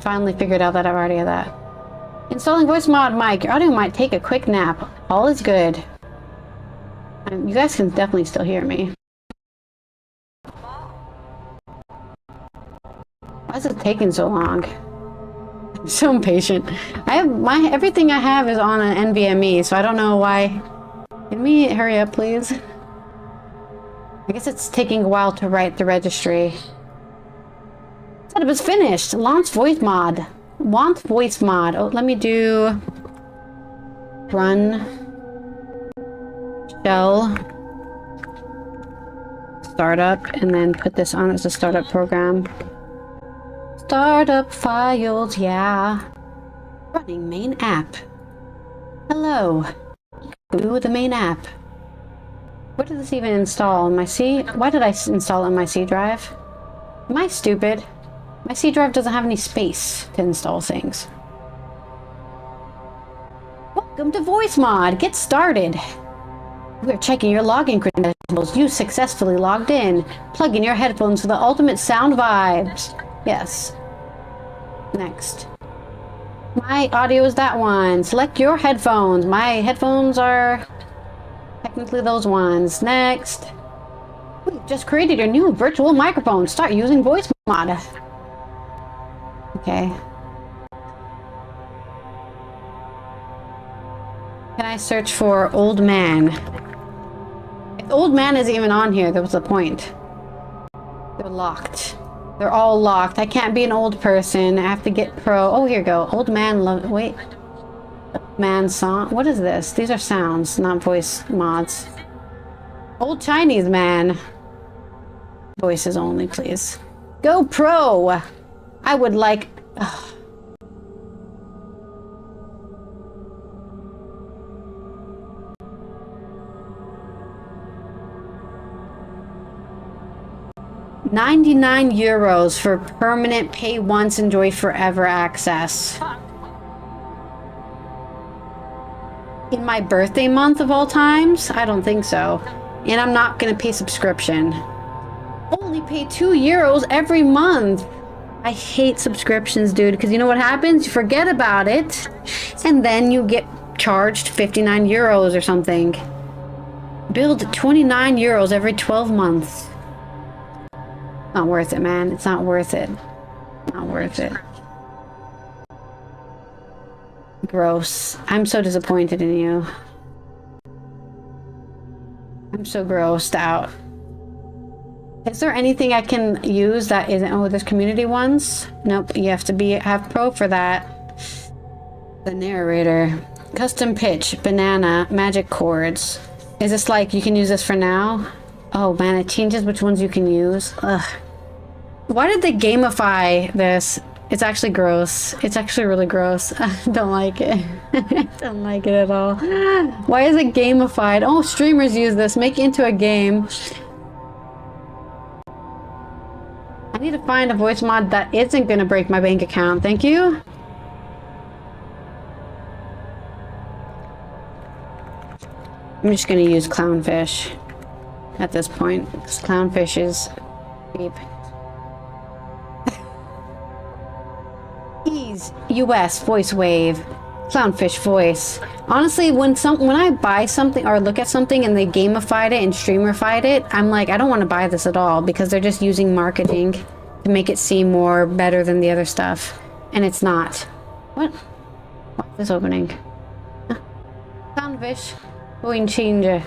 finally figured out that I've already had that. Installing voice mod mic. Your audio might take a quick nap. All is good. You guys can definitely still hear me. Why is it taking so long? I'm so impatient. I have everything I have is on an NVMe, so I don't know why. Can we hurry up, please? I guess it's taking a while to write the registry. Setup is finished. Launch voice mod. Want voice mod. Oh, let me do run shell startup and then put this on as a startup program. Startup files, yeah. Running main app. Hello. Ooh, the main app. What did this even install? My C? Why did I install it on my C drive? Am I stupid? My C drive doesn't have any space to install things. Welcome to voice mod. Get started. We're checking your login credentials. You successfully logged in. Plug in your headphones for the ultimate sound vibes. Yes. Next. My audio is that one. Select your headphones. My headphones are technically those ones. Next. We've just created your new virtual microphone. Start using voice mod. Okay. Can I search for old man? If old man isn't even on here, there was a point. They're locked. They're all locked. I can't be an old person. I have to get pro. Oh, here we go. Old man wait. Man song. What is this? These are sounds, not voice mods. Old Chinese man. Voices only, please. Go pro! I would like... Ugh. €99 for permanent pay once, enjoy forever access. In my birthday month of all times? I don't think so. And I'm not gonna pay subscription. Only pay €2 every month. I hate subscriptions, dude, because you know what happens? You forget about it, and then you get charged €59 or something. Billed €29 every 12 months. Not worth it, man. It's not worth it. Not worth it. Gross. I'm so disappointed in you. I'm so grossed out. Is there anything I can use that isn't... Oh, there's community ones? Nope, you have to have pro for that. The narrator. Custom pitch. Banana. Magic chords. Is this like, you can use this for now? Oh man, it changes which ones you can use. Ugh. Why did they gamify this? It's actually gross. It's actually really gross. I don't like it. I don't like it at all. Why is it gamified? Oh, streamers use this. Make it into a game. I need to find a voice mod that isn't going to break my bank account. Thank you. I'm just going to use clownfish at this point, because clownfish is cheap. Ease US voice wave, clownfish voice. Honestly, when I buy something or look at something and they gamified it and streamerified it, I'm like, I don't want to buy this at all, because they're just using marketing to make it seem more better than the other stuff, and it's not. What? What's this opening? Huh. Clownfish. Going changer.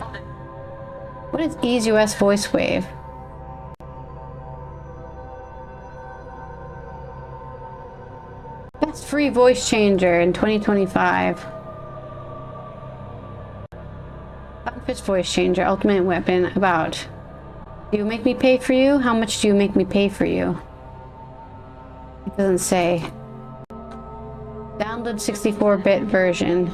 What is Ease US voice wave? Best free voice changer in 2025. Clownfish voice changer, ultimate weapon. About. Do you make me pay for you? How much do you make me pay for you? It doesn't say. Download 64-bit version.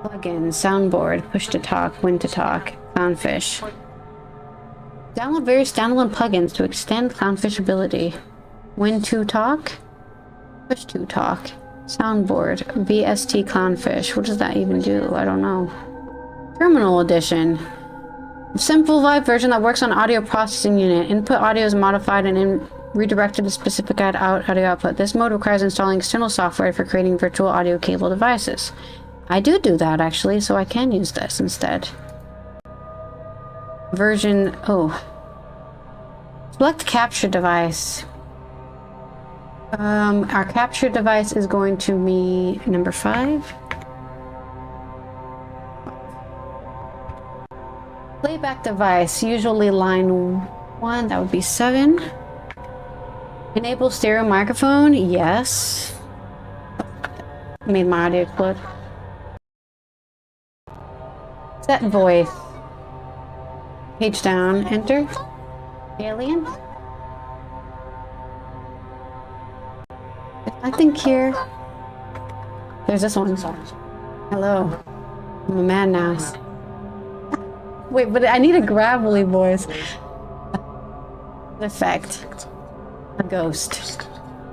Plugin, soundboard, push to talk, when to talk, clownfish. Download various standalone plugins to extend clownfish ability. When to talk, push to talk, soundboard, VST clownfish. What does that even do? I don't know. Terminal edition. Simplified version that works on audio processing unit. Input audio is modified and redirected to specific audio output. This mode requires installing external software for creating virtual audio cable devices. I do that actually, so I can use this instead. Version... Oh. Select capture device. Our capture device is going to be number 5. Playback device, usually line 1, that would be 7. Enable stereo microphone, yes. Made my audio explode. Set voice. Page down, enter. Alien. I think here. There's this one. Hello. I'm a man now. Wait, but I need a gravelly voice. Effect. A ghost.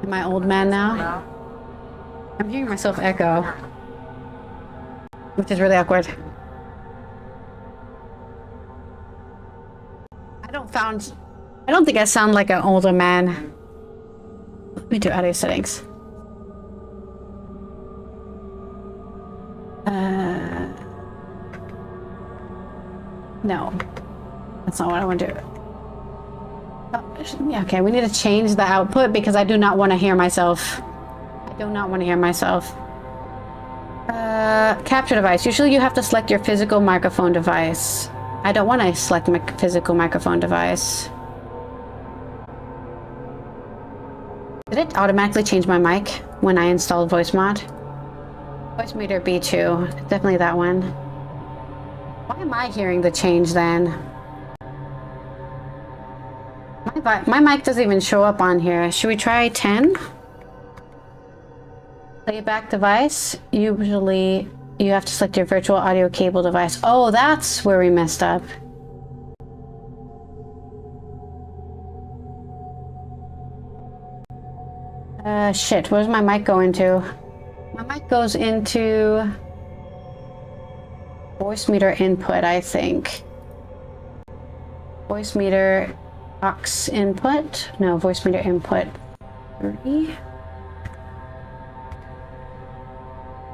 Am I old man now? I'm hearing myself echo. Which is really awkward. I don't think I sound like an older man. Let me do audio settings. No. That's not what I want to do. Oh, yeah, okay, we need to change the output because I do not want to hear myself. I do not want to hear myself. Capture device. Usually you have to select your physical microphone device. I don't want to select my physical microphone device. Did it automatically change my mic when I installed voice mod? Voice meter B2. Definitely that one. Why am I hearing the change then? My mic doesn't even show up on here. Should we try 10? Playback device. Usually you have to select your virtual audio cable device. Oh, that's where we messed up. Shit, where's my mic going to? My mic goes into voice meter input, I think. Voice meter aux input. No, voice meter input 3.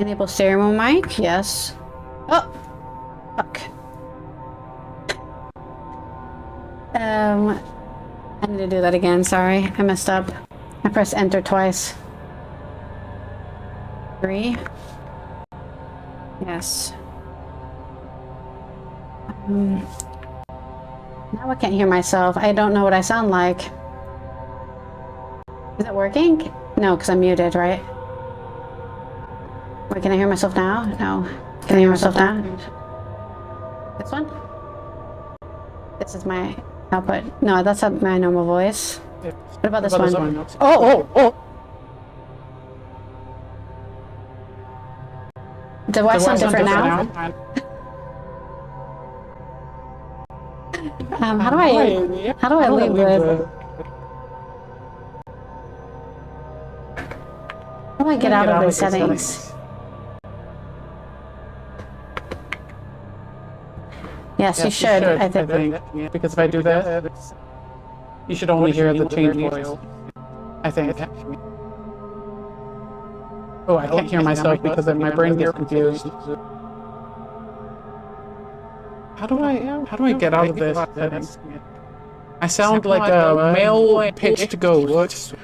Enable stereo mic, yes. Oh, fuck. I need to do that again, sorry. I messed up. I pressed enter twice. 3. Yes. Now I can't hear myself. I don't know what I sound like. Is it working? No, because I'm muted, right? Wait, can I hear myself now? No. Can I hear myself now? This one? This is my output. No, that's my normal voice. What about this one? Oh! Do I sound different now? How do I leave with? How do I get out of the settings? Yes, you should. I think. Because if I do that, you should only hear the change voice. I think. Oh, I can't hear myself because then my brain gets confused. How do I get out of this settings? I sound like a male-pitched ghost.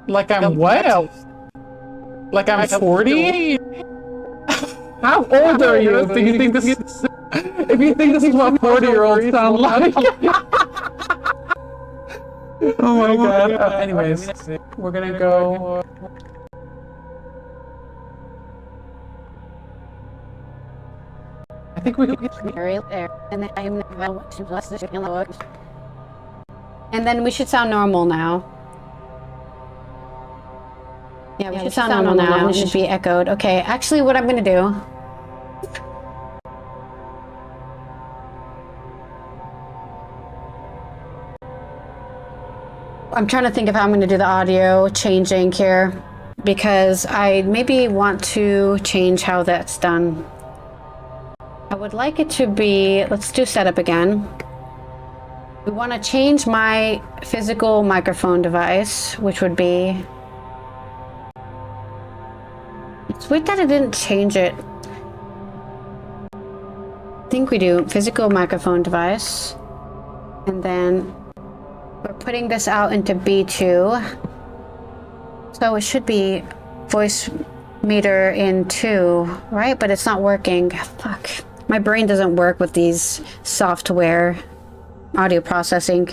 Like I'm what? Like I'm 40? How old are you? Do you think this is... If you think this is what 40-year-olds sound like... Oh my god. Anyways, we're gonna go... I think we can... And then we should sound normal now. Yeah, we should sound normal now, and it should be echoed. Okay, actually what I'm gonna do... I'm trying to think of how I'm going to do the audio changing here, because I maybe want to change how that's done. I would like it to be, let's do setup again. We want to change my physical microphone device, which would be... It's weird that I didn't change it. I think we do physical microphone device, and then we're putting this out into B2. So it should be voice meter in 2, right? But it's not working. Fuck. My brain doesn't work with these software audio processing.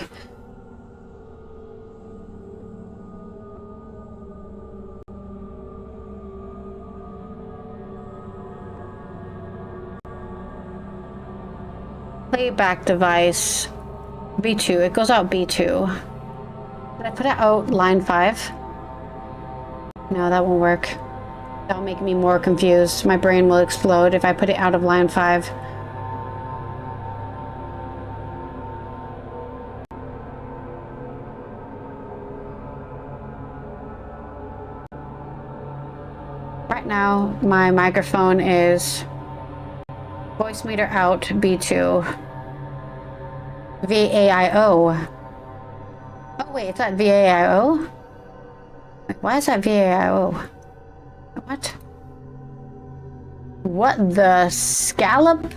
Playback device. B2. It goes out B2. Did I put it out line 5? No, that won't work. That'll make me more confused. My brain will explode if I put it out of line 5. Right now, my microphone is voice meter out B2. VAIO. Oh wait, it's not VAIO? Wait, why is that VAIO? What? What the scallop?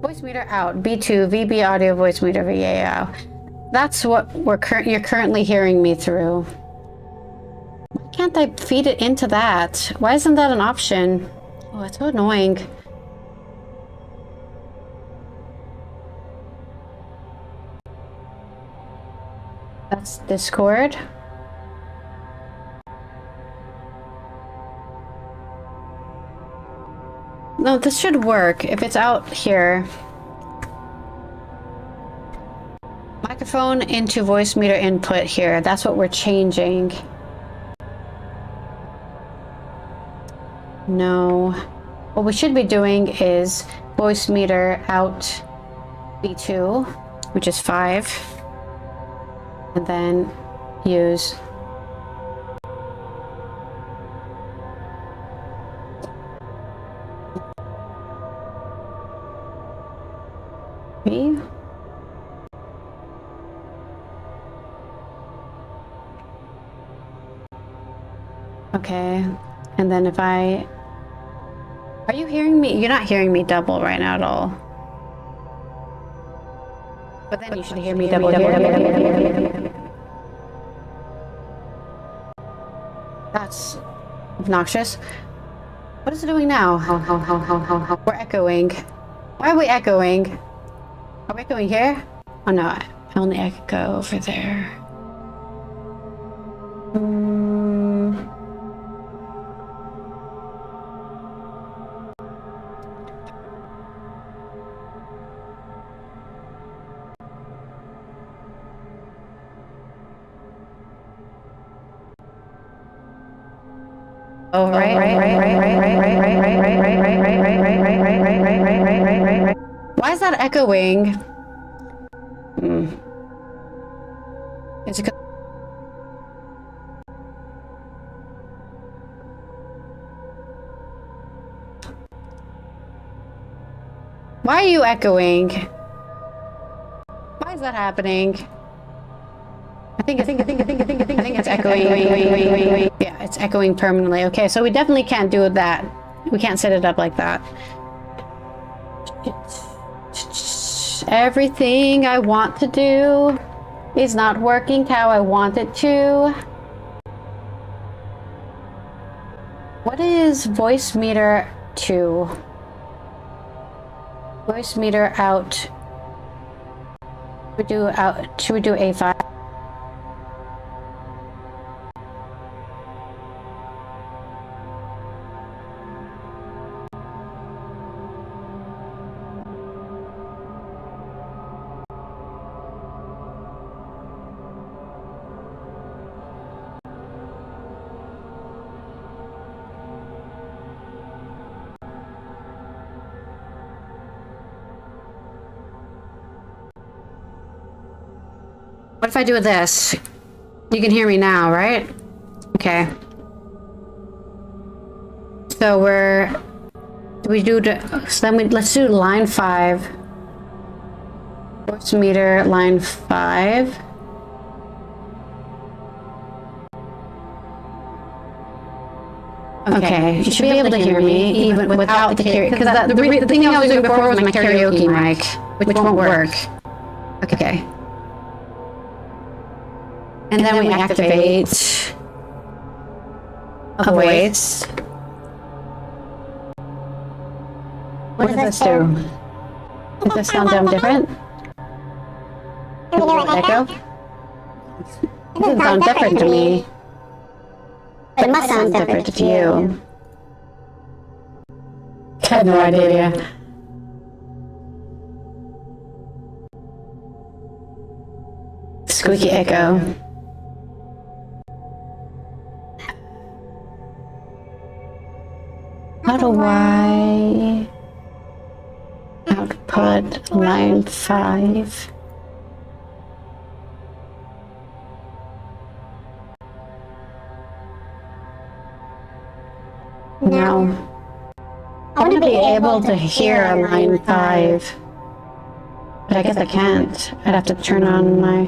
Voice meter out. B2, VB audio voice meter VAIO. That's what you're currently hearing me through. Why can't I feed it into that? Why isn't that an option? Oh, it's so annoying. That's Discord. No, this should work if it's out here. Microphone into voice meter input here. That's what we're changing. No. What we should be doing is voice meter out B2, which is 5. And then use Me? Okay, and then if I... Are you hearing me? You're not hearing me double right now at all. But then you should hear me double here. That's obnoxious. What is it doing now? We're echoing. Why are we echoing? Are we echoing here? Oh no, I only echo over there. Oh, right. Why is that echoing? Is it? Why are you echoing? Why is that happening? I think it's echoing. Yeah, it's echoing permanently. Okay, so we definitely can't do that. We can't set it up like that. Everything I want to do is not working how I want it to. What is voice meter 2? Voice meter out. Should we do A5? What if I do this? You can hear me now, right? Okay. So let's do line 5. Voice meter line 5. Okay, you should be able to hear me even without the karaoke. Because the thing I was doing before was my karaoke mic, which won't work. Okay. And then we activate a voice. What does this do? Does this sound different? Echo? It doesn't sound different to me. It must sound different to you. I have no idea. Squeaky echo. How do I output line 5? No. I want to be able to hear line 5. But I guess I can't. I'd have to turn on my...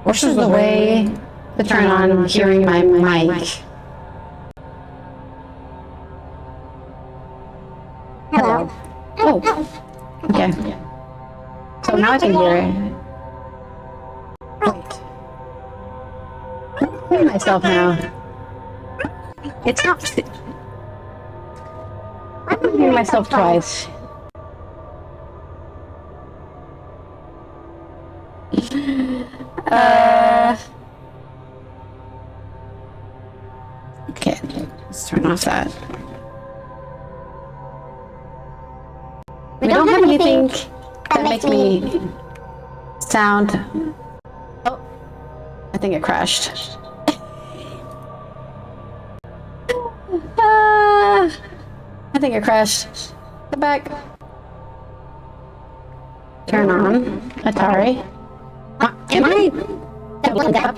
Which is the way to turn on hearing my mic? Hello. Oh. Okay. So now I can hear it. Wait. I'm hearing myself now. It's not... I'm hearing myself twice. Okay, let's turn off that. We don't have anything that makes me sound... Oh, I think it crashed. I think it crashed. Go back. Turn on Atari. Am I doubling up?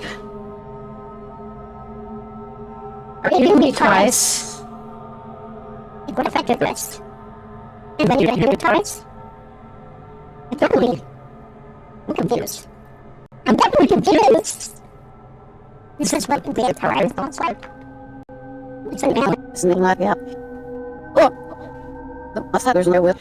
Are you doing me twice? What effectiveness? And then you're the turrets? I'm definitely confused. I'm definitely confused! This is what the turret thoughts like. It's an alien. Something like that. Oh! I thought there's no whip.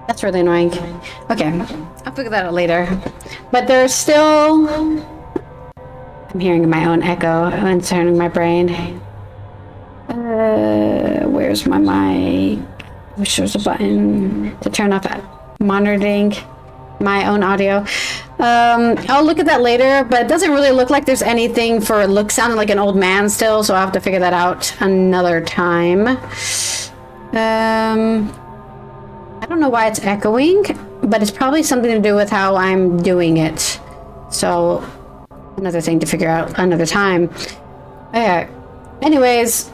That's really annoying. Okay, I'll figure that out later. But there's still... I'm hearing my own echo inside my brain. Where's my mic? Wish there was a button to turn off monitoring my own audio. I'll look at that later, but it doesn't really look like there's anything for sounding like an old man still, so I'll have to figure that out another time. I don't know why it's echoing, but it's probably something to do with how I'm doing it. So, another thing to figure out another time. Okay. Anyways,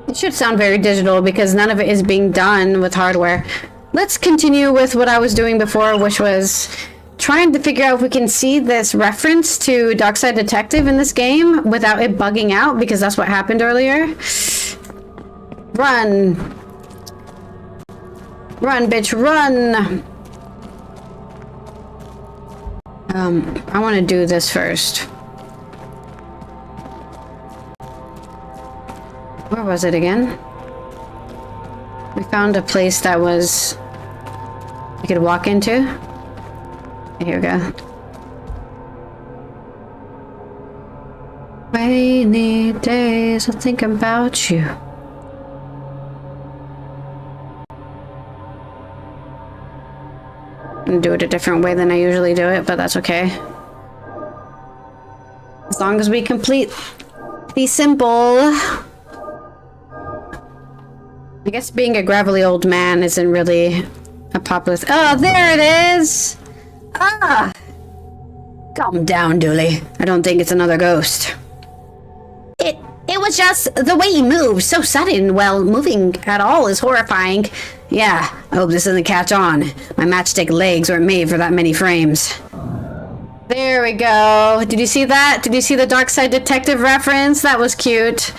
it should sound very digital because none of it is being done with hardware. Let's continue with what I was doing before, which was trying to figure out if we can see this reference to Darkside Detective in this game without it bugging out, because that's what happened earlier. Run! Run, bitch, run! I want to do this first. Where was it again? We found a place that was... you could walk into. Here we go. Rainy days, I think about you. Do it a different way than I usually do it, but that's okay. As long as we complete the simple. I guess being a gravelly old man isn't really a popular oh, there it is! Ah! Calm down, Dooley. I don't think it's another ghost. It was just the way he moves, so sudden. Well, moving at all is horrifying. Yeah, I hope this doesn't catch on. My matchstick legs weren't made for that many frames. There we go. Did you see that? Did you see the Darkside Detective reference? That was cute.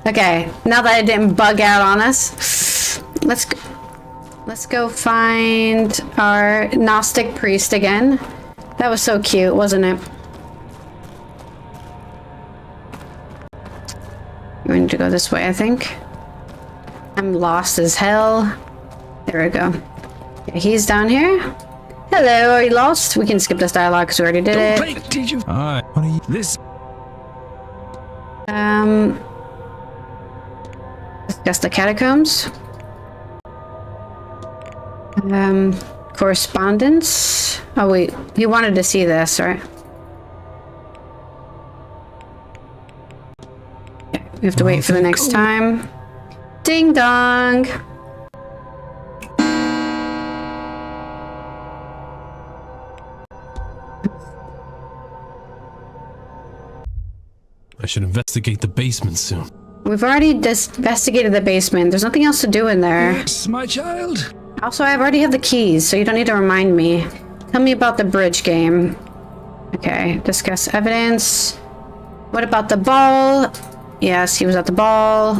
Okay, now that it didn't bug out on us, let's go find our Gnostic priest again. That was so cute, wasn't it? We need to go this way, I think. I'm lost as hell. There we go. Okay, he's down here. Hello, are you lost? We can skip this dialogue because we already did it. Did you? Alright, what are you? This. Discuss the catacombs. Correspondence. Oh wait, you wanted to see this, right? We have to wait for the next time. Ding dong! I should investigate the basement soon. We've already investigated the basement. There's nothing else to do in there. Yes, my child. Also, I already have the keys, so you don't need to remind me. Tell me about the bridge game. Okay, discuss evidence. What about the ball? Yes, he was at the ball.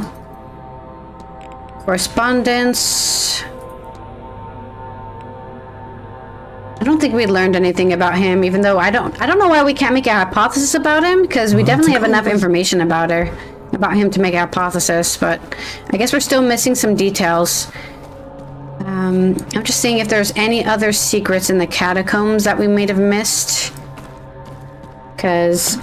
Correspondence. I don't think we learned anything about him, even though I don't know why we can't make a hypothesis about him, because we definitely have enough information about him to make a hypothesis, but I guess we're still missing some details. I'm just seeing if there's any other secrets in the catacombs that we might have missed. Because,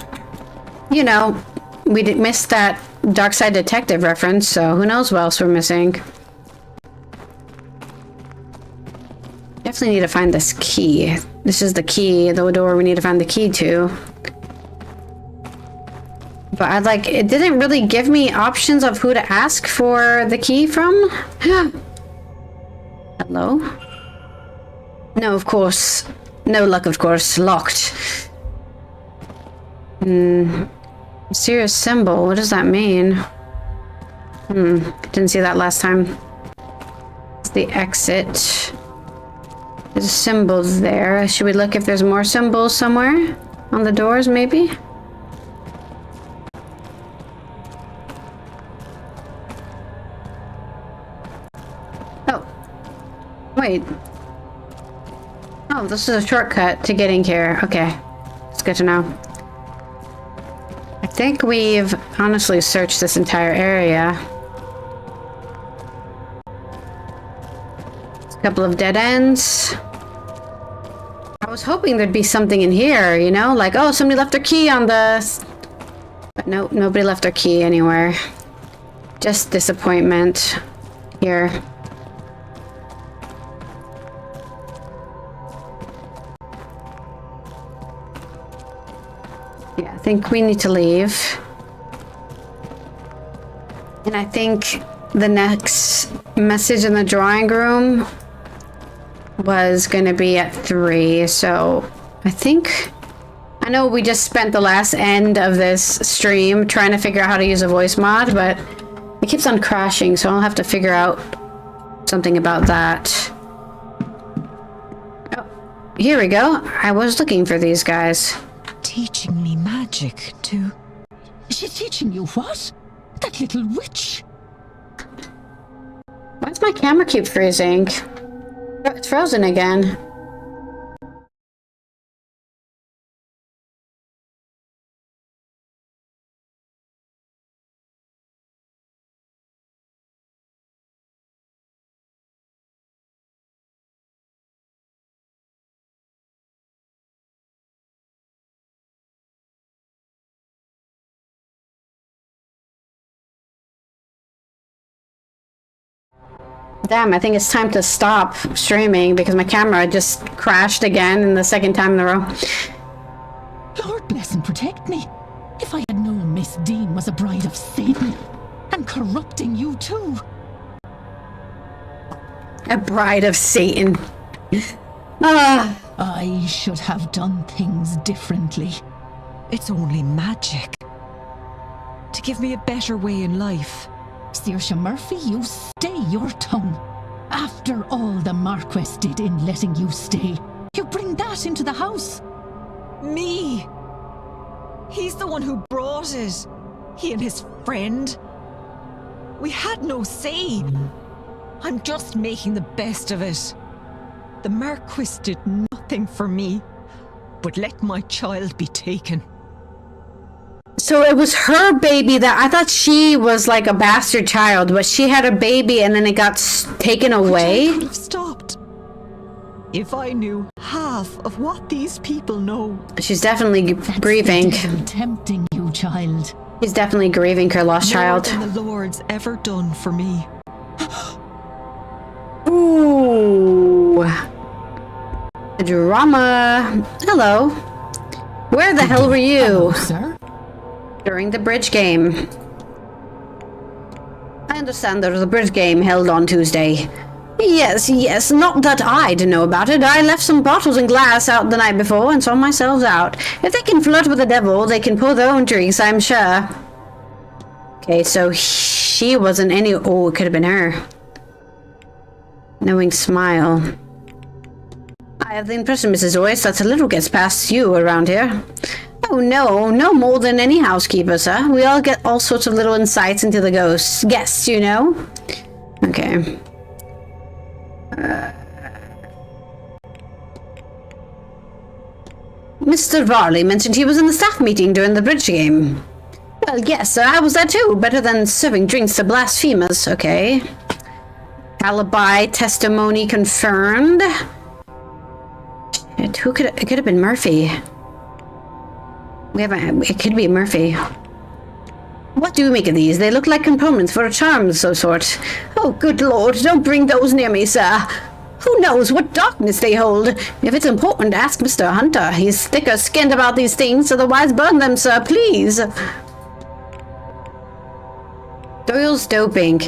you know, we did miss that Darkside Detective reference, so who knows what else we're missing. Definitely need to find this key. This is the key, the door we need to find the key to. But it didn't really give me options of who to ask for the key from. Hello, Hello? No, of course. No luck, of course. Locked. Mysterious symbol. What does that mean? Didn't see that last time. It's the exit. There's symbols there. Should we look if there's more symbols somewhere? On the doors, maybe? Oh. Wait. Oh, this is a shortcut to getting here. Okay. It's good to know. I think we've honestly searched this entire area. A couple of dead ends. I was hoping there'd be something in here, you know? Like, oh, somebody left their key on the... But no, nobody left their key anywhere. Just disappointment here. Yeah, I think we need to leave. And I think the next message in the drawing room was gonna be at 3, so I think... I know we just spent the last end of this stream trying to figure out how to use a voice mod, but it keeps on crashing, so I'll have to figure out something about that. Oh, here we go. I was looking for these guys. Teaching me magic, too. She's teaching you what? That little witch. Why does my camera keep freezing? It's frozen again. Damn, I think it's time to stop streaming because my camera just crashed again in the second time in a row. Lord bless and protect me. If I had known Miss Deane was a bride of Satan and corrupting you too. A bride of Satan. Ah. I should have done things differently. It's only magic. To give me a better way in life. Saoirse Murphy, you stay your tongue. After all the Marquess did in letting you stay, you bring that into the house. Me? He's the one who brought it. He and his friend. We had no say. I'm just making the best of it. The Marquess did nothing for me, but let my child be taken. So it was her baby that I thought she was like a bastard child, but she had a baby and then it got taken away. I could have stopped. If I knew half of what these people know. She's definitely grieving. Tempting you, child. She's definitely grieving her lost child. More than the Lord's ever done for me. Ooh. Drama. Hello. Where the hell were you? Hello, sir? During the bridge game. I understand there was a bridge game held on Tuesday. Yes, not that I'd know about it. I left some bottles and glass out the night before and saw myself out. If they can flirt with the devil, they can pull their own drinks, I'm sure. Okay, so she wasn't any... Oh, it could have been her. Knowing smile. I have the impression, Mrs. Royce, that a little gets past you around here. Oh, no more than any housekeeper, sir. We all get all sorts of little insights into the guests, you know? Okay. Mr. Varley mentioned he was in the staff meeting during the bridge game. Well, yes, sir, I was there too. Better than serving drinks to blasphemers. Okay. Alibi testimony confirmed. It could have been Murphy. It could be Murphy. What do you make of these? They look like components for a charm of some sort. Oh, good lord, don't bring those near me, sir. Who knows what darkness they hold? If it's important, ask Mr. Hunter. He's thicker-skinned about these things, otherwise burn them, sir, please. Doyle's doping.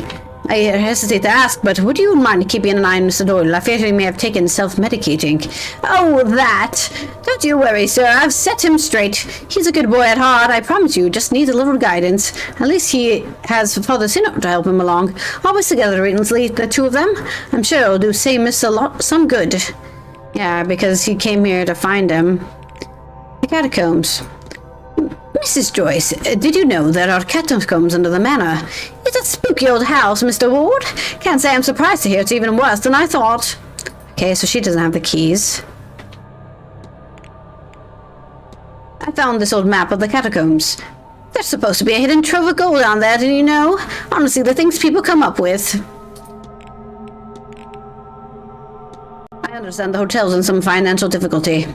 I hesitate to ask, but would you mind keeping an eye on Mr. Doyle? I fear he may have taken self-medicating. Oh, that! Don't you worry, sir. I've set him straight. He's a good boy at heart, I promise you. Just needs a little guidance. At least he has Father Sinnoh to help him along. Always together, Ainsley, the two of them. I'm sure it'll do Seamus some good. Yeah, because he came here to find him. The catacombs. Mrs. Joyce, did you know there are catacombs under the manor? It's a spooky old house, Mr. Ward. Can't say I'm surprised to hear it's even worse than I thought. Okay, so she doesn't have the keys. I found this old map of the catacombs. There's supposed to be a hidden trove of gold down there, did you know? Honestly, the things people come up with. I understand the hotel's in some financial difficulty.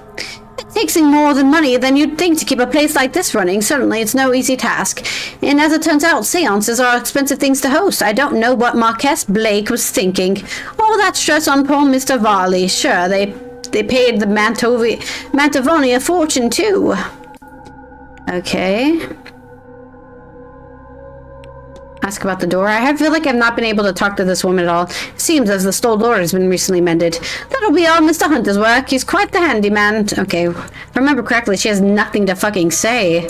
It takes in more than money than you'd think to keep a place like this running. Certainly, it's no easy task. And as it turns out, seances are expensive things to host. I don't know what Marquess Blake was thinking. All that stress on poor Mr. Varley. Sure, they paid the Mantovani a fortune, too. Okay. Ask about the door. I feel like I've not been able to talk to this woman at all. It seems as the stole door has been recently mended. That'll be all Mr. Hunter's work. He's quite the handyman. Okay, if I remember correctly, she has nothing to fucking say.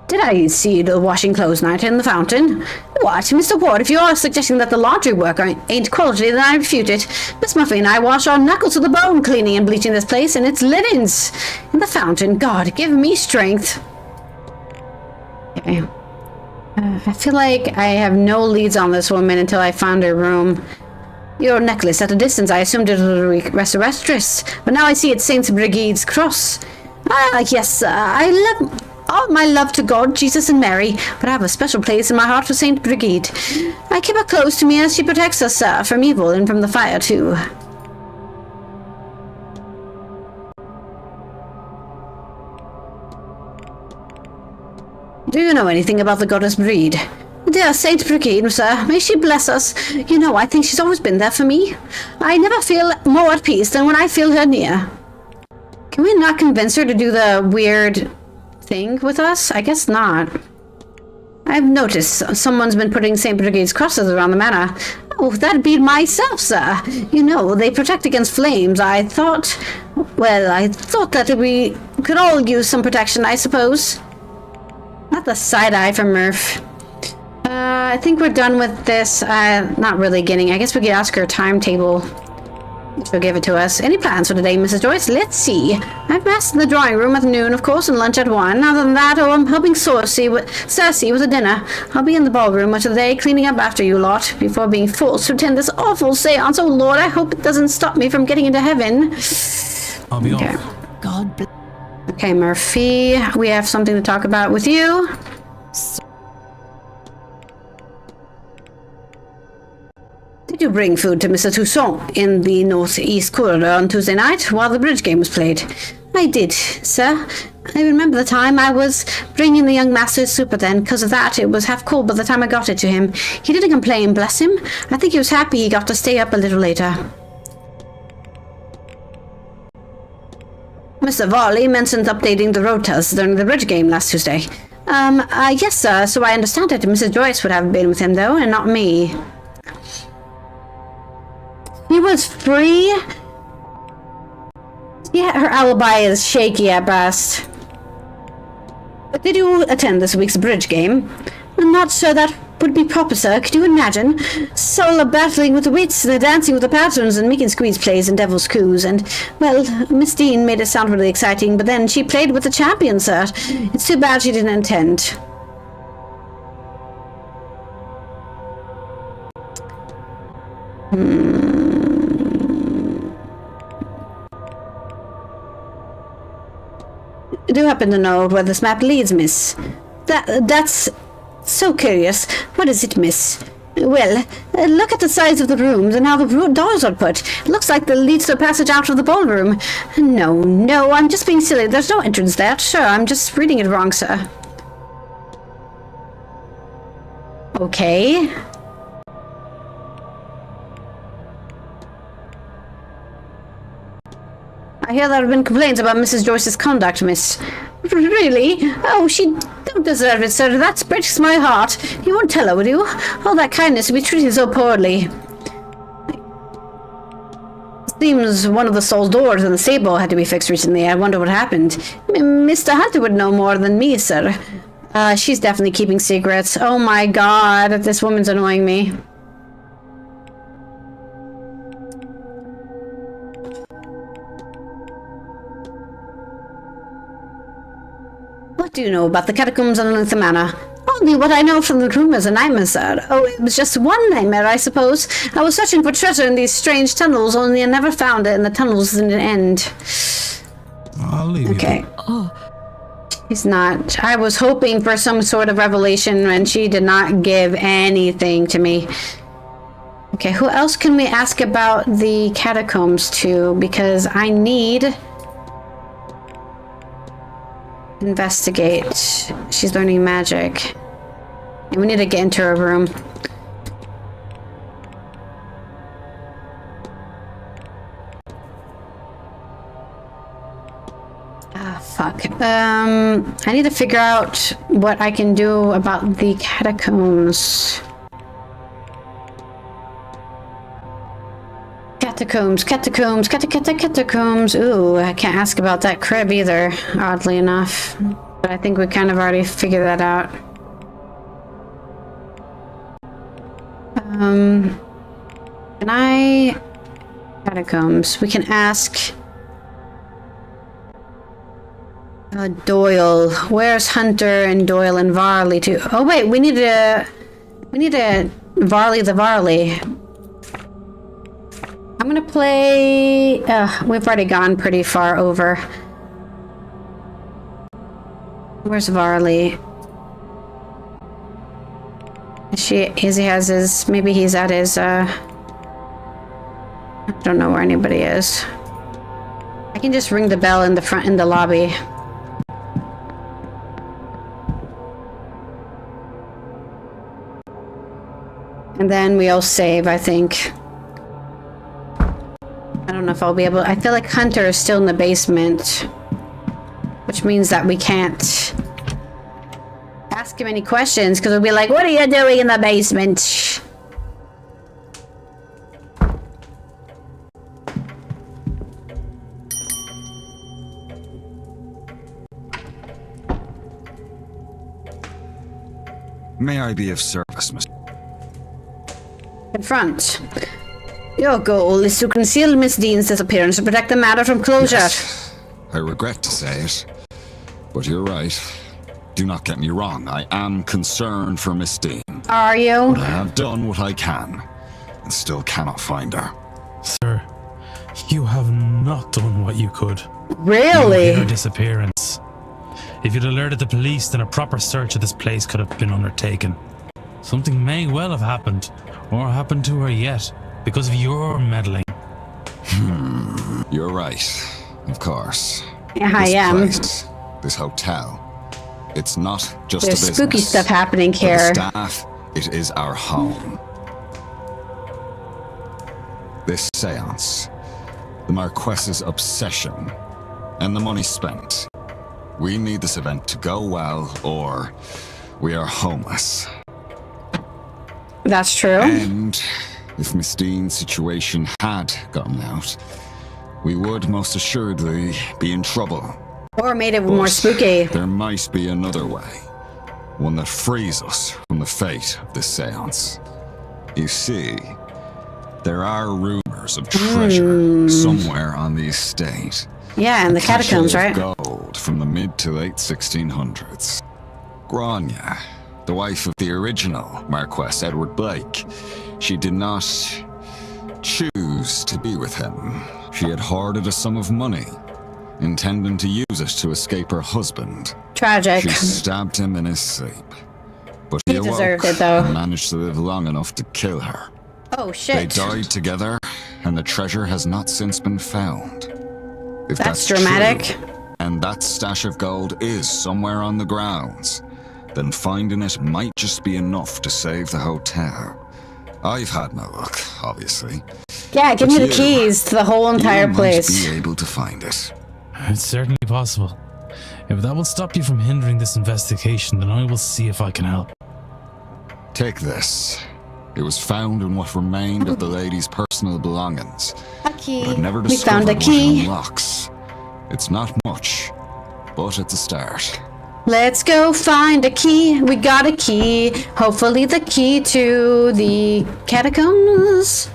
Did I see the washing clothes night in the fountain? What, Mr. Ward, if you are suggesting that the laundry work ain't quality, then I refute it. Miss Muffy and I wash our knuckles to the bone cleaning and bleaching this place, and its linens. In the fountain, God, give me strength. Okay. I feel like I have no leads on this woman until I found her room. Your necklace, at a distance, I assumed it was a restoratress, but now I see it's Saint Brigide's cross. Ah, yes, I love all my love to God, Jesus, and Mary, but I have a special place in my heart for Saint Brigide. I keep her close to me as she protects us from evil and from the fire, too. Do you know anything about the goddess Brigide? Dear Saint Brigide, sir, may she bless us. You know, I think she's always been there for me. I never feel more at peace than when I feel her near. Can we not convince her to do the weird thing with us? I guess not. I've noticed someone's been putting Saint Brigide's crosses around the manor. Oh, that'd be myself, sir. You know, they protect against flames. I thought that we could all use some protection, I suppose. Not the side-eye from Murph. I think we're done with this. Not really getting. I guess we could ask her timetable. She'll give it to us. Any plans for today, Mrs. Joyce? Let's see. I've mass in the drawing room at noon, of course, and lunch at 1. Other than that, I'm helping Cersei with a dinner. I'll be in the ballroom much of the day, cleaning up after you lot, before being forced to attend this awful seance. Oh, Lord, I hope it doesn't stop me from getting into heaven. I'll be off. God bless. Okay, Murphy, we have something to talk about with you. Did you bring food to Mr. Toussaint in the northeast corridor on Tuesday night while the bridge game was played? I did, sir. I remember the time I was bringing the young master's supper then. Because of that, it was half cold by the time I got it to him. He didn't complain, bless him. I think he was happy he got to stay up a little later. Mr. Varley mentioned updating the rotas during the bridge game last Tuesday. Yes, sir, so I understand it. Mrs. Joyce would have been with him, though, and not me. He was free? Yeah, her alibi is shaky at best. But did you attend this week's bridge game? I'm not sure that would be proper, sir. Could you imagine? Sola battling with the wits, and dancing with the patrons, and making squeeze plays and devil's coups, and, well, Miss Deane made it sound really exciting, but then she played with the champion, sir. It's too bad she didn't attend. I do happen to know where this map leads, miss. That's so curious. What is it, miss? Well, look at the size of the rooms and how the doors are put. It looks like the leads to a passage out of the ballroom. No, I'm just being silly. There's no entrance there. Sure, I'm just reading it wrong, sir. Okay. I hear there have been complaints about Mrs. Joyce's conduct, miss. Really? Oh, she don't deserve it, sir. That breaks my heart. You won't tell her, would you? All that kindness to be treated so poorly. Seems one of the stall's doors in the stable had to be fixed recently. I wonder what happened. Mr. Hunter would know more than me, sir. She's definitely keeping secrets. Oh my god, this woman's annoying me. What do you know about the catacombs underneath the manor? Only what I know from the rumors and nightmares, sir. Oh, it was just one nightmare, I suppose. I was searching for treasure in these strange tunnels, only I never found it, and the tunnels didn't end. I'll leave you. Okay. He's not. I was hoping for some sort of revelation, and she did not give anything to me. Okay, who else can we ask about the catacombs to? Because I need... investigate. She's learning magic. And we need to get into her room. Ah, fuck. I need to figure out what I can do about the catacombs. Catacombs. Ooh, I can't ask about that crib either, oddly enough. But I think we kind of already figured that out. Can I... Catacombs. We can ask... Doyle. Where's Hunter and Doyle and Varley too? Oh wait, we need to Varley the Varley. I'm gonna play... we've already gone pretty far over. Where's Varley? Maybe he's at his, I don't know where anybody is. I can just ring the bell in the lobby. And then we'll save, I think. I don't know if I'll be able... I feel like Hunter is still in the basement. Which means that we can't ask him any questions, because we'll be like, what are you doing in the basement? May I be of service, Mr. Confront. Your goal is to conceal Miss Deane's disappearance and protect the matter from closure. Yes. I regret to say it, but you're right. Do not get me wrong, I am concerned for Miss Deane. Are you? But I have done what I can, and still cannot find her. Sir, you have not done what you could. Really? Her disappearance. If you'd alerted the police, then a proper search of this place could have been undertaken. Something may well have happened, or happened to her yet, because of your meddling. You're right, of course. Yeah, I am. This hotel, it's not just There's a business. spooky stuff happening here. For the staff, it is our home. This seance, the Marquess's obsession, and the money spent. We need this event to go well, or we are homeless. That's true. And if Miss Deane's situation had gotten out, we would most assuredly be in trouble. Or made it But more spooky. There might be another way. One that frees us from the fate of this seance. You see, there are rumors of treasure somewhere on the estate. Yeah, in the catacombs, right? Gold from the mid to late 1600s. Grania, the wife of the original Marquess Edward Blake, she did not choose to be with him. She had hoarded a sum of money, intending to use it to escape her husband. Tragic. She stabbed him in his sleep. But He he awoke deserved it, though. and managed to live long enough to kill her. Oh, They shit. died together, and the treasure has not since been found. If That's true, dramatic. and that stash of gold is somewhere on the grounds, then finding it might just be enough to save the hotel. I've had no luck, obviously. Yeah, give But me the you- keys to the whole entire you place. might be able to find it. It's certainly possible. If that will stop you from hindering this investigation, then I will see if I can help. Take this. It was found in what remained of the lady's personal belongings. A key. But I've never We found discovered a what key. it unlocks. It's not much, but it's a start. Let's go find a key. We got a key. Hopefully the key to the catacombs.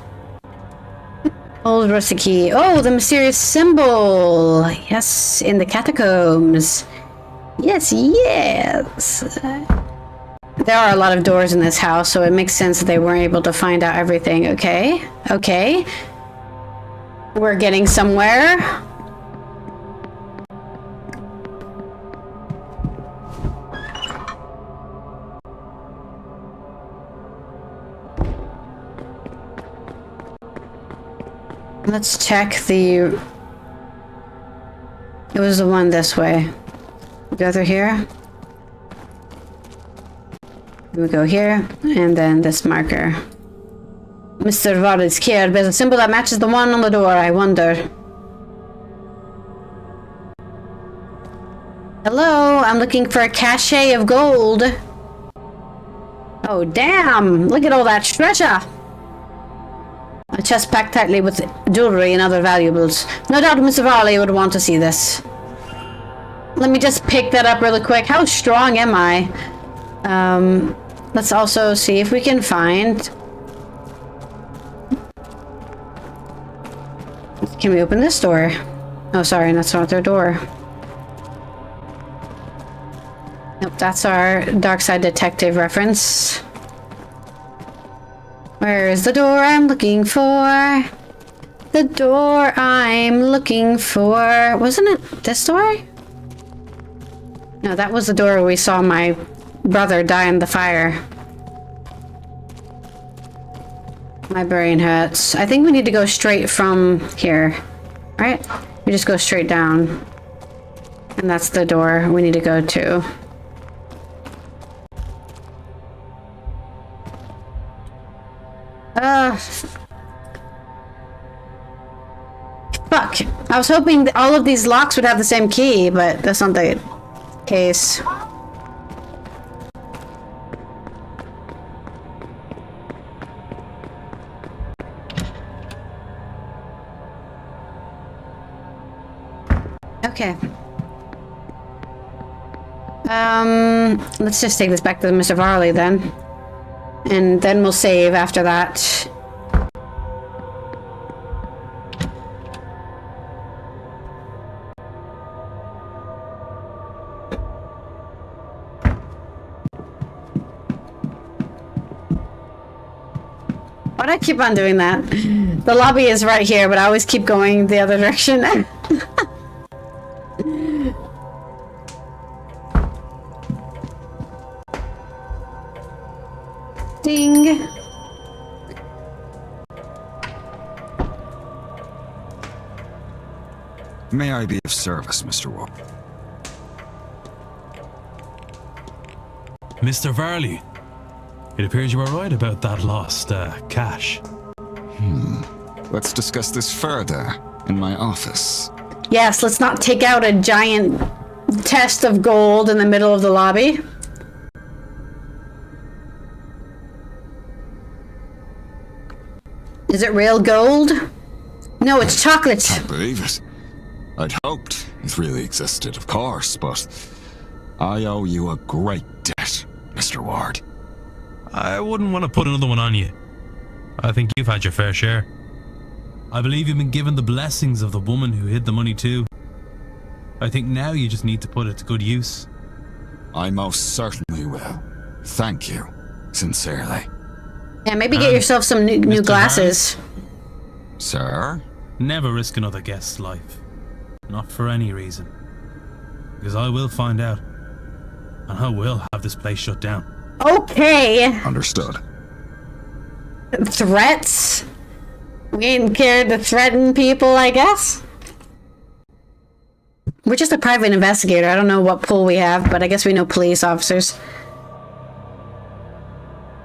Old rusty key. Oh, the mysterious symbol. Yes, in the catacombs. Yes, yes. There are a lot of doors in this house, so it makes sense that they weren't able to find out everything. Okay, okay. We're getting somewhere. Let's check the... It was the one this way. Go through here. We go here, and then this marker. Mr. Vard is scared. There's a symbol that matches the one on the door, I wonder. Hello, I'm looking for a cachet of gold. Oh, damn! Look at all that treasure! A chest packed tightly with jewelry and other valuables. No doubt Mr. Varley would want to see this. Let me just pick that up really quick. How strong am I? Let's also see if we can find... Can we open this door? Oh, sorry, that's not their door. Nope, that's our Dark Side Detective reference. Where is the door I'm looking for? The door I'm looking for. Wasn't it this door? No, that was the door where we saw my brother die in the fire. My brain hurts. I think we need to go straight from here. Right? We just go straight down. And that's the door we need to go to. Fuck. I was hoping that all of these locks would have the same key, but that's not the case. Okay. Let's just take this back to Mr. Varley then. And then we'll save after that. Why do I keep on doing that? The lobby is right here, but I always keep going the other direction. Ding. May I be of service, Mr. Ward? Mr. Varley, it appears you were right about that lost cash. Let's discuss this further in my office. Yes, let's not take out a giant chest of gold in the middle of the lobby. Is it real gold? No, it's chocolate. Can't believe it. I'd hoped it really existed, of course, but I owe you a great debt, Mr. Ward. I wouldn't want to put another one on you. I think you've had your fair share. I believe you've been given the blessings of the woman who hid the money too. I think now you just need to put it to good use. I most certainly will. Thank you, sincerely. Yeah, maybe get yourself some new glasses. Sir? Never risk another guest's life. Not for any reason. Because I will find out. And I will have this place shut down. Okay. Understood. Threats? We ain't cared to threaten people, I guess? We're just a private investigator. I don't know what pull we have, but I guess we know police officers.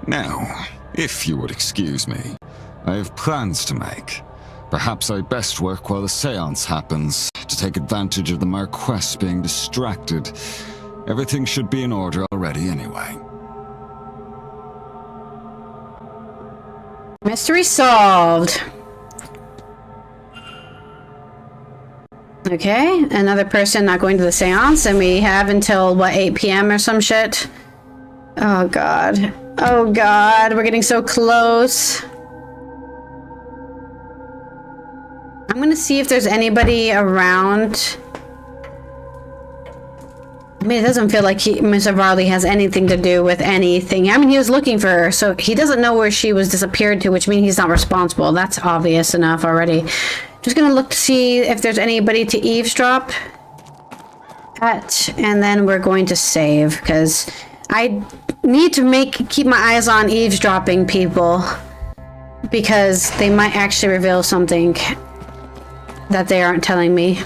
Now, if you would excuse me, I have plans to make. Perhaps I best work while the seance happens to take advantage of the Marquess being distracted. Everything should be in order already anyway. Mystery solved. Okay, another person not going to the seance, and we have until, what, 8 p.m. or some shit? Oh god. Oh god, we're getting so close. I'm gonna see if there's anybody around. I mean, it doesn't feel like Mr. Varley has anything to do with anything. I mean, he was looking for her, so he doesn't know where she was disappeared to, which means he's not responsible. That's obvious enough already. Just gonna look to see if there's anybody to eavesdrop at, and then we're going to save, because I need to keep my eyes on eavesdropping people, because they might actually reveal something that they aren't telling me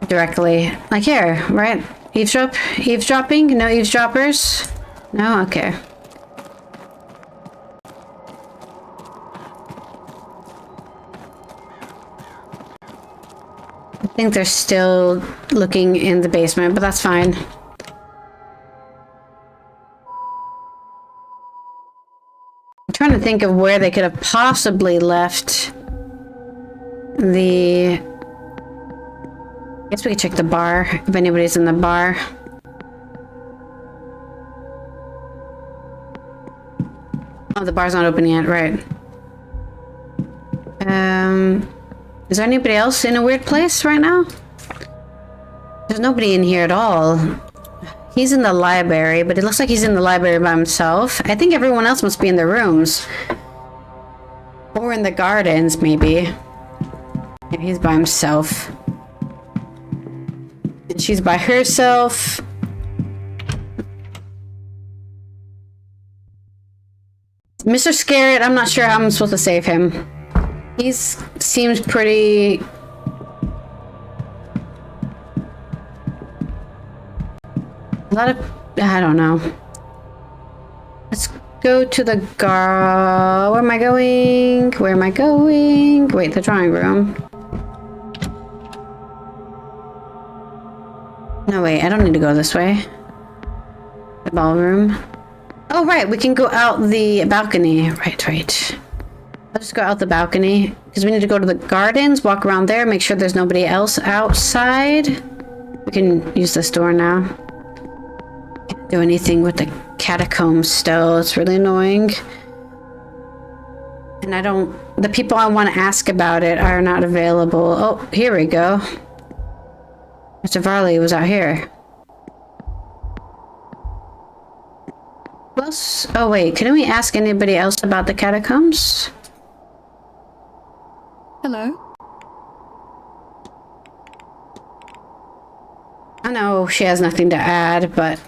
directly. Like here, right? Eavesdropping? No eavesdroppers? No? Okay. I think they're still looking in the basement, but that's fine. I'm trying to think of where they could have possibly left the... I guess we could check the bar, if anybody's in the bar. Oh, the bar's not open yet, right. Is there anybody else in a weird place right now? There's nobody in here at all. He's in the library, but it looks like he's in the library by himself. I think everyone else must be in their rooms. Or in the gardens, maybe. Maybe he's by himself. And she's by herself. Mr. Scarrett, I'm not sure how I'm supposed to save him. He seems pretty... A lot of... I don't know. Let's go to the where am I going? Where am I going? Wait, the drawing room. No, wait, I don't need to go this way. The ballroom. Oh, right, we can go out the balcony. Right. Let's just go out the balcony, because we need to go to the gardens, walk around there, make sure there's nobody else outside. We can use this door now. Can't do anything with the catacombs still. It's really annoying. And the people I want to ask about it are not available. Oh, here we go. Mr. Varley was out here. Who else? Oh, wait, can we ask anybody else about the catacombs? Hello? I know she has nothing to add, but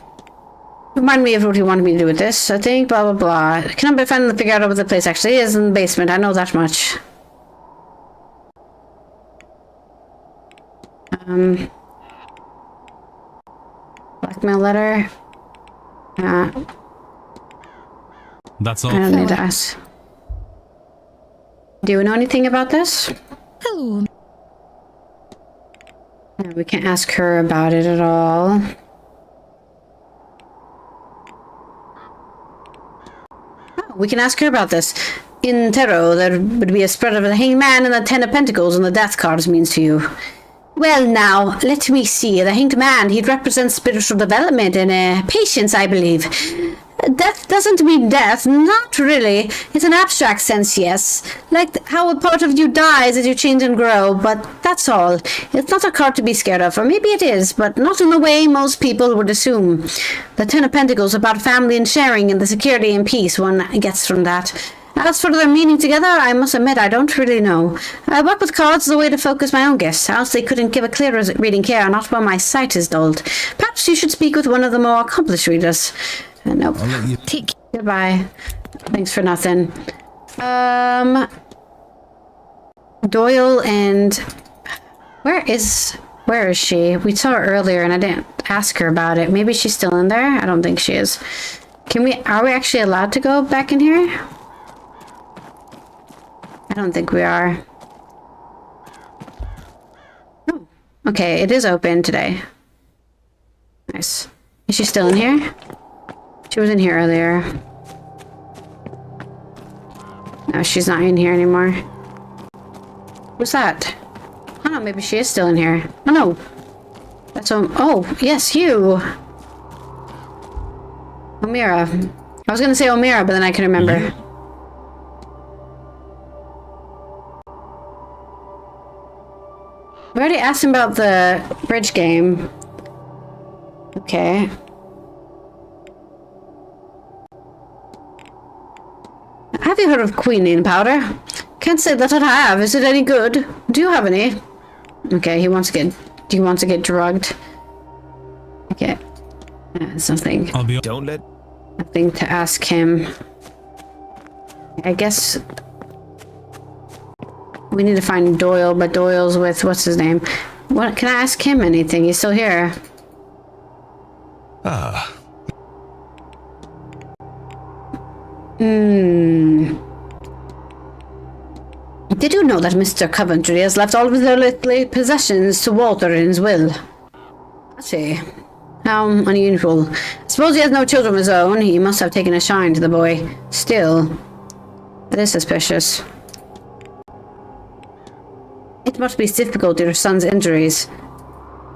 remind me of what he wanted me to do with this, I think, blah, blah, blah. Can I finally figure out what the place actually is in the basement? I know that much. Blackmail letter. That's all. I don't need to ask. Do you know anything about this? Hello. No, we can't ask her about it at all. Oh, we can ask her about this. In tarot, there would be a spread of the Hanged Man and the Ten of Pentacles, and the Death cards means to you. Well, now, let me see. The Hanged Man, he represents spiritual development and patience, I believe. Death doesn't mean death, not really. It's an abstract sense, yes. Like how a part of you dies as you change and grow, but that's all. It's not a card to be scared of, or maybe it is, but not in the way most people would assume. The Ten of Pentacles about family and sharing and the security and peace one gets from that. As for their meaning together, I must admit I don't really know. I work with cards as a way to focus my own guess, else they couldn't give a clearer reading care, not when my sight is dulled. Perhaps you should speak with one of the more accomplished readers. Nope. I'll let you Take. Goodbye. Thanks for nothing. Doyle and... Where is she? We saw her earlier and I didn't ask her about it. Maybe she's still in there? I don't think she is. Are we actually allowed to go back in here? I don't think we are. Okay, it is open today. Nice. Is she still in here? She was in here earlier. No, she's not in here anymore. Who's that? Oh no, maybe she is still in here. Oh no. That's oh, yes, you. Omira. I was gonna say Omira, but then I can remember. We already asked him about the bridge game. Okay. Have you heard of quinine powder? Can't say that I have. Is it any good? Do you have any? Okay, he wants to get... Do you want to get drugged? Okay. Something. Don't let... Nothing to ask him. I guess... We need to find Doyle, but Doyle's with... What's his name? What? Can I ask him anything? He's still here. Ah. Did you know that Mr. Coventry has left all of his earthly possessions to Walter in his will? I see. How unusual. I suppose he has no children of his own. He must have taken a shine to the boy. Still, that is suspicious. It must be difficult due to his son's injuries.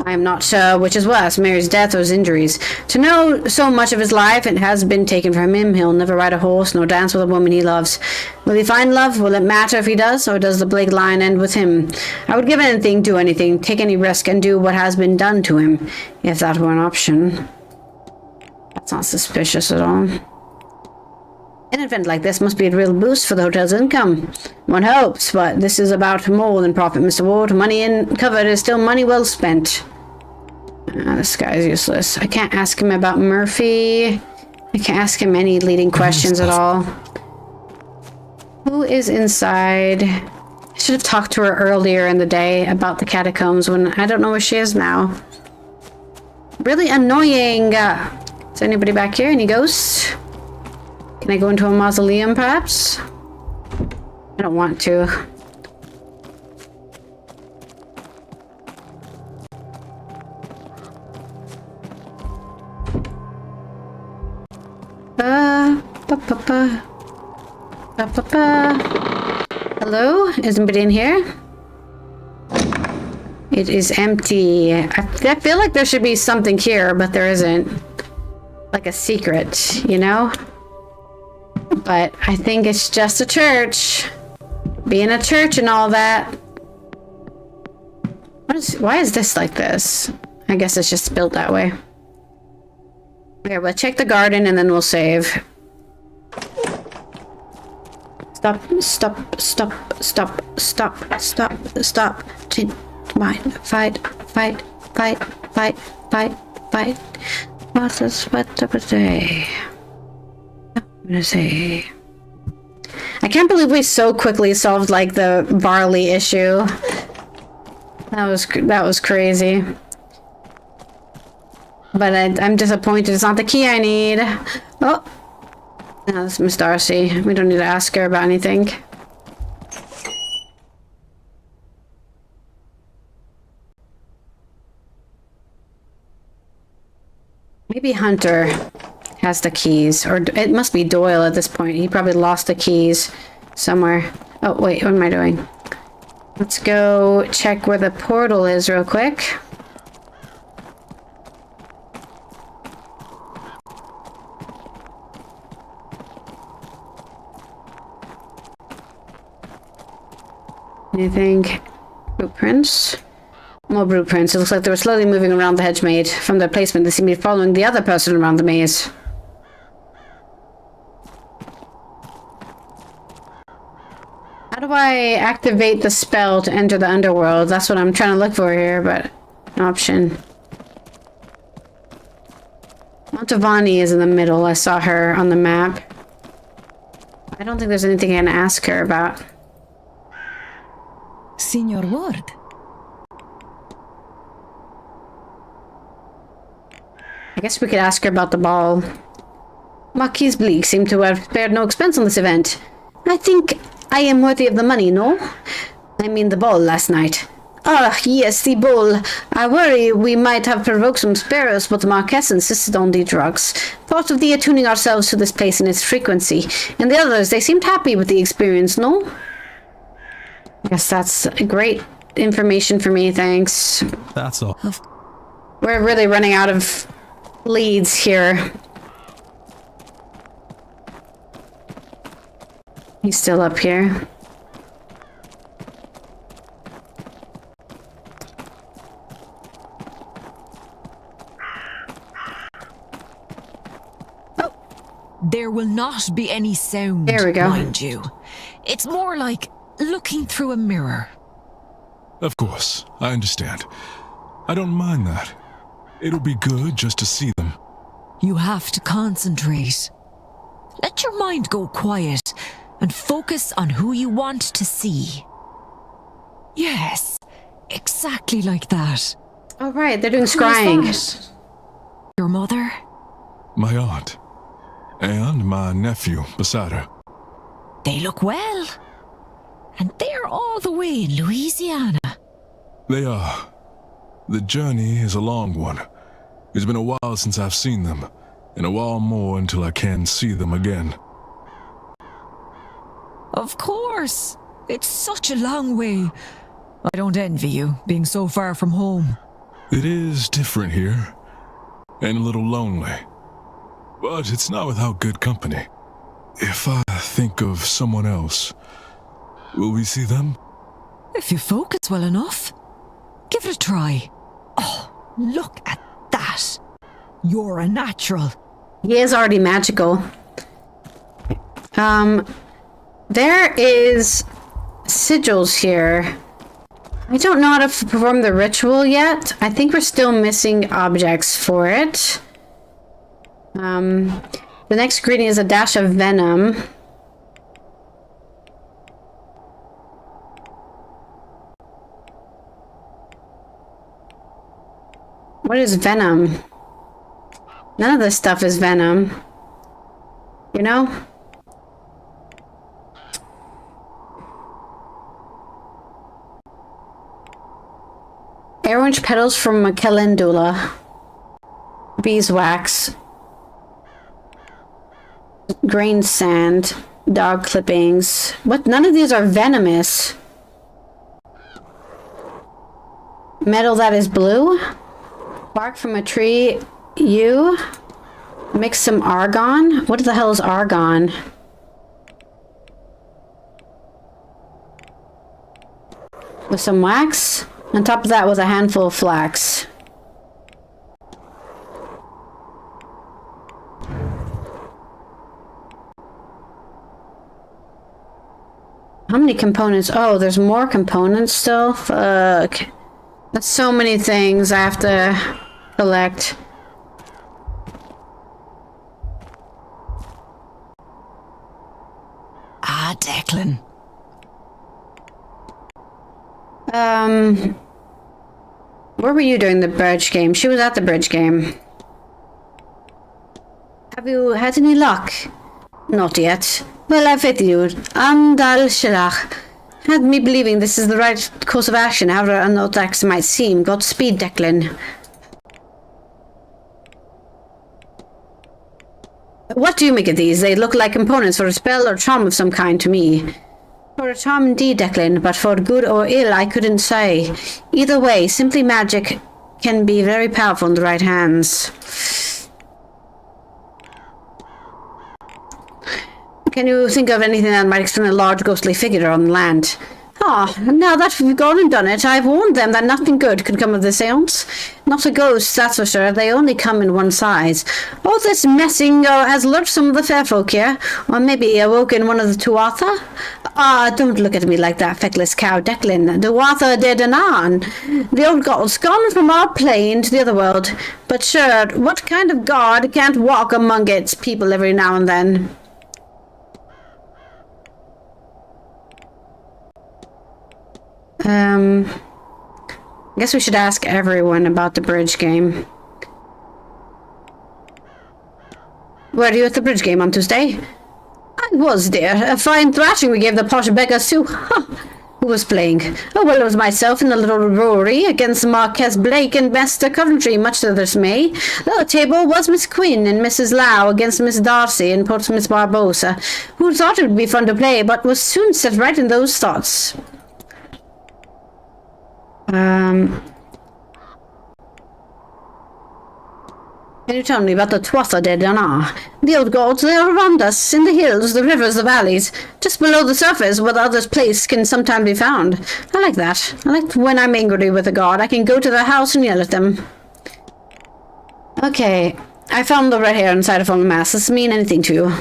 I am not sure which is worse, Mary's death or his injuries. To know so much of his life it has been taken from him, he'll never ride a horse nor dance with a woman he loves. Will he find love? Will it matter if he does, or does the Blake line end with him? I would give anything, do anything, take any risk, and do what has been done to him, if that were an option. That's not suspicious at all. An event like this must be a real boost for the hotel's income. One hopes, but this is about more than profit, Mr. Ward. Money uncovered is still money well spent. This guy's useless. I can't ask him about Murphy. I can't ask him any leading questions at all. Who is inside? I should have talked to her earlier in the day about the catacombs when I don't know where she is now. Really annoying. Is anybody back here? Any ghosts? Can I go into a mausoleum, perhaps? I don't want to. Hello? Is anybody in here? It is empty. I feel like there should be something here, but there isn't. Like a secret, you know? But I think it's just a church. Being a church and all that. Why is this like this? I guess it's just built that way. Okay, we'll check the garden and then we'll save. Stop. Fight. What's up today? I'm gonna say... I can't believe we so quickly solved, like, the barley issue. That was crazy. But I'm disappointed it's not the key I need. Oh! No, that's Miss Darcy. We don't need to ask her about anything. Maybe Hunter has the keys, or it must be Doyle at this point. He probably lost the keys somewhere. Oh wait, what am I doing? Let's go check where the portal is real quick. Anything? Blueprints? More blueprints. It looks like they were slowly moving around the hedge maze. From their placement, they seem to be following the other person around the maze. How do I activate the spell to enter the underworld? That's what I'm trying to look for here, but no option. Montavani is in the middle. I saw her on the map. I don't think there's anything I can ask her about. Signor Ward. I guess we could ask her about the ball. Marquise Bleak seemed to have spared no expense on this event. I think I am worthy of the money, no? I mean the ball last night. Ah, yes, the bull. I worry we might have provoked some sparrows, but the Marquess insisted on the drugs. Thought of the attuning ourselves to this place and its frequency. And the others, they seemed happy with the experience, no? I guess that's great information for me, thanks. That's all. We're really running out of leads here. He's still up here. There will not be any sound, there we go. Mind you. It's more like looking through a mirror. Of course, I understand. I don't mind that. It'll be good just to see them. You have to concentrate. Let your mind go quiet and focus on who you want to see. Yes, exactly like that. All right, they're doing scrying. Your mother? My aunt. And my nephew beside her. They look well. And they're all the way in Louisiana. They are. The journey is a long one. It's been a while since I've seen them, and a while more until I can see them again. Of course. It's such a long way. I don't envy you, being so far from home. It is different here, and a little lonely. But it's not without good company. If I think of someone else, will we see them? If you focus well enough, give it a try. Oh, look at that. You're a natural. He is already magical. There is sigils here. I don't know how to perform the ritual yet. I think we're still missing objects for it. The next ingredient is a dash of venom. What is venom? None of this stuff is venom. You know? Orange petals from a calendula. Beeswax. Grain sand. Dog clippings. What? None of these are venomous. Metal that is blue. Bark from a tree. You. Mix some argon. What the hell is argon? With some wax. On top of that was a handful of flax. How many components? Oh, there's more components still? Fuck. That's so many things I have to collect. Ah, Declan. Where were you during the bridge game? She was at the bridge game. Have you had any luck? Not yet. Well, I faith you. Andal Shilach. Had me believing this is the right course of action, however unorthodox it might seem. Godspeed, Declan. What do you make of these? They look like components for a spell or charm of some kind to me. For a charm indeed, Declan, but for good or ill I couldn't say. Either way, simply magic can be very powerful in the right hands. Can you think of anything that might explain a large ghostly figure on land? Ah, now that we've gone and done it, I've warned them that nothing good could come of the seance. Not a ghost, that's for sure. They only come in one size. All this messing has lurched some of the fair folk here, or maybe awoken one of the Tuatha. Ah, don't look at me like that, feckless cow, Declan. The Tuatha de Danann. The old god's gone from our plane to the other world. But sure, what kind of god can't walk among its people every now and then? I guess we should ask everyone about the bridge game. Were you at the bridge game on Tuesday? I was, dear. A fine thrashing we gave the posh beggars too. Who was playing? Oh, well, it was myself and the little Rory against Marquess Blake and Master Coventry, much to their dismay. The other table was Miss Quinn and Mrs. Lau against Miss Darcy and Miss Barbosa, who thought it would be fun to play, but was soon set right in those thoughts. Can you tell me about the Tuatha De Danann? The old gods, they are around us, in the hills, the rivers, the valleys, just below the surface where the other place can sometimes be found. I like that. I like when I'm angry with a god, I can go to their house and yell at them. Okay, I found the red hair inside of the mask. Does it mean anything to you?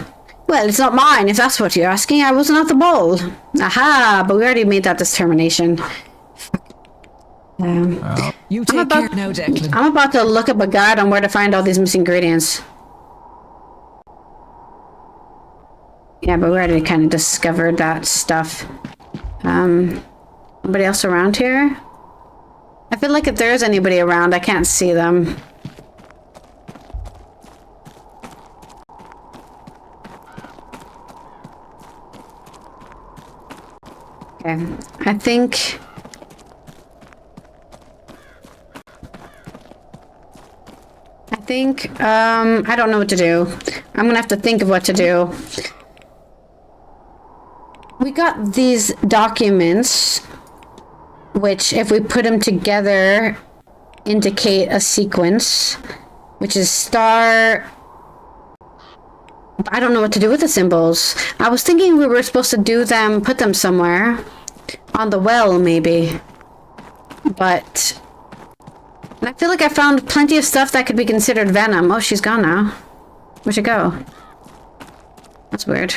Well, it's not mine, if that's what you're asking. I wasn't at the ball. Aha, but we already made that determination. You take care now, Declan. I'm about to look up a guide on where to find all these missing ingredients. Yeah, but we already kind of discovered that stuff. Nobody else around here? I feel like if there is anybody around, I can't see them. Okay, I think I don't know what to do. I'm gonna have to think of what to do. We got these documents, which if we put them together, indicate a sequence, which is star. I don't know what to do with the symbols. I was thinking we were supposed to do them, put them somewhere. On the well, maybe. But I feel like I found plenty of stuff that could be considered venom. Oh, she's gone now. Where'd she go? That's weird.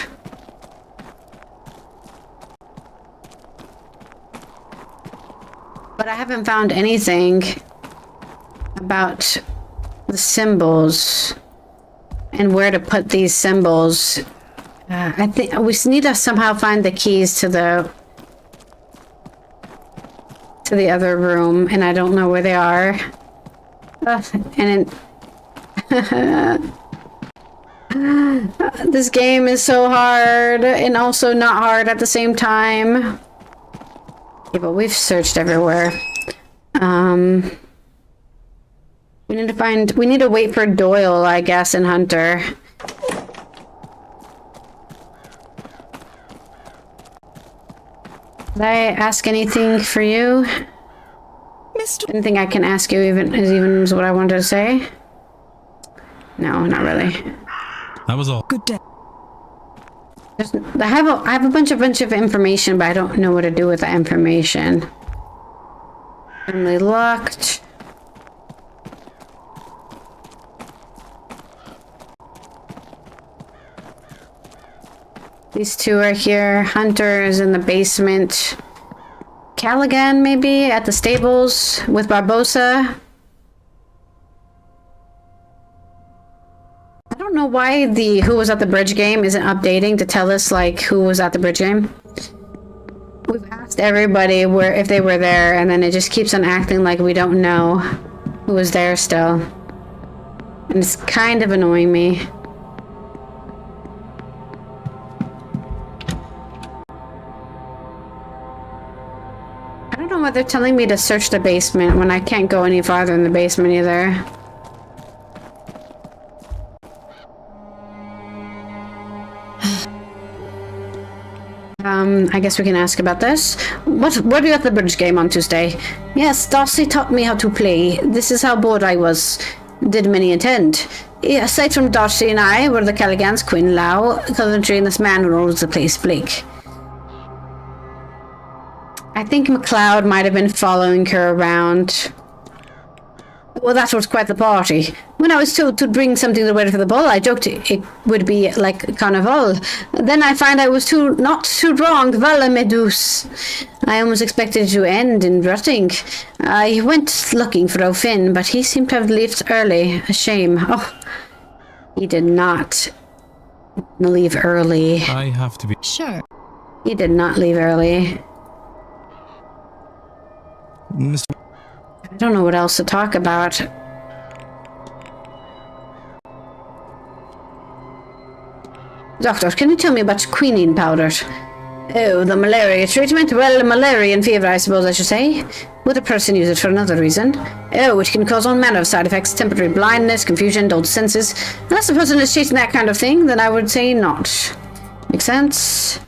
But I haven't found anything about the symbols and where to put these symbols. I think we need to somehow find the keys to the other room, and I don't know where they are. This game is so hard and also not hard at the same time. Okay, but we've searched everywhere. We need to wait for Doyle, I guess, and Hunter. Did I ask anything for you? Anything I can ask you even is what I wanted to say? No, not really. That was all. Good day. I have a bunch of information, but I don't know what to do with that information. Family locked. These two are here. Hunter is in the basement. Callaghan, maybe, at the stables with Barbosa. I don't know why the Who Was at the Bridge game isn't updating to tell us, like, who was at the bridge game. We've asked everybody if they were there, and then it just keeps on acting like we don't know who was there still. And it's kind of annoying me. I don't know why they're telling me to search the basement when I can't go any farther in the basement either. I guess we can ask about this. What were you at the bridge game on Tuesday? Yes, Darcy taught me how to play. This is how bored I was. Did many attend? Aside from Darcy and I were the Callaghans, Quinn, Lau, Coventry, and this man who owns the place, Blake. I think MacLeod might have been following her around. Well, that was quite the party. When I was told to bring something to wear for the ball, I joked it would be like carnival. Then I find I was not too wrong. Vala Medus. I almost expected to end in rutting. I went looking for O'Finn, but he seemed to have left early. A shame. Oh, he did not leave early. I have to be... Sure. He did not leave early. I don't know what else to talk about. Doctor, can you tell me about quinine powder? Oh, the malaria treatment? Well, malarian fever, I suppose I should say. Would a person use it for another reason? Oh, it can cause all manner of side effects, temporary blindness, confusion, dulled senses. Unless the person is chasing that kind of thing, then I would say not. Makes sense.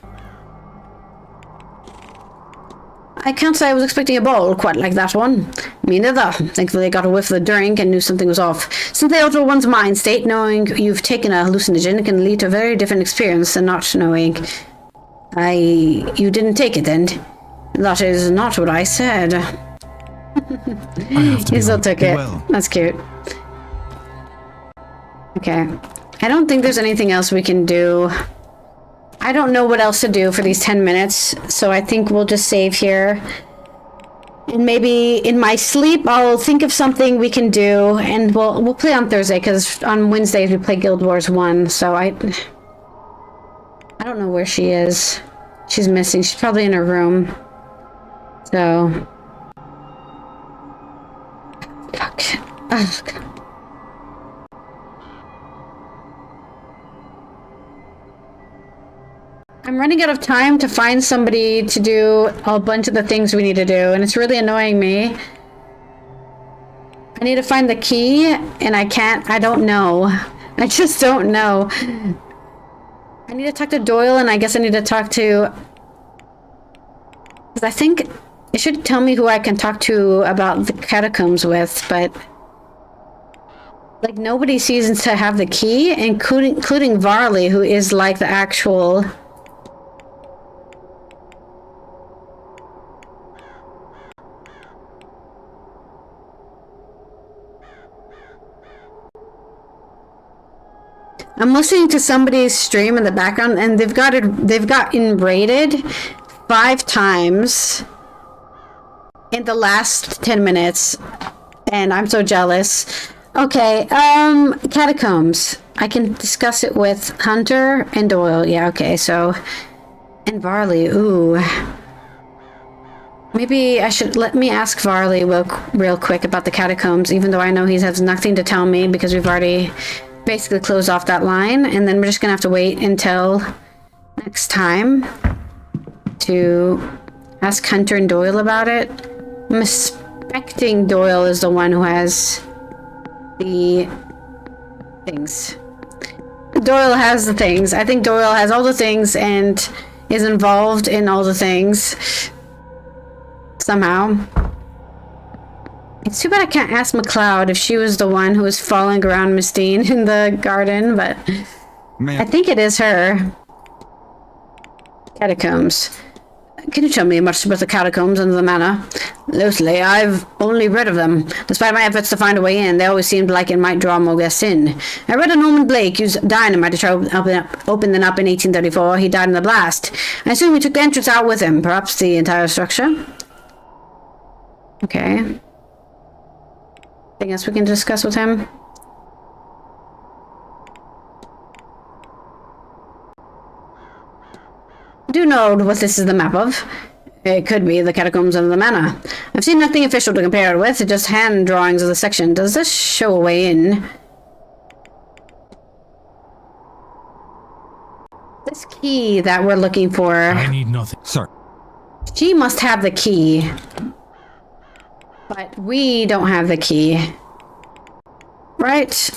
I can't say I was expecting a ball quite like that one. Me neither. Thankfully I got a whiff of the drink and knew something was off. Since they alter one's mind state, knowing you've taken a hallucinogen can lead to a very different experience than not knowing. You didn't take it then? That is not what I said. He still took it. Well. That's cute. Okay. I don't think there's anything else we can do. I don't know what else to do for these 10 minutes, so I think we'll just save here. And maybe in my sleep, I'll think of something we can do, and we'll play on Thursday, because on Wednesdays we play Guild Wars 1, so I don't know where she is. She's missing. She's probably in her room. So... Fuck. Oh, God. I'm running out of time to find somebody to do a bunch of the things we need to do, and it's really annoying me. I need to find the key, and I don't know. I just don't know. I need to talk to Doyle, and I guess I need to talk to... Because I think it should tell me who I can talk to about the catacombs with, but... Like, nobody seems to have the key, including Varley, who is like the actual... I'm listening to somebody's stream in the background, and they've gotten raided 5 times in the last 10 minutes, and I'm so jealous. Okay, catacombs. I can discuss it with Hunter and Doyle. Yeah, okay, so... And Varley, ooh. Maybe I should... Let me ask Varley real quick about the catacombs, even though I know he has nothing to tell me, because we've already... basically close off that line, and then we're just gonna have to wait until next time to ask Hunter and Doyle about it. I'm expecting Doyle is the one who has the things. Doyle has the things. I think Doyle has all the things and is involved in all the things somehow. It's too bad I can't ask McLeod if she was the one who was following around Miss Deane in the garden, but I think it is her. Catacombs. Can you tell me much about the catacombs under the manor? Loosely, I've only read of them. Despite my efforts to find a way in, they always seemed like it might draw more guests in. I read of Norman Blake use dynamite to try to open them up in 1834. He died in the blast. I assume he took the entrance out with him, perhaps the entire structure. Okay. Anything else we can discuss with him? I do know what this is the map of. It could be the catacombs of the manor. I've seen nothing official to compare it with, just hand drawings of the section. Does this show a way in? This key that we're looking for... I need nothing. Sir. She must have the key. But we don't have the key. Right?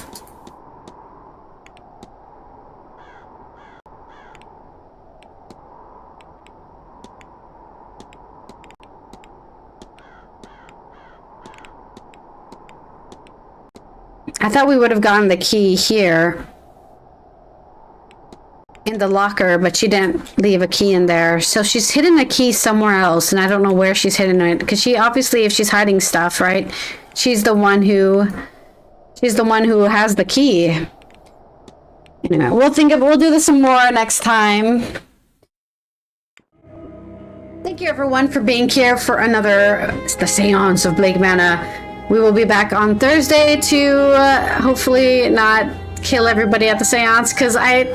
I thought we would have gotten the key here in the locker, but she didn't leave a key in there. So she's hidden a key somewhere else, and I don't know where she's hidden it. Because she obviously, if she's hiding stuff, right? She's the one who has the key. Anyway, we'll do this some more next time. Thank you everyone for being here for another the Séance of Blake Manor. We will be back on Thursday to hopefully not kill everybody at the seance, because I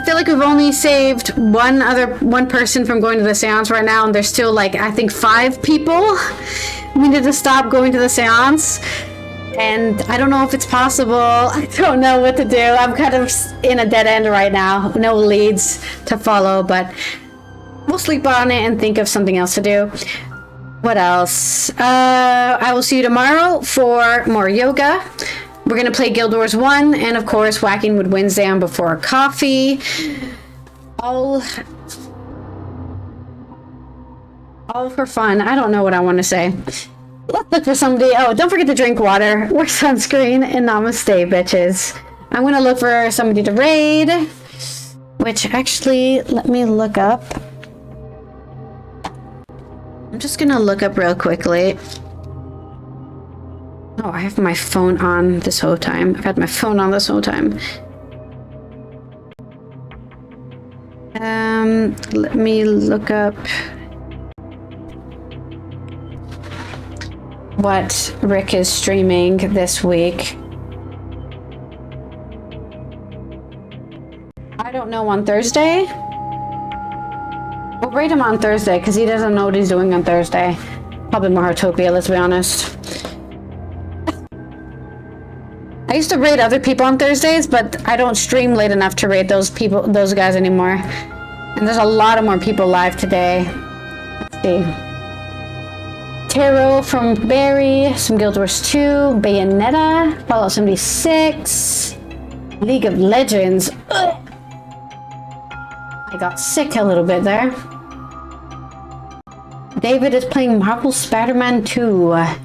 feel like we've only saved one person from going to the seance right now, and there's still like I think 5 people we need to stop going to the seance, and I don't know if it's possible. I don't know what to do. I'm kind of in a dead end right now, no leads to follow, but we'll sleep on it and think of something else to do. What else? I will see you tomorrow for more yoga. We're gonna play Guild Wars 1 and of course Whacking with Wednesday on Before Coffee. All for fun. I don't know what I want to say. Let's look for somebody. Oh, don't forget to drink water, wear sunscreen, and namaste, bitches. I'm gonna look for somebody to raid, which actually, let me look up. I'm just gonna look up real quickly. Oh, I have my phone on this whole time. I've had my phone on this whole time. Let me look up what Rick is streaming this week. I don't know, on Thursday? We'll raid him on Thursday because he doesn't know what he's doing on Thursday. Probably more Hartopia, let's be honest. I used to raid other people on Thursdays, but I don't stream late enough to raid those guys anymore. And there's a lot of more people live today. Let's see. Tarot from Barry, some Guild Wars 2, Bayonetta, Fallout 76, League of Legends. Ugh. I got sick a little bit there. David is playing Marvel Spider-Man 2. I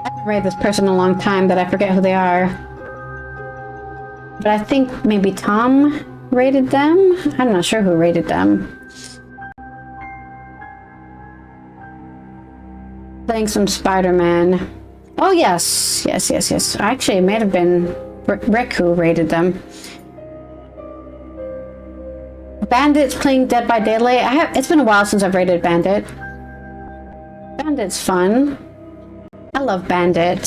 haven't read this person in a long time that I forget who they are. But I think maybe Tom rated them? I'm not sure who rated them. Playing some Spider-Man. Oh yes, yes. Actually, it might have been Rick who rated them. Bandit's playing Dead by Daylight. It's been a while since I've rated Bandit. Bandit's fun. I love Bandit.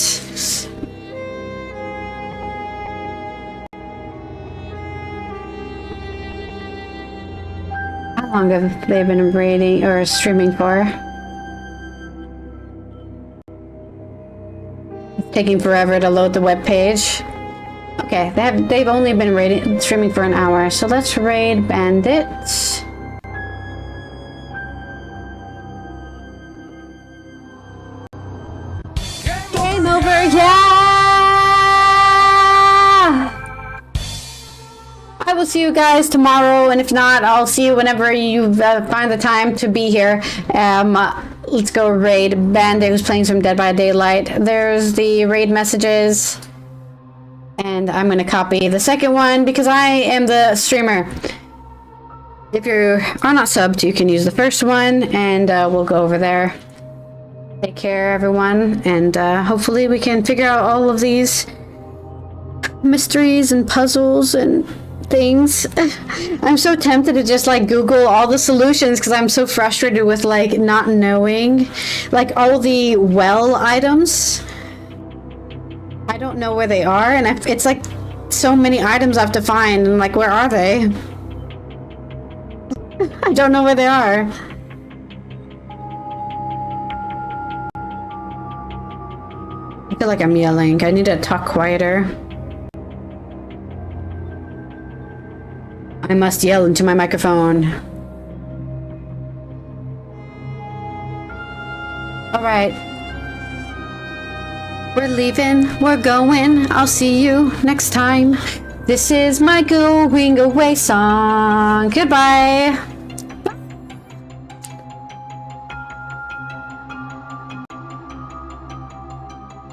How long have they been raiding or streaming for? It's taking forever to load the web page. Okay, they've only been streaming for an hour, so let's raid Bandit. Game over, yeah! I will see you guys tomorrow, and if not, I'll see you whenever you find the time to be here. Let's go raid Bandit, who's playing some Dead by Daylight. There's the raid messages. And I'm going to copy the second one because I am the streamer. If you are not subbed, you can use the first one, and we'll go over there. Take care, everyone, and hopefully we can figure out all of these mysteries and puzzles and things. I'm so tempted to just like Google all the solutions because I'm so frustrated with like not knowing like all the well items. I don't know where they are, and it's like so many items I have to find, and like, where are they? I don't know where they are. I feel like I'm yelling. I need to talk quieter. I must yell into my microphone. All right. We're leaving, we're going, I'll see you next time. This is my going away song. Goodbye.